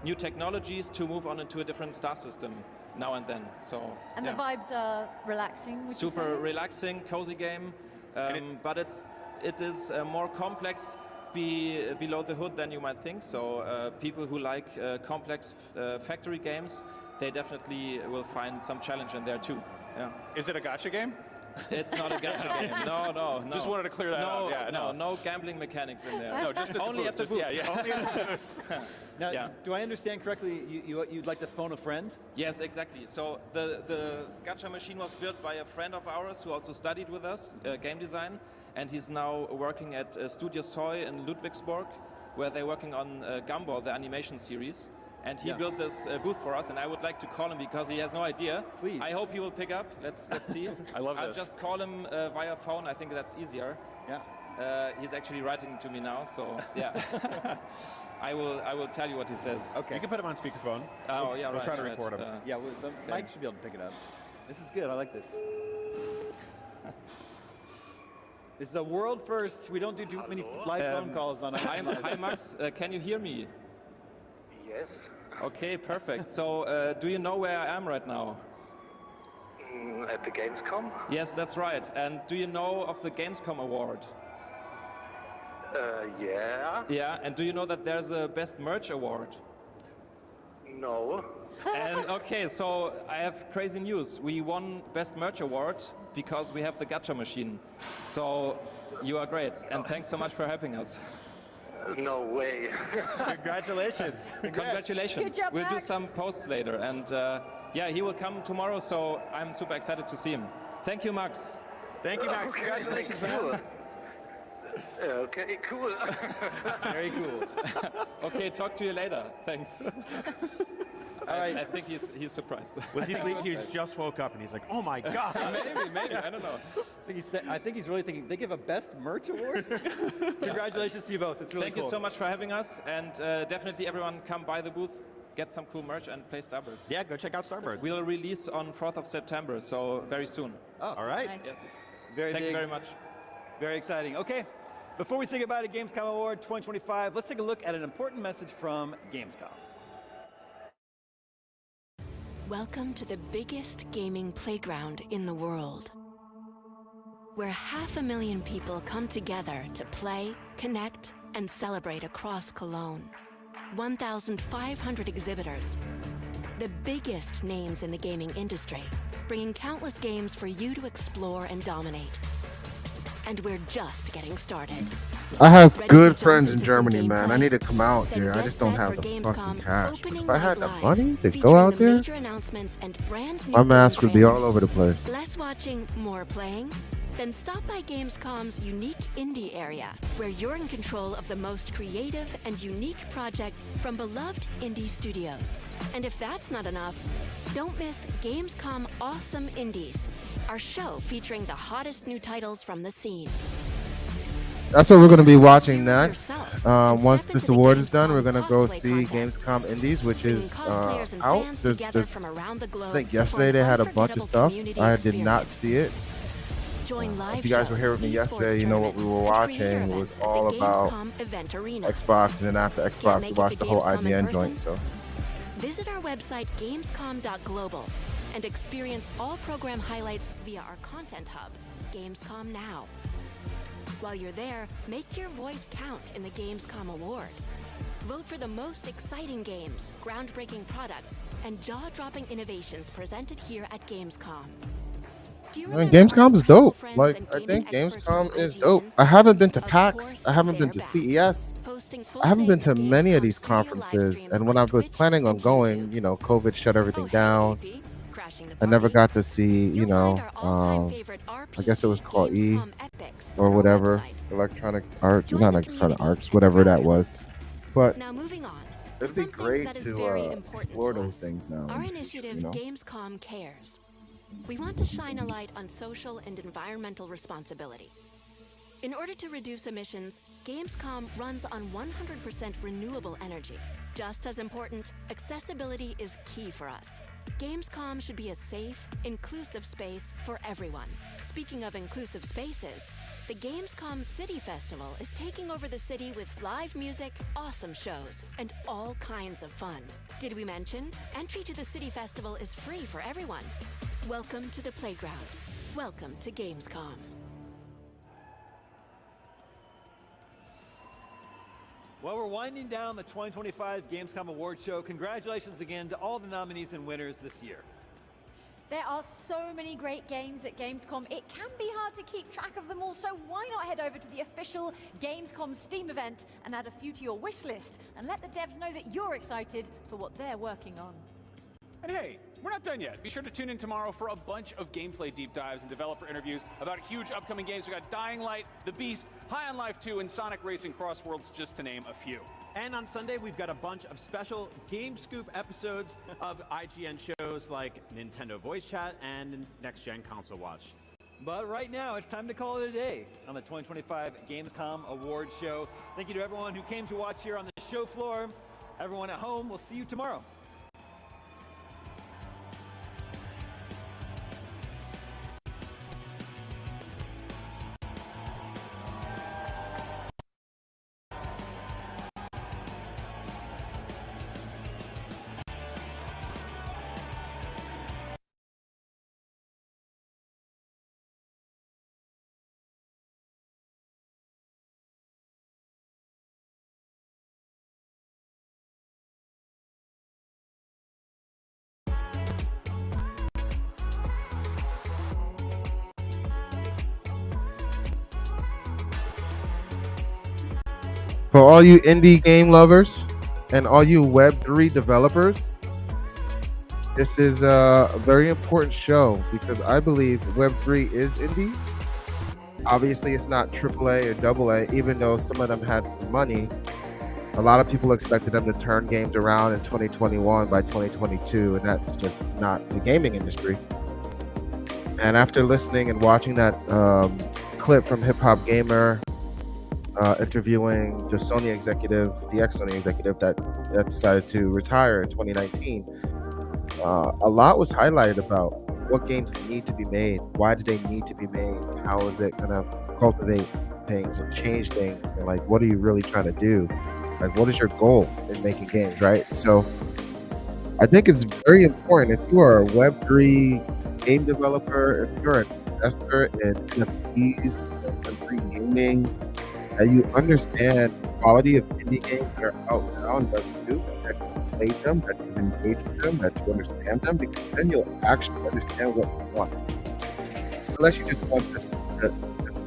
new technologies to move on into a different star system now and then. So and yeah. the vibes are relaxing. Super relaxing, cozy game. But it is more complex below the hood than you might think. So people who like complex factory games, they definitely will find some challenge in there too. Yeah. Is it a gacha game? It's not a gacha game. No. Just wanted to clear that up. Yeah, no gambling mechanics in there. No, just only at the booth. Only at the booth. Now, Yeah. do I understand correctly? You'd like to phone a friend? Yes, exactly. So the gacha machine was built by a friend of ours who also studied with us game design, and he's now working at Studio Soy in Ludwigsburg, where they're working on Gumball, the animation series. And he built this booth for us, and I would like to call him because he has no idea. Please. I hope he will pick up. Let's see. I love I'll this. just call him via phone. I think that's easier. Yeah. He's actually writing to me now, so yeah. I will tell you what he says. Okay. You can put him on speakerphone. Oh yeah, We'll right. try to right. record him. Yeah, the mic should be able to pick it up. This is good. I like this. It's the world first. We don't do too many live phone calls on a Hi Max, can you hear me? Yes. Okay, perfect. So, do you know where I am right now? At the Gamescom? Yes, that's right. And do you know of the Gamescom award? Yeah. Yeah, and do you know that there's a Best Merch award? No. And okay, so I have crazy news. We won Best Merch award because we have the gacha machine. So you are great, and thanks so much for helping us. No way. Congratulations. Congratulations. Good job, We'll do Max. some posts later, and yeah, he will come tomorrow, so I'm super excited to see him. Thank you, Max. Thank you, Max. Okay, Congratulations, cool. man. Okay, cool. Very cool. Okay, talk to you later. Thanks. All right. I think he's surprised. Was he sleeping? He just woke up and he's like, oh my God. Maybe, I don't know. I think he's really thinking, they give a best merch award? Congratulations to you both. It's really Thank cool. you so much for having us, and definitely everyone come by the booth, get some cool merch, and play Starbirds. Yeah, go check out Starbirds. We'll release on 4th of September, so very soon. Oh, all right. Nice. Yes. Thank you very much. Very exciting. Okay, before we say goodbye to Gamescom Award 2025, let's take a look at an important message from Gamescom. Welcome to the biggest gaming playground in the world, where 500,000 people come together to play, connect, and celebrate across Cologne. 1,500 exhibitors, the biggest names in the gaming industry, bringing countless games for you to explore and dominate. And we're just getting started. I have good friends in Germany, man. I need to come out here. I just don't have the fucking cash. But if I had the money to go out there, my mask would be all over the place. Less watching, more playing? Then stop by Gamescom's unique indie area, where you're in control of the most creative and unique projects from beloved indie studios. And if that's not enough, don't miss Gamescom Awesome Indies, our show featuring the hottest new titles from the scene. That's what we're going to be watching next. Once this award is done, we're going to go see Gamescom Indies, which is out. There's, I think yesterday they had a bunch of stuff. I did not see it. If you guys were here with me yesterday, you know what we were watching. It was all about Xbox, and then after Xbox, we watched the whole IGN joint. So Visit our website gamescom.global and experience all program highlights via our content hub, Gamescom Now. While you're there, make your voice count in the Gamescom Award. Vote for the most exciting games, groundbreaking products, and jaw-dropping innovations presented here at Gamescom. Man, Gamescom is dope. Like, I think Gamescom is dope. I haven't been to PAX. I haven't been to CES. I haven't been to many of these conferences. And when I was planning on going, you know, COVID shut everything down. I never got to see, you know, I guess it was called E or whatever. Electronic Arts, not Electronic Arts, whatever that was. But it'd be great to explore those things now. Our initiative, Gamescom Cares. We want to shine a light on social and environmental responsibility. In order to reduce emissions, Gamescom runs on 100% renewable energy. Just as important, accessibility is key for us. Gamescom should be a safe, inclusive space for everyone. Speaking of inclusive spaces, the Gamescom City Festival is taking over the city with live music, awesome shows, and all kinds of fun. Did we mention? Entry to the City Festival is free for everyone. Welcome to the playground. Welcome to Gamescom. Well, we're winding down the 2025 Gamescom Award Show. Congratulations again to all the nominees and winners this year. There are so many great games at Gamescom, it can be hard to keep track of them all, so why not head over to the official Gamescom Steam event and add a few to your wish list, and let the devs know that you're excited for what they're working on. And hey, we're not done yet. Be sure to tune in tomorrow for a bunch of gameplay deep dives and developer interviews about huge upcoming games. We got Dying Light, The Beast, High on Life 2, and Sonic Racing Cross Worlds, just to name a few. And on Sunday, we've got a bunch of special Game Scoop episodes of IGN shows like Nintendo Voice Chat and Next Gen Console Watch. But right now, it's time to call it a day on the 2025 Gamescom Award Show. Thank you to everyone who came to watch here on the show floor. Everyone at home, we'll see you tomorrow. For all you indie game lovers and all you Web3 developers, this is a very important show because I believe Web3 is indie. Obviously, it's not AAA or AA, even though some of them had some money. A lot of people expected them to turn games around in 2021 by 2022, and that's just not the gaming industry. And after listening and watching that clip from Hip Hop Gamer, interviewing the Sony executive, the ex-Sony executive that decided to retire in 2019, a lot was highlighted about what games need to be made, why do they need to be made, how is it going to cultivate things and change things, and like, what are you really trying to do? Like, what is your goal in making games, right? So I think it's very important if you are a Web3 game developer, if you're an investor in NFTs, Web3 gaming, that you understand the quality of indie games that are out now and that you play them, that you engage with them, that you understand them, because then you'll actually understand what you want. Unless you just want the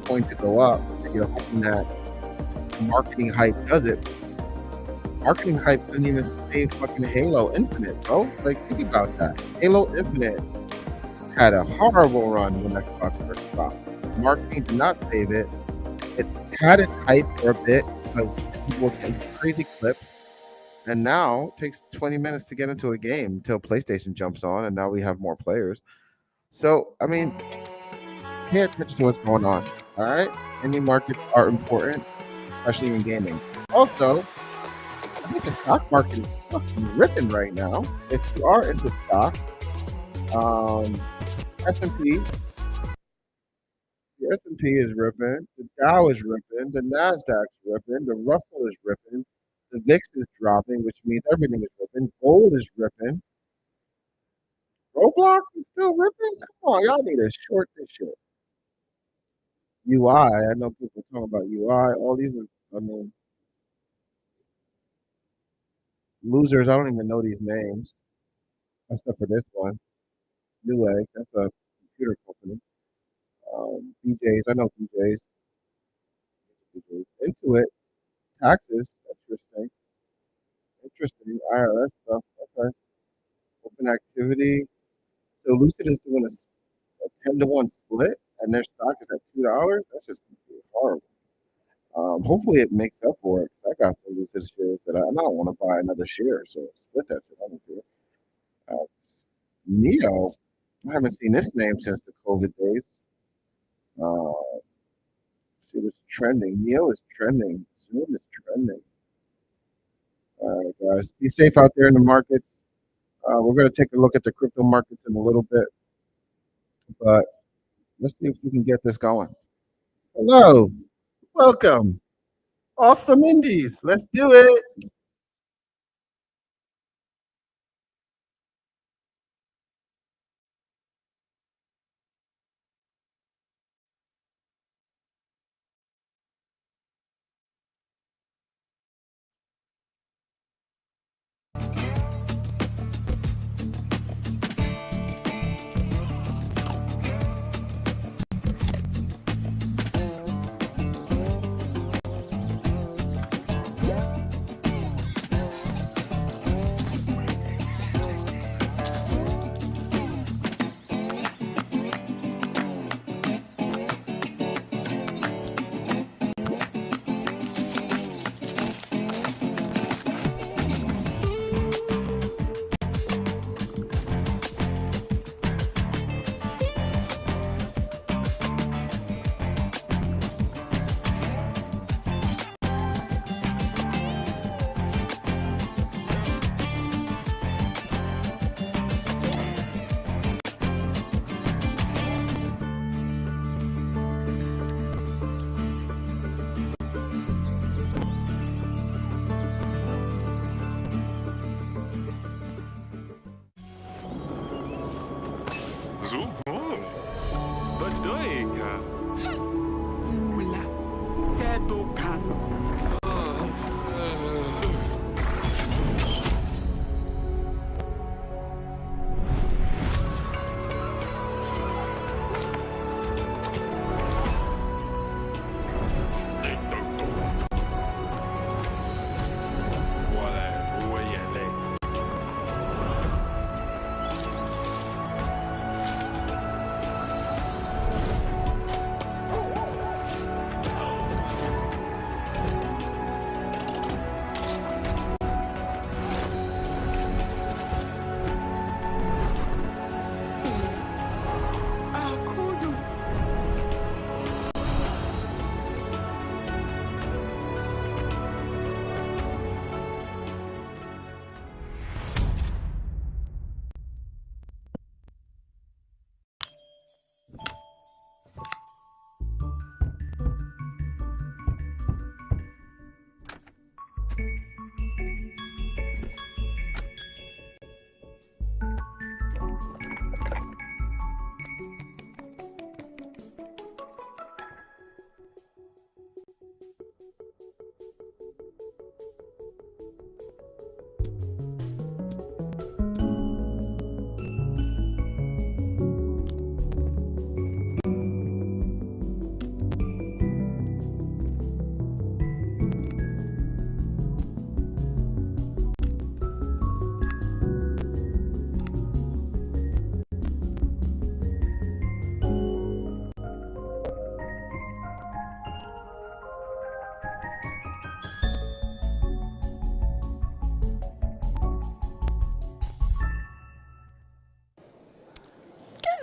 coin to go up and you're hoping that marketing hype does it. Marketing hype couldn't even save fucking Halo Infinite, bro. Like, think about that. Halo Infinite had a horrible run when Xbox first dropped. Marketing did not save it. It had its hype for a bit because people were getting some crazy clips, and now it takes 20 minutes to get into a game until PlayStation jumps on, and now we have more players. So, I mean, pay attention to what's going on, all right? Indie markets are important, especially in gaming. Also, I think the stock market is fucking ripping right now. If you are into stock, S&P, the S&P is ripping, the Dow is ripping, the Nasdaq's ripping, the Russell is ripping, The VIX is dropping, which means everything is ripping. Gold is ripping. Roblox is still ripping? Come on, y'all need to short this shit. UI, I know people talking about UI. All these are, I mean, losers. I don't even know these names, except for this one. Newegg, that's a computer company. BJ's, I know BJ's. Intuit, taxes, interesting. Interesting. IRS stuff, okay. Open activity. So Lucid is doing a 10-to-1 split, and their stock is at $2. That's just horrible. Hopefully it makes up for it, because I got some Lucid shares that I don't want to buy another share, so split that shit. I don't care. Neo, I haven't seen this name since the COVID days. See what's trending. Neo is trending. Zoom is trending. Guys, be safe out there in the markets. We're going to take a look at the crypto markets in a little bit, but let's see if we can get this going. Hello, welcome. Awesome Indies. Let's do it. Zuhur. Badoika. Mula. Tebukan.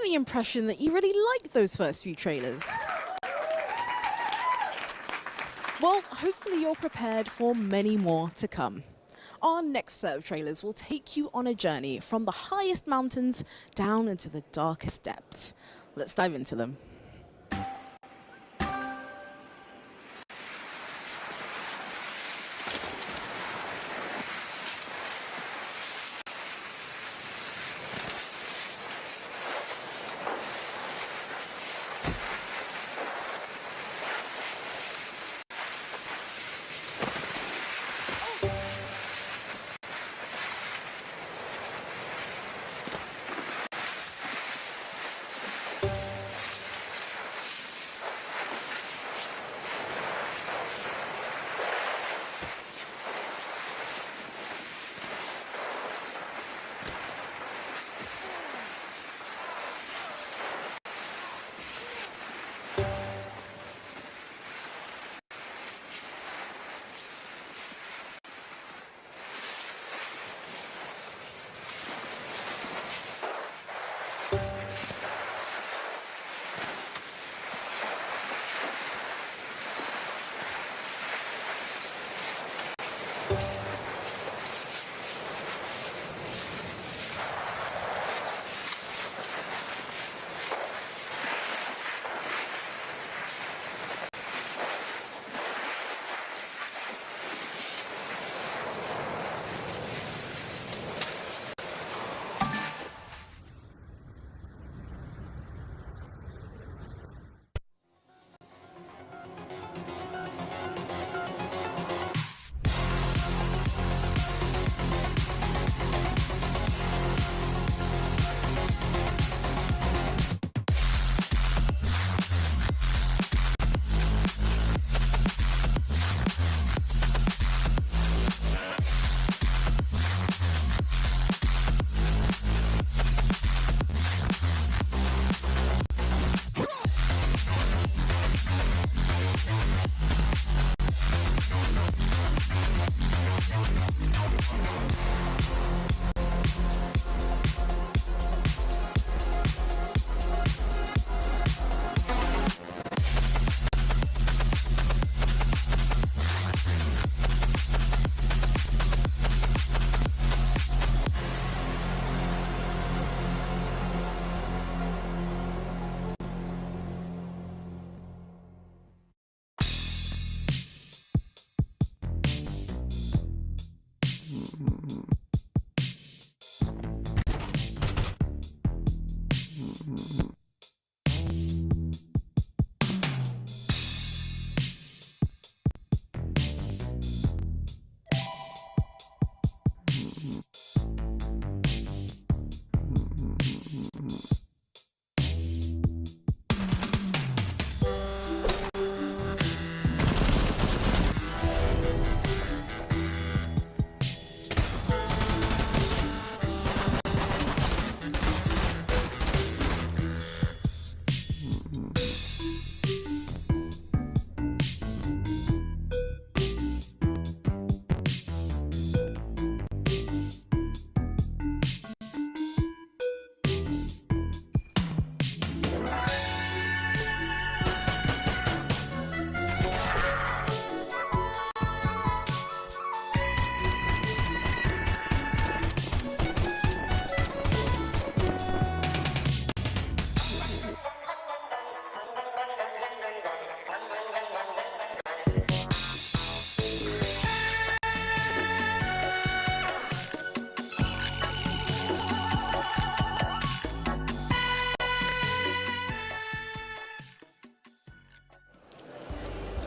The impression that you really liked those first few trailers. Well, hopefully you're prepared for many more to come. Our next set of trailers will take you on a journey from the highest mountains down into the darkest depths. Let's dive into them.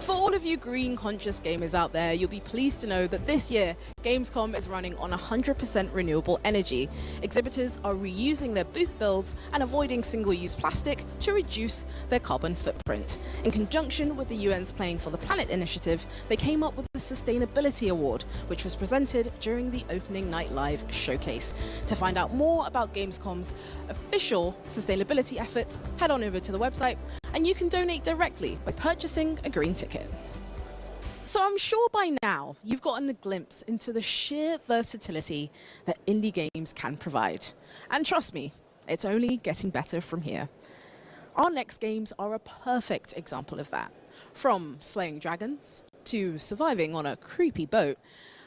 For all of you green-conscious gamers out there, you'll be pleased to know that this year, Gamescom is running on 100% renewable energy. Exhibitors are reusing their booth builds and avoiding single-use plastic to reduce their carbon footprint. In conjunction with the UN's Playing for the Planet initiative, they came up with the Sustainability Award, which was presented during the opening night live showcase. To find out more about Gamescom's official sustainability efforts, head on over to the website, and you can donate directly by purchasing a green ticket. So I'm sure by now you've gotten a glimpse into the sheer versatility that indie games can provide. And trust me, it's only getting better from here. Our next games are a perfect example of that. From slaying dragons, to surviving on a creepy boat,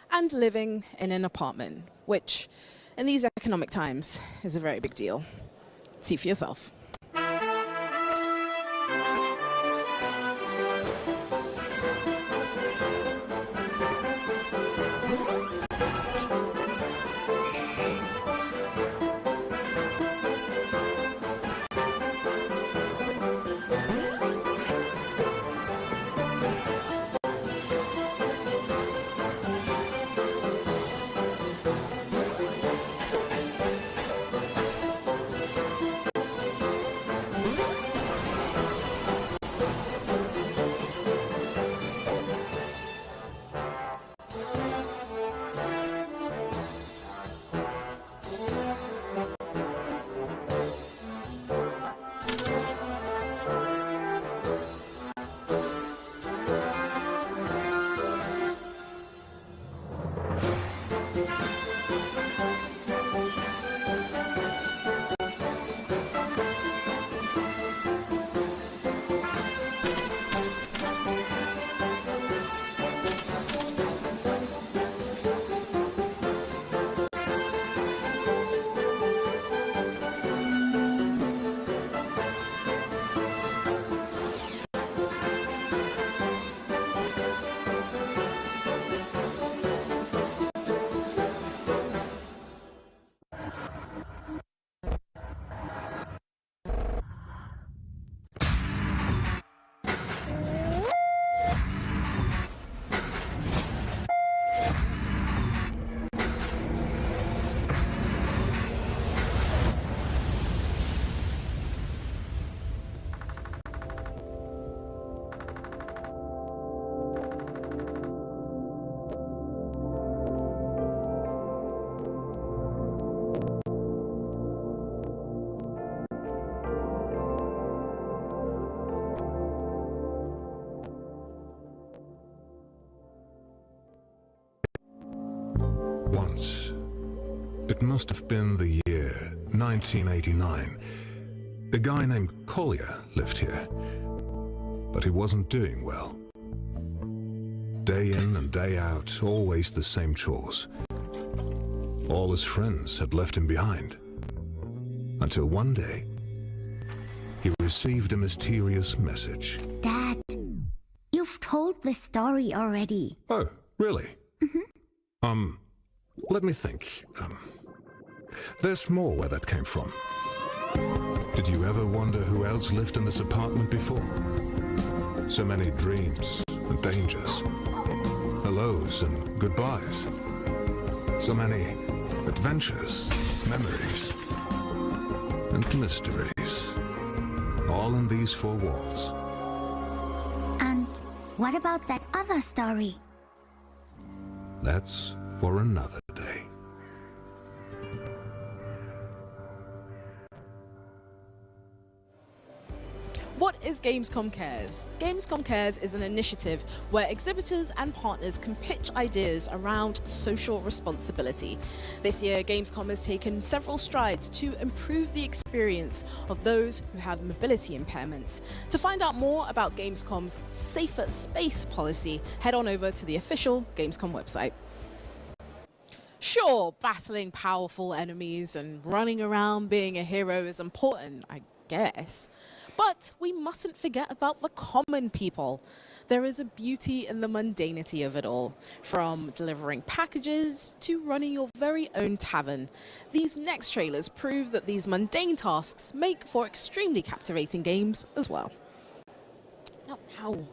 and living in an apartment, which in these economic times is a very big deal. See for yourself. Once, it must have been the year 1989, a guy named Collier lived here, but he wasn't doing well. Day in and day out, always the same chores. All his friends had left him behind, until one day, he received a mysterious message. Dad, you've told the story already. Oh, really? Let me think. There's more where that came from. Did you ever wonder who else lived in this apartment before? So many dreams and dangers, hellos and goodbyes. So many adventures, memories, and mysteries. All in these four walls. And what about that other story? That's for another day. What is Gamescom Cares? Gamescom Cares is an initiative where exhibitors and partners can pitch ideas around social responsibility. This year, Gamescom has taken several strides to improve the experience of those who have mobility impairments. To find out more about Gamescom's Safer Space policy, head on over to the official Gamescom website. Sure, battling powerful enemies and running around being a hero is important, I guess. But we mustn't forget about the common people. There is a beauty in the mundanity of it all, from delivering packages to running your very own tavern. These next trailers prove that these mundane tasks make for extremely captivating games as well. Ow.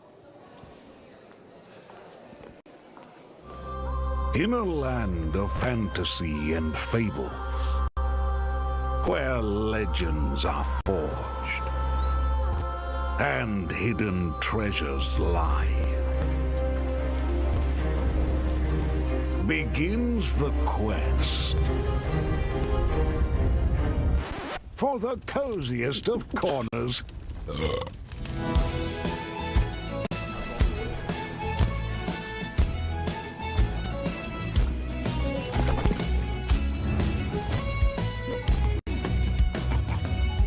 In a land of fantasy and fables, where legends are forged and hidden treasures lie, begins the quest for the coziest of corners.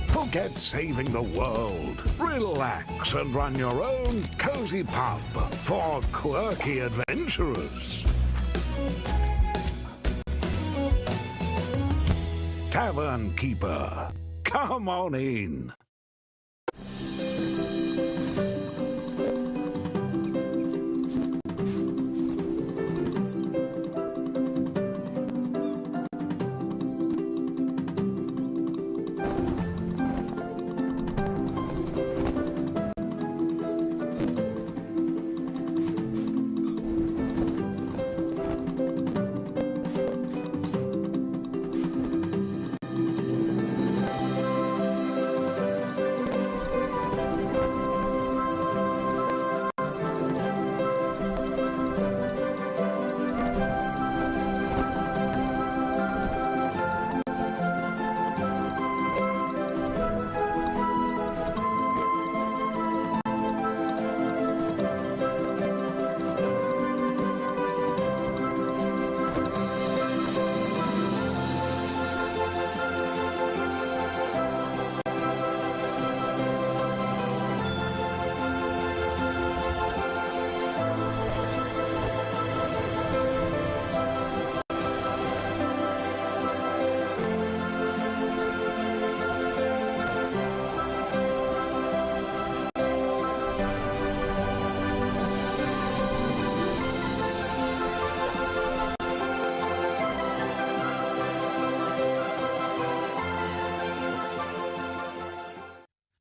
Forget saving the world. Relax and run your own cozy pub for quirky adventurers. Tavern Keeper, come on in.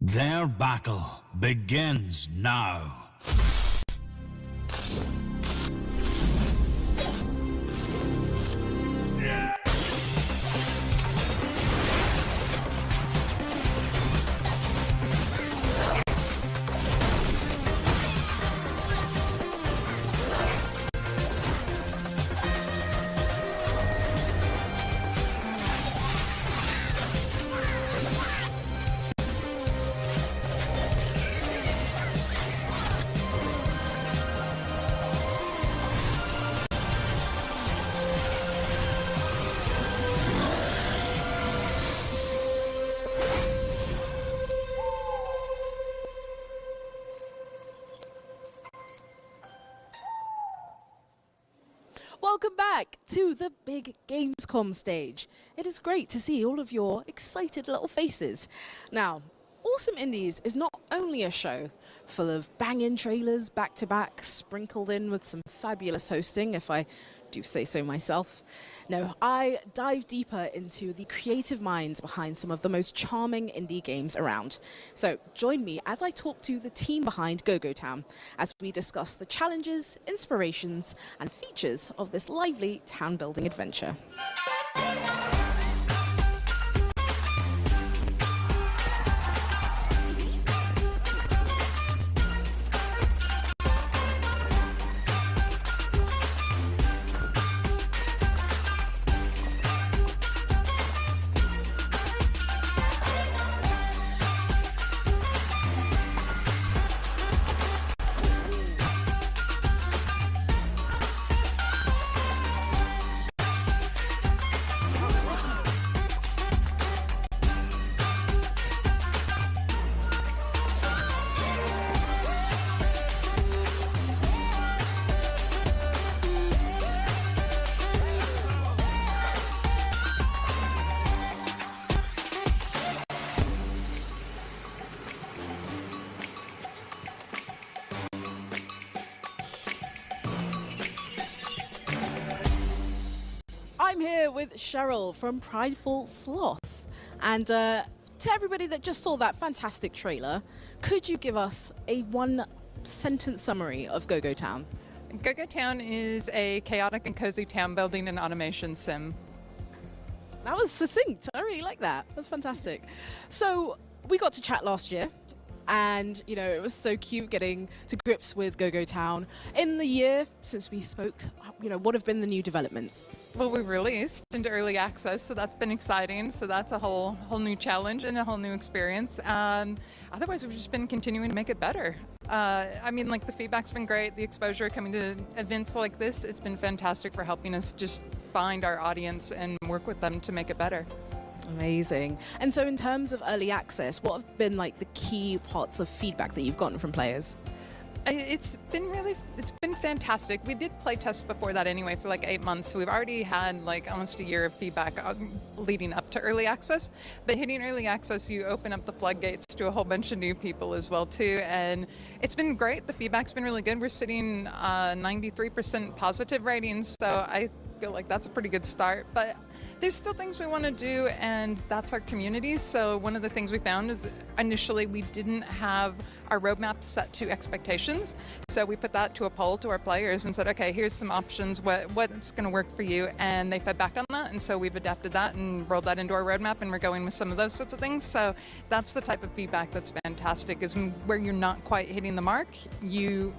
Their battle begins now. Welcome back to the big Gamescom stage. It is great to see all of your excited little faces. Now, Awesome Indies is not only a show full of banging trailers back-to-back, sprinkled in with some fabulous hosting, if I do say so myself. No, I dive deeper into the creative minds behind some of the most charming indie games around. So join me as I talk to the team behind Go-Go Town as we discuss the challenges, inspirations, and features of this lively town-building adventure. I'm here with Cheryl from Prideful Sloth. And to everybody that just saw that fantastic trailer, could you give us a one-sentence summary of Go-Go Town? Go-Go Town is a chaotic and cozy town building and automation sim. That was succinct. I really like that. That's fantastic. So we got to chat last year, and you know it was so cute getting to grips with Go-Go Town. In the year since we spoke, you know, what have been the new developments? Well, we released into early access, so that's been exciting. So that's a whole new challenge and a whole new experience. Otherwise, we've just been continuing to make it better. I mean, like the feedback's been great. The exposure coming to events like this, it's been fantastic for helping us just find our audience and work with them to make it better. Amazing. And so in terms of early access, what have been like the key parts of feedback that you've gotten from players? It's been fantastic. We did play tests before that anyway for like 8 months, so we've already had like almost a year of feedback leading up to early access. But hitting early access, you open up the floodgates to a whole bunch of new people as well too, and it's been great. The feedback's been really good. We're sitting 93% positive ratings, so I feel like that's a pretty good start. But there's still things we want to do, and that's our community. So one of the things we found is initially we didn't have our roadmap set to expectations. So we put that to a poll to our players and said, okay, here's some options, what's going to work for you? And they fed back on that. And so we've adapted that and rolled that into our roadmap, and we're going with some of those sorts of things. So that's the type of feedback that's fantastic, is where you're not quite hitting the mark, you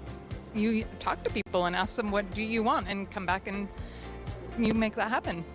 talk to people and ask them, what do you want? And come back and you make that happen.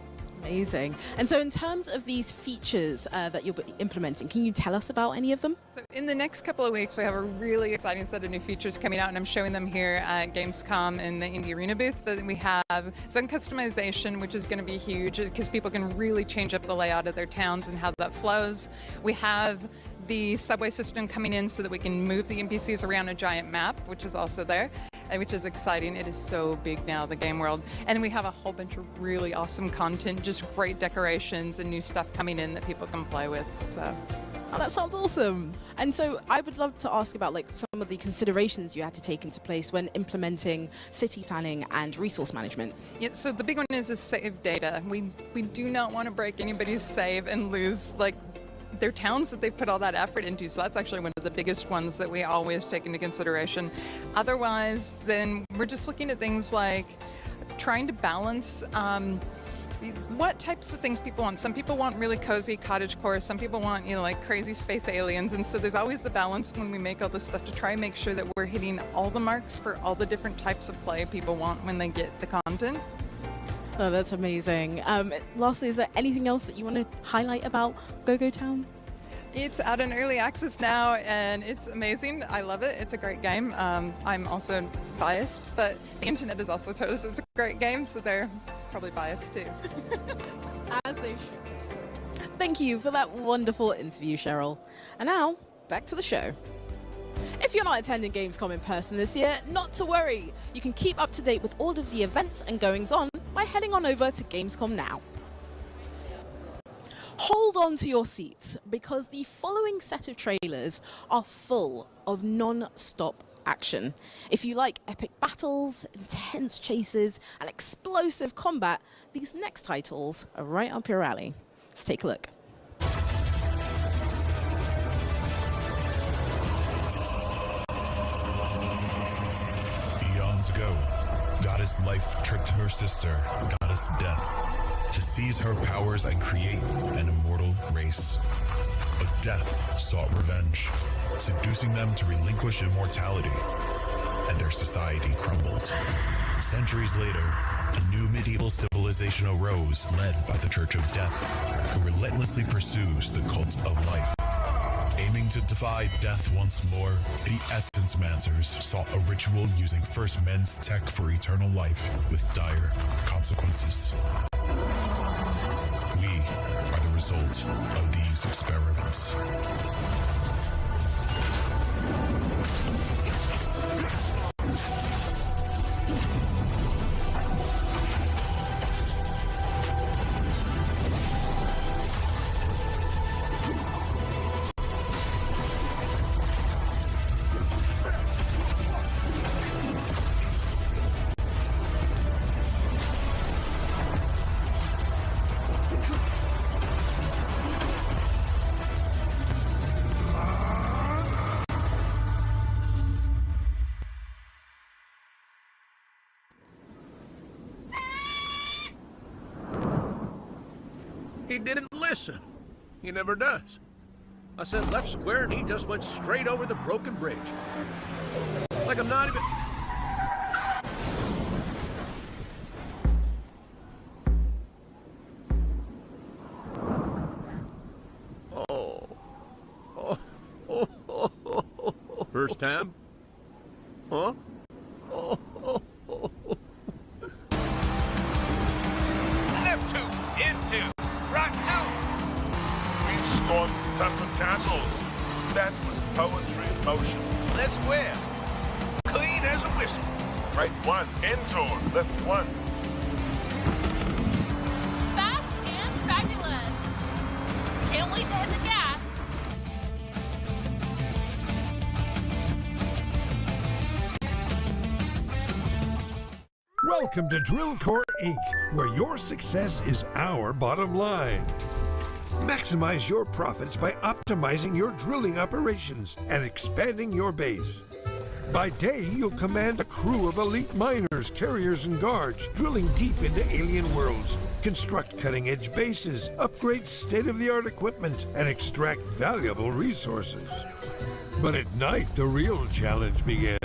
Amazing. And so in terms of these features that you'll be implementing, can you tell us about any of them? So in the next couple of weeks, we have a really exciting set of new features coming out, and I'm showing them here at Gamescom in the Indie Arena booth. But we have zone customization, which is going to be huge because people can really change up the layout of their towns and how that flows. We have the subway system coming in so that we can move the NPCs around a giant map, which is also there, and which is exciting. It is so big now, the game world. And we have a whole bunch of really awesome content, just great decorations and new stuff coming in that people can play with. So. Oh, that sounds awesome. And so I would love to ask about like some of the considerations you had to take into place when implementing city planning and resource management. Yeah, so the big one is save data. We do not want to break anybody's save and lose like their towns that they've put all that effort into. So that's actually one of the biggest ones that we always take into consideration. Otherwise, then we're just looking at things like trying to balance what types of things people want. Some people want really cozy cottagecore. Some people want, like crazy space aliens. And so there's always the balance when we make all this stuff to try and make sure that we're hitting all the marks for all the different types of play people want when they get the content. Oh, that's amazing. Lastly, is there anything else that you want to highlight about Go-Go Town? It's out in early access now, and it's amazing. I love it. It's a great game. I'm also biased, but the internet has also told us it's a great game, so they're probably biased too. As they should. Thank you for that wonderful interview, Cheryl. And now, back to the show. If you're not attending Gamescom in person this year, not to worry. You can keep up to date with all of the events and goings-on by heading on over to Gamescom now. Hold on to your seats, because the following set of trailers are full of non-stop action. If you like epic battles, intense chases, and explosive combat, these next titles are right up your alley. Let's take a look. Eons ago, Goddess Life tricked her sister, Goddess Death, to seize her powers and create an immortal race. But Death sought revenge, seducing them to relinquish immortality, and their society crumbled. Centuries later, a new medieval civilization arose, led by the Church of Death, who relentlessly pursues the cult of life. Aiming to defy death once more, the Essence Mancers sought a ritual using first men's tech for eternal life with dire consequences. We are the result of these experiments. He didn't listen. He never does. I said left square and he just went straight over the broken bridge. Like I'm not even... First time? Huh? Left 2, into, right 2. We stormed Tucker Castles. That was poetry in motion. Left square. Clean as a whistle. Right 1, into, left 1. Fast and fabulous. Can't wait to hit the gas. Welcome to Drill Core Inc., where your success is our bottom line. Maximize your profits by optimizing your drilling operations and expanding your base. By day, you'll command a crew of elite miners, carriers, and guards, drilling deep into alien worlds, construct cutting-edge bases, upgrade state-of-the-art equipment, and extract valuable resources. But at night, the real challenge begins.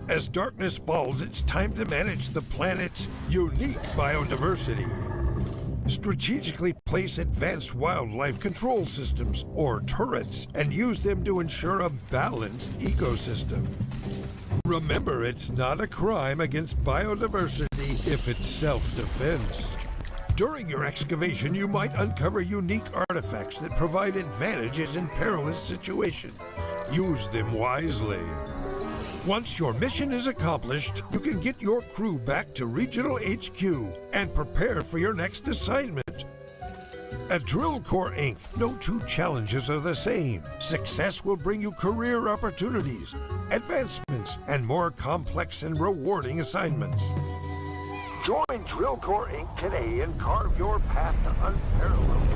As darkness falls, it's time to manage the planet's unique biodiversity. Strategically place advanced wildlife control systems, or turrets, and use them to ensure a balanced ecosystem. Remember, it's not a crime against biodiversity if it's self-defense. During your excavation, you might uncover unique artifacts that provide advantages in perilous situations. Use them wisely. Once your mission is accomplished, you can get your crew back to Regional HQ and prepare for your next assignment. At Drill Core Inc., no two challenges are the same. Success will bring you career opportunities, advancements, and more complex and rewarding assignments. Join Drill Core Inc. today and carve your path to unparalleled.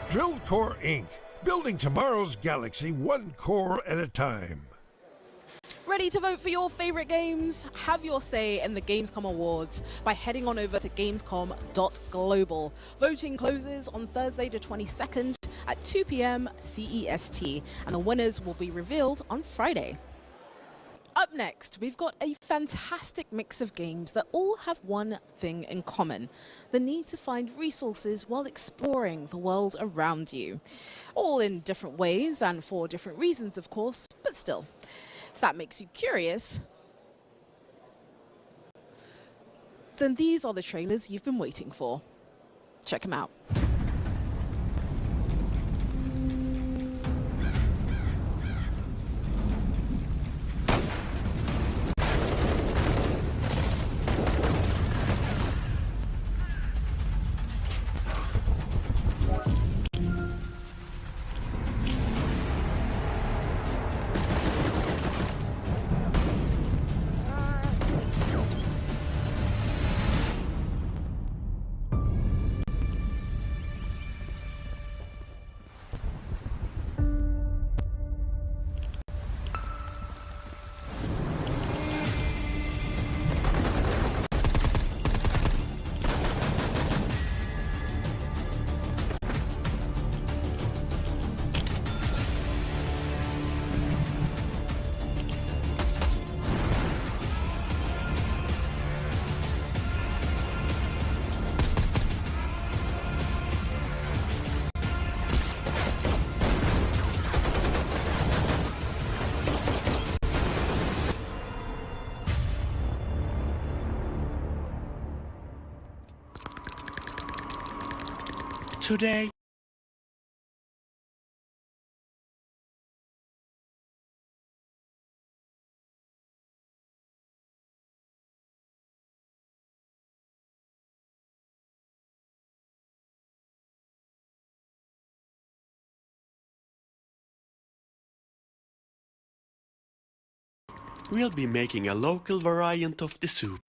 Drill Core Inc., building tomorrow's galaxy one core at a time. Ready to vote for your favorite games? Have your say in the Gamescom Awards by heading on over to gamescom.global. Voting closes on Thursday the 22nd at 2 p.m. CEST, and the winners will be revealed on Friday. Up next, we've got a fantastic mix of games that all have one thing in common: the need to find resources while exploring the world around you. All in different ways and for different reasons, of course, but still. If that makes you curious, then these are the trailers you've been waiting for. Check them out. Today, we'll be making a local variant of the soup.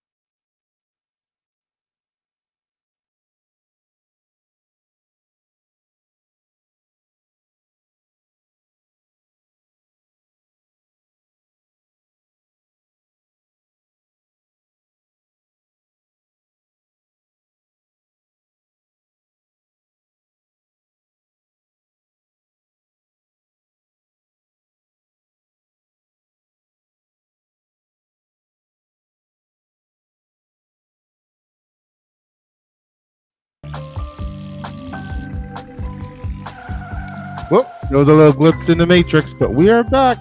Whoop, there was a little glimpse in the Matrix, but we are back.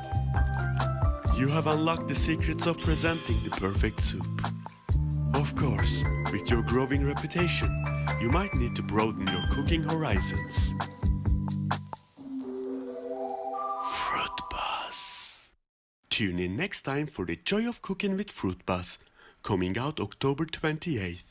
You have unlocked the secrets of presenting the perfect soup. Of course, with your growing reputation, you might need to broaden your cooking horizons. Fruit Buzz. Tune in next time for the joy of cooking with Fruit Buzz, coming out October 28th.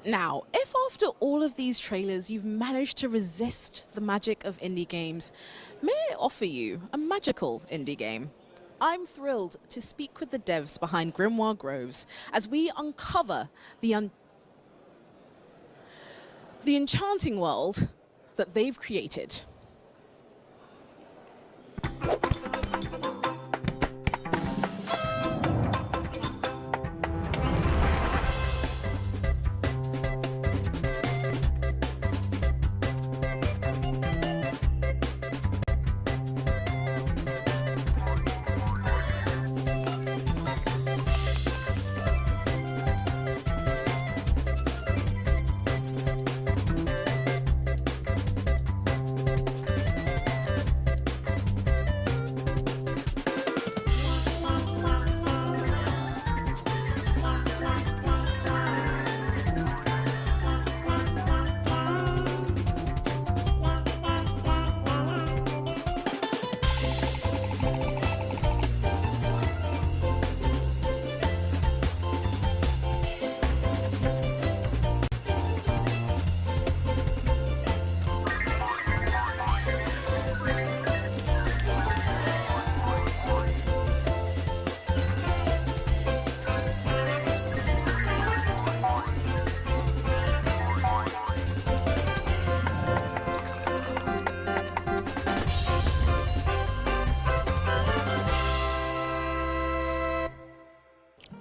Now, if after all of these trailers you've managed to resist the magic of indie games, may I offer you a magical indie game? I'm thrilled to speak with the devs behind Grimoire Groves as we uncover the enchanting world that they've created.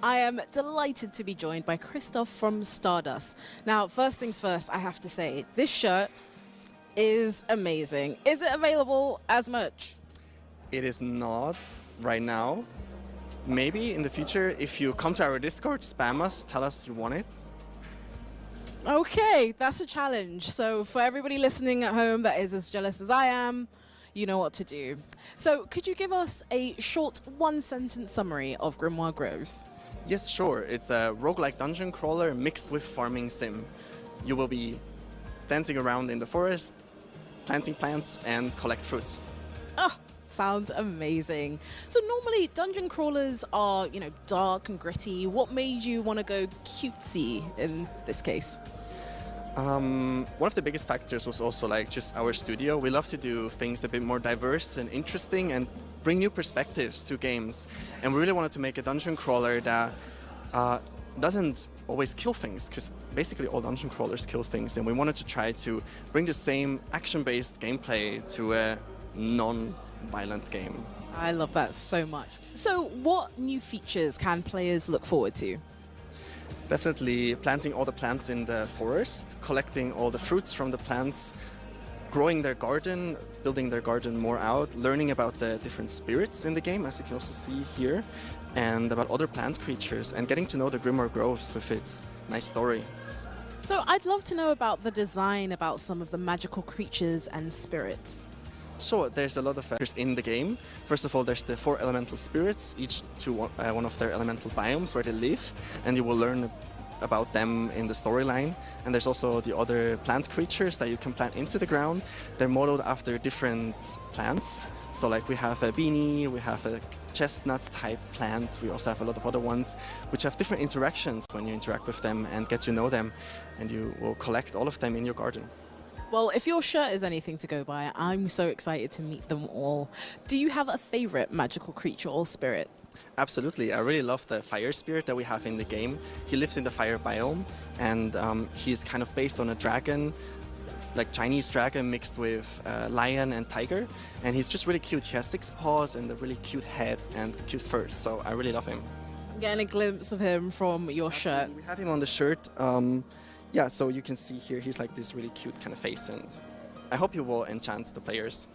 I am delighted to be joined by Christoph from Stardust. Now, first things first, I have to say, this shirt is amazing. Is it available as merch? It is not right now. Maybe in the future, if you come to our Discord, spam us, tell us you want it. Okay, that's a challenge. So for everybody listening at home that is as jealous as I am, you know what to do. So could you give us a short one-sentence summary of Grimoire Groves? Yes, sure. It's a roguelike dungeon crawler mixed with farming sim. You will be dancing around in the forest, planting plants, and collect fruits. Oh, sounds amazing. So normally dungeon crawlers are, you know, dark and gritty. What made you want to go cutesy in this case? One of the biggest factors was also like just our studio. We love to do things a bit more diverse and interesting and bring new perspectives to games. And we really wanted to make a dungeon crawler that doesn't always kill things, because basically all dungeon crawlers kill things. And we wanted to try to bring the same action-based gameplay to a non-violent game. I love that so much. So what new features can players look forward to? Definitely planting all the plants in the forest, collecting all the fruits from the plants, growing their garden, building their garden more out, learning about the different spirits in the game, as you can also see here, and about other plant creatures, and getting to know the Grimoire Groves with its nice story. So I'd love to know about the design, about some of the magical creatures and spirits. So there's a lot of factors in the game. First of all, there's the 4 elemental spirits, each to one of their elemental biomes where they live, and you will learn about them in the storyline. And there's also the other plant creatures that you can plant into the ground. They're modeled after different plants. So like we have a beanie, we have a chestnut type plant. We also have a lot of other ones which have different interactions when you interact with them and get to know them. And you will collect all of them in your garden. Well, if your shirt is anything to go by, I'm so excited to meet them all. Do you have a favorite magical creature or spirit? Absolutely. I really love the fire spirit that we have in the game. He lives in the fire biome, and he's kind of based on a dragon, like Chinese dragon mixed with lion and tiger. And he's just really cute. He has 6 paws and a really cute head and cute fur. So I really love him. I'm getting a glimpse of him from your shirt. We have him on the shirt. Yeah, so you can see here, he's like this really cute kind of face, and I hope you will enchant the players.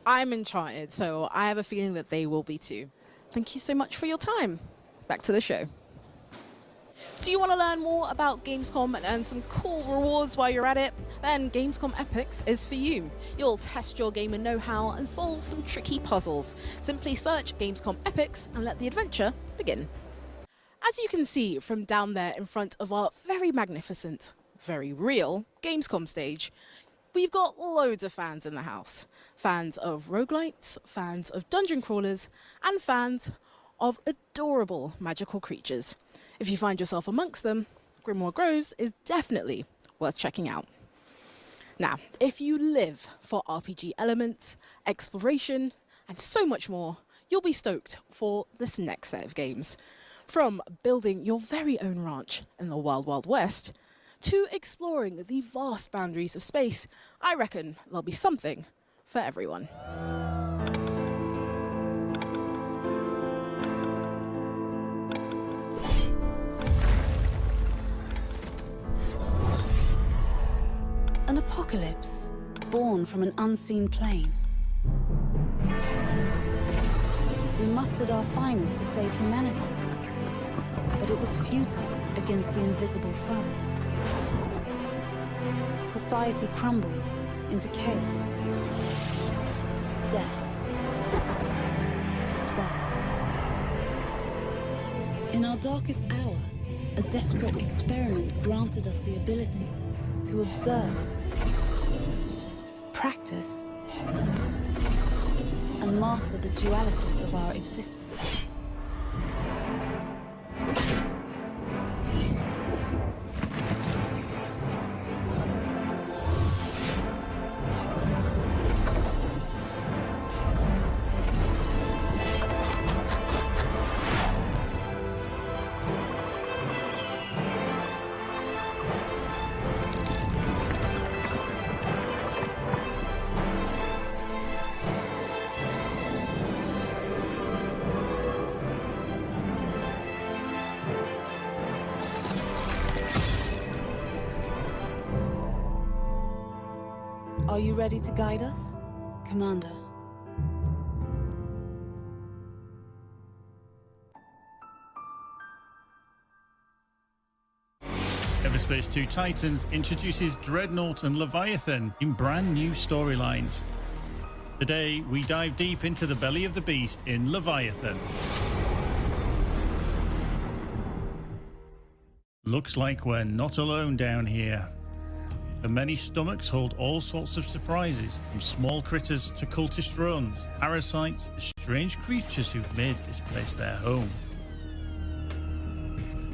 I'm enchanted, so I have a feeling that they will be too. Thank you so much for your time. Back to the show. Do you want to learn more about Gamescom and earn some cool rewards while you're at it? Then Gamescom Epics is for you. You'll test your gamer know-how and solve some tricky puzzles. Simply search Gamescom Epics and let the adventure begin. As you can see from down there in front of our very magnificent, very real Gamescom stage, we've got loads of fans in the house. Fans of roguelites, fans of dungeon crawlers, and fans of adorable magical creatures. If you find yourself amongst them, Grimoire Groves is definitely worth checking out. Now, if you live for RPG elements, exploration, and so much more, you'll be stoked for this next set of games. From building your very own ranch in the Wild Wild West to exploring the vast boundaries of space, I reckon there'll be something for everyone. An apocalypse born from an unseen plane. We mustered our finest to save humanity, but it was futile against the invisible foe. Society crumbled into chaos, death, despair. In our darkest hour, a desperate experiment granted us the ability to observe, practice, and master the dualities of our existence. Are you ready to guide us, Commander? Everspace 2 Titans introduces Dreadnought and Leviathan in brand new storylines. Today, we dive deep into the belly of the beast in Leviathan. Looks like we're not alone down here. The many stomachs hold all sorts of surprises, from small critters to cultist drones, parasites, strange creatures who've made this place their home.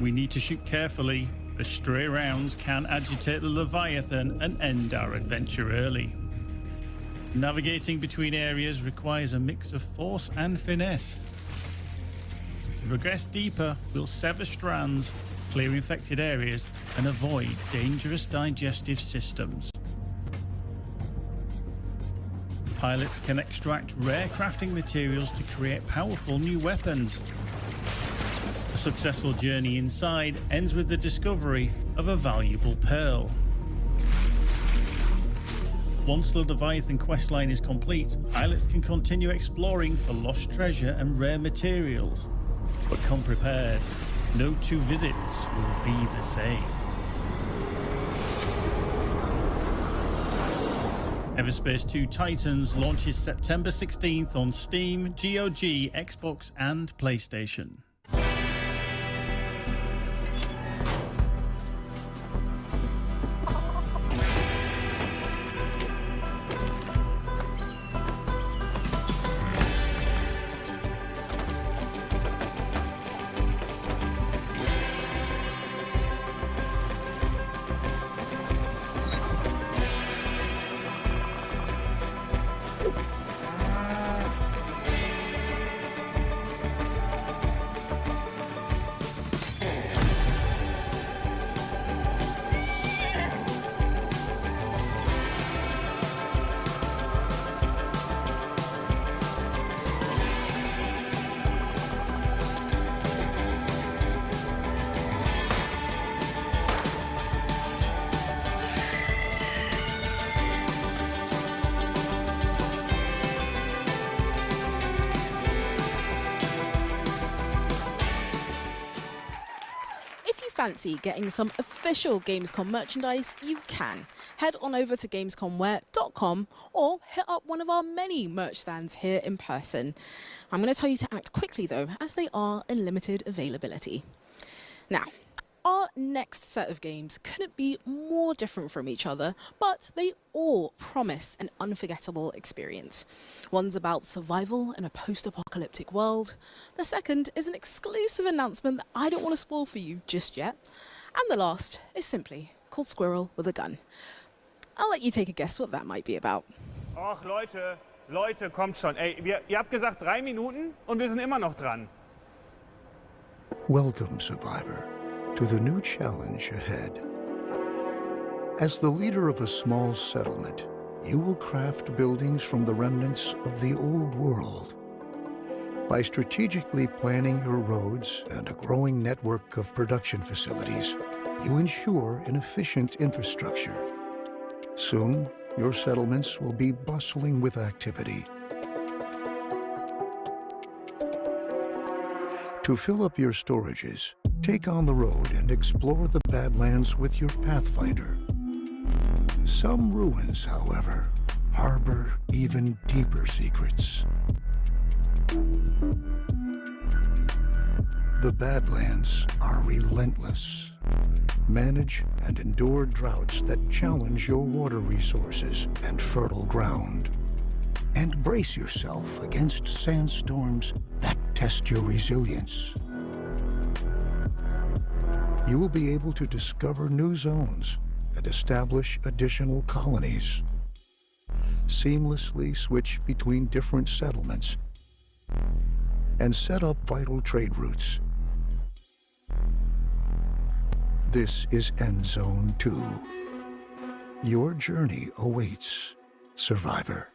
We need to shoot carefully, as stray rounds can agitate the Leviathan and end our adventure early. Navigating between areas requires a mix of force and finesse. To progress deeper, we'll sever strands, clear infected areas, and avoid dangerous digestive systems. Pilots can extract rare crafting materials to create powerful new weapons. A successful journey inside ends with the discovery of a valuable pearl. Once the Leviathan questline is complete, pilots can continue exploring for lost treasure and rare materials. But come prepared. No 2 visits will be the same. Everspace 2 Titans launches September 16th on Steam, GOG, Xbox, and PlayStation. fancy getting some official Gamescom merchandise, you can. Head on over to gamescomwear.com or hit up one of our many merch stands here in person. I'm going to tell you to act quickly though, as they are in limited availability. Now, our next set of games couldn't be more different from each other, but they all promise an unforgettable experience. One's about survival in a post-apocalyptic world. The second is an exclusive announcement that I don't want to spoil for you just yet. And the last is simply called Squirrel with a Gun. I'll let you take a guess what that might be about. Och, Leute, kommt schon. Ey, ihr habt gesagt 3 Minuten und wir sind immer noch dran. Welcome, Survivor, to the new challenge ahead. As the leader of a small settlement, you will craft buildings from the remnants of the old world. By strategically planning your roads and a growing network of production facilities, you ensure an efficient infrastructure. Soon, your settlements will be bustling with activity. To fill up your storages, take on the road and explore the Badlands with your Pathfinder. Some ruins, however, harbor even deeper secrets. The Badlands are relentless. Manage and endure droughts that challenge your water resources and fertile ground. And brace yourself against sandstorms that test your resilience. You will be able to discover new zones and establish additional colonies. Seamlessly switch between different settlements and set up vital trade routes. This is End Zone 2. Your journey awaits, Survivor.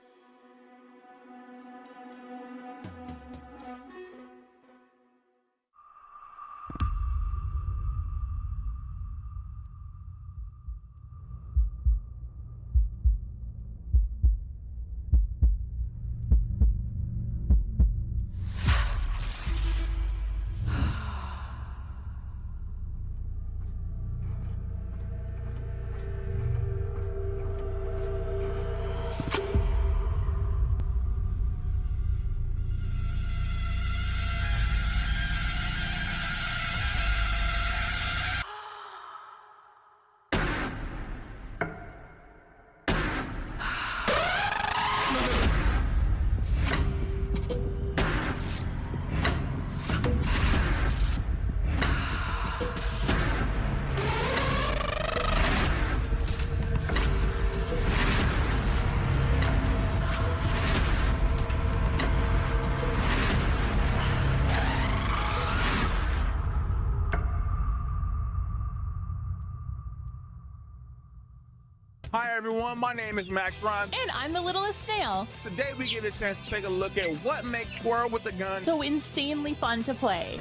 Hi everyone, my name is Max Ron. And I'm the littlest snail. Today we get a chance to take a look at what makes Squirrel with a Gun so insanely fun to play.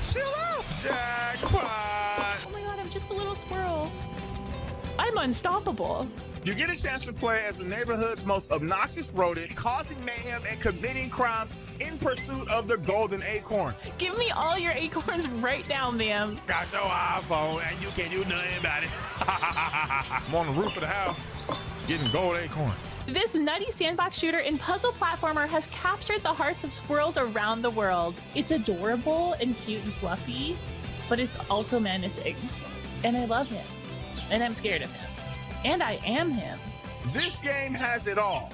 Chill out, jackpot! Oh my god, I'm just a little squirrel. I'm unstoppable. You get a chance to play as the neighborhood's most obnoxious rodent, causing mayhem and committing crimes in pursuit of the golden acorns. Give me all your acorns right now, ma'am. Got your iPhone and you can't do nothing about it. I'm on the roof of the house getting gold acorns. This nutty sandbox shooter and puzzle platformer has captured the hearts of squirrels around the world. It's adorable and cute and fluffy, but it's also menacing. And I love him. And I'm scared of him. And I am him. This game has it all.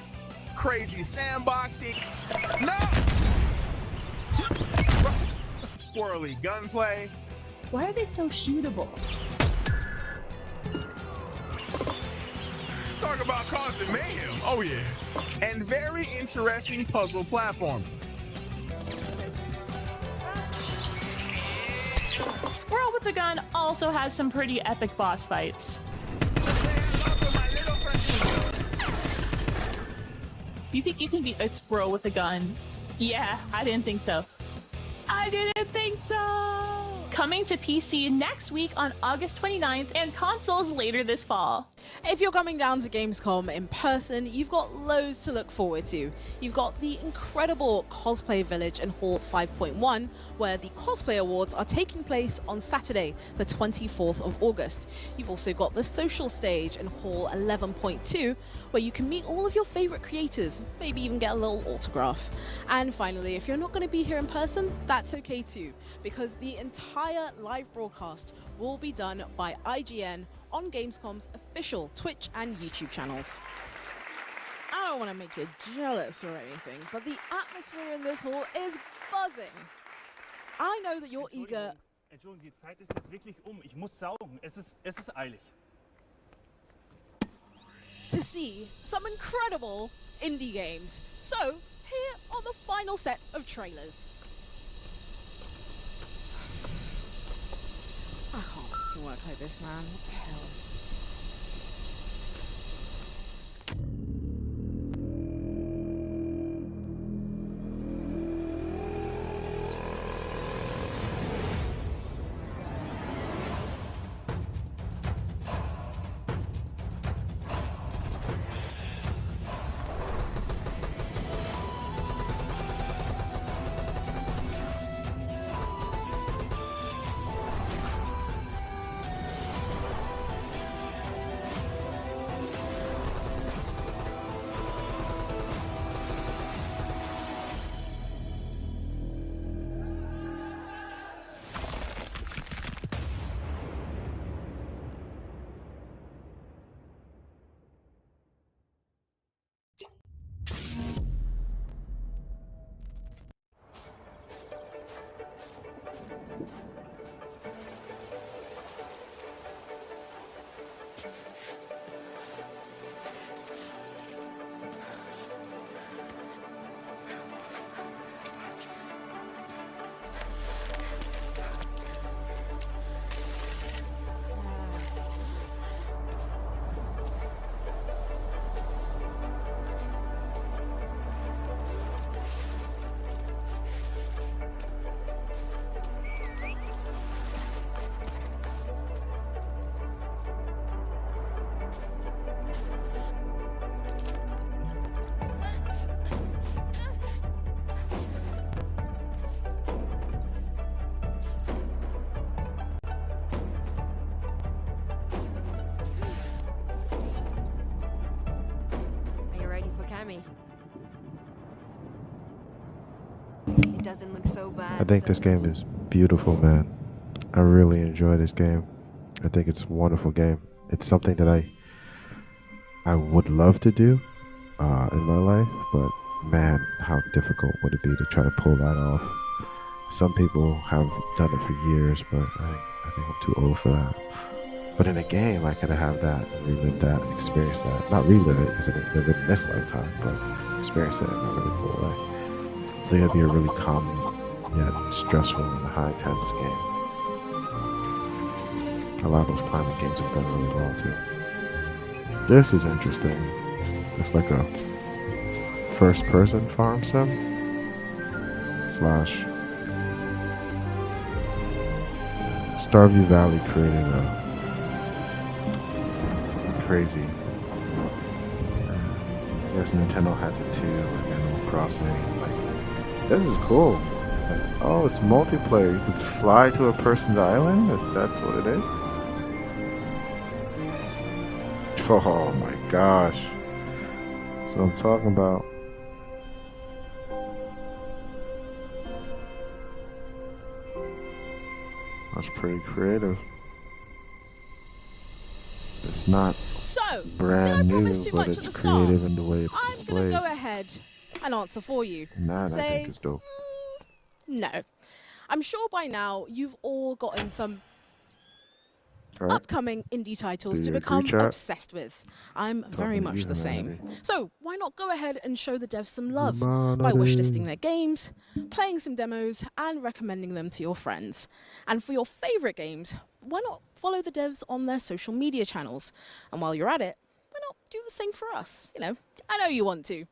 Crazy sandboxing. No! Squirrely gunplay. Why are they so shootable? Talk about causing mayhem. Oh yeah. And very interesting puzzle platform. Squirrel with a Gun also has some pretty epic boss fights. You think you can beat a squirrel with a gun? Yeah, I didn't think so. I didn't think so! Coming to PC next week on August 29th and consoles later this fall. If you're coming down to Gamescom in person, you've got loads to look forward to. You've got the incredible Cosplay Village in Hall 5.1, where the Cosplay Awards are taking place on Saturday, the 24th of August. You've also got the Social Stage in Hall 11.2, where you can meet all of your favorite creators, maybe even get a little autograph. And finally, if you're not going to be here in person, that's okay too, because the entire live broadcast will be done by IGN on Gamescom's official Twitch and YouTube channels. I don't want to make you jealous or anything, but the atmosphere in this hall is buzzing. I know that you're eager. Entschuldigung, die Zeit ist jetzt wirklich Ich muss saugen. Es ist eilig. To see some incredible indie games. So, here are the final set of trailers. I can't fucking work like this, man. What the hell? It doesn't look so bad. I think this game is beautiful, man. I really enjoy this game. I think it's a wonderful game. It's something that I would love to do in my life, but man, how difficult would it be to try to pull that off? Some people have done it for years, but I think I'm too old for that. But in a game, I could have that, relive that, experience that. Not relive it, because I didn't live it in this lifetime, but experience it in a really cool way. I think it'd be a really calming, yet stressful and high intense game. A lot of those climbing games have done really well too. This is interesting. It's like a first-person farm sim slash Starview Valley created a crazy. I guess Nintendo has it too, like Animal Crossing. It's like, this is cool. Like, oh, it's multiplayer. You could fly to a person's island if that's what it is. Oh my gosh. That's what I'm talking about. That's pretty creative. It's not brand new, but it's creative in the way it's displayed. I'm going to go ahead and answer for you. Man, I think it's dope. No. I'm sure by now you've all gotten some upcoming indie titles to become obsessed with. I'm very much the same. So why not go ahead and show the devs some love by wishlisting their games, playing some demos, and recommending them to your friends. And for your favorite games, why not follow the devs on their social media channels? And while you're at it, why not do the same for us? You know, I know you want to.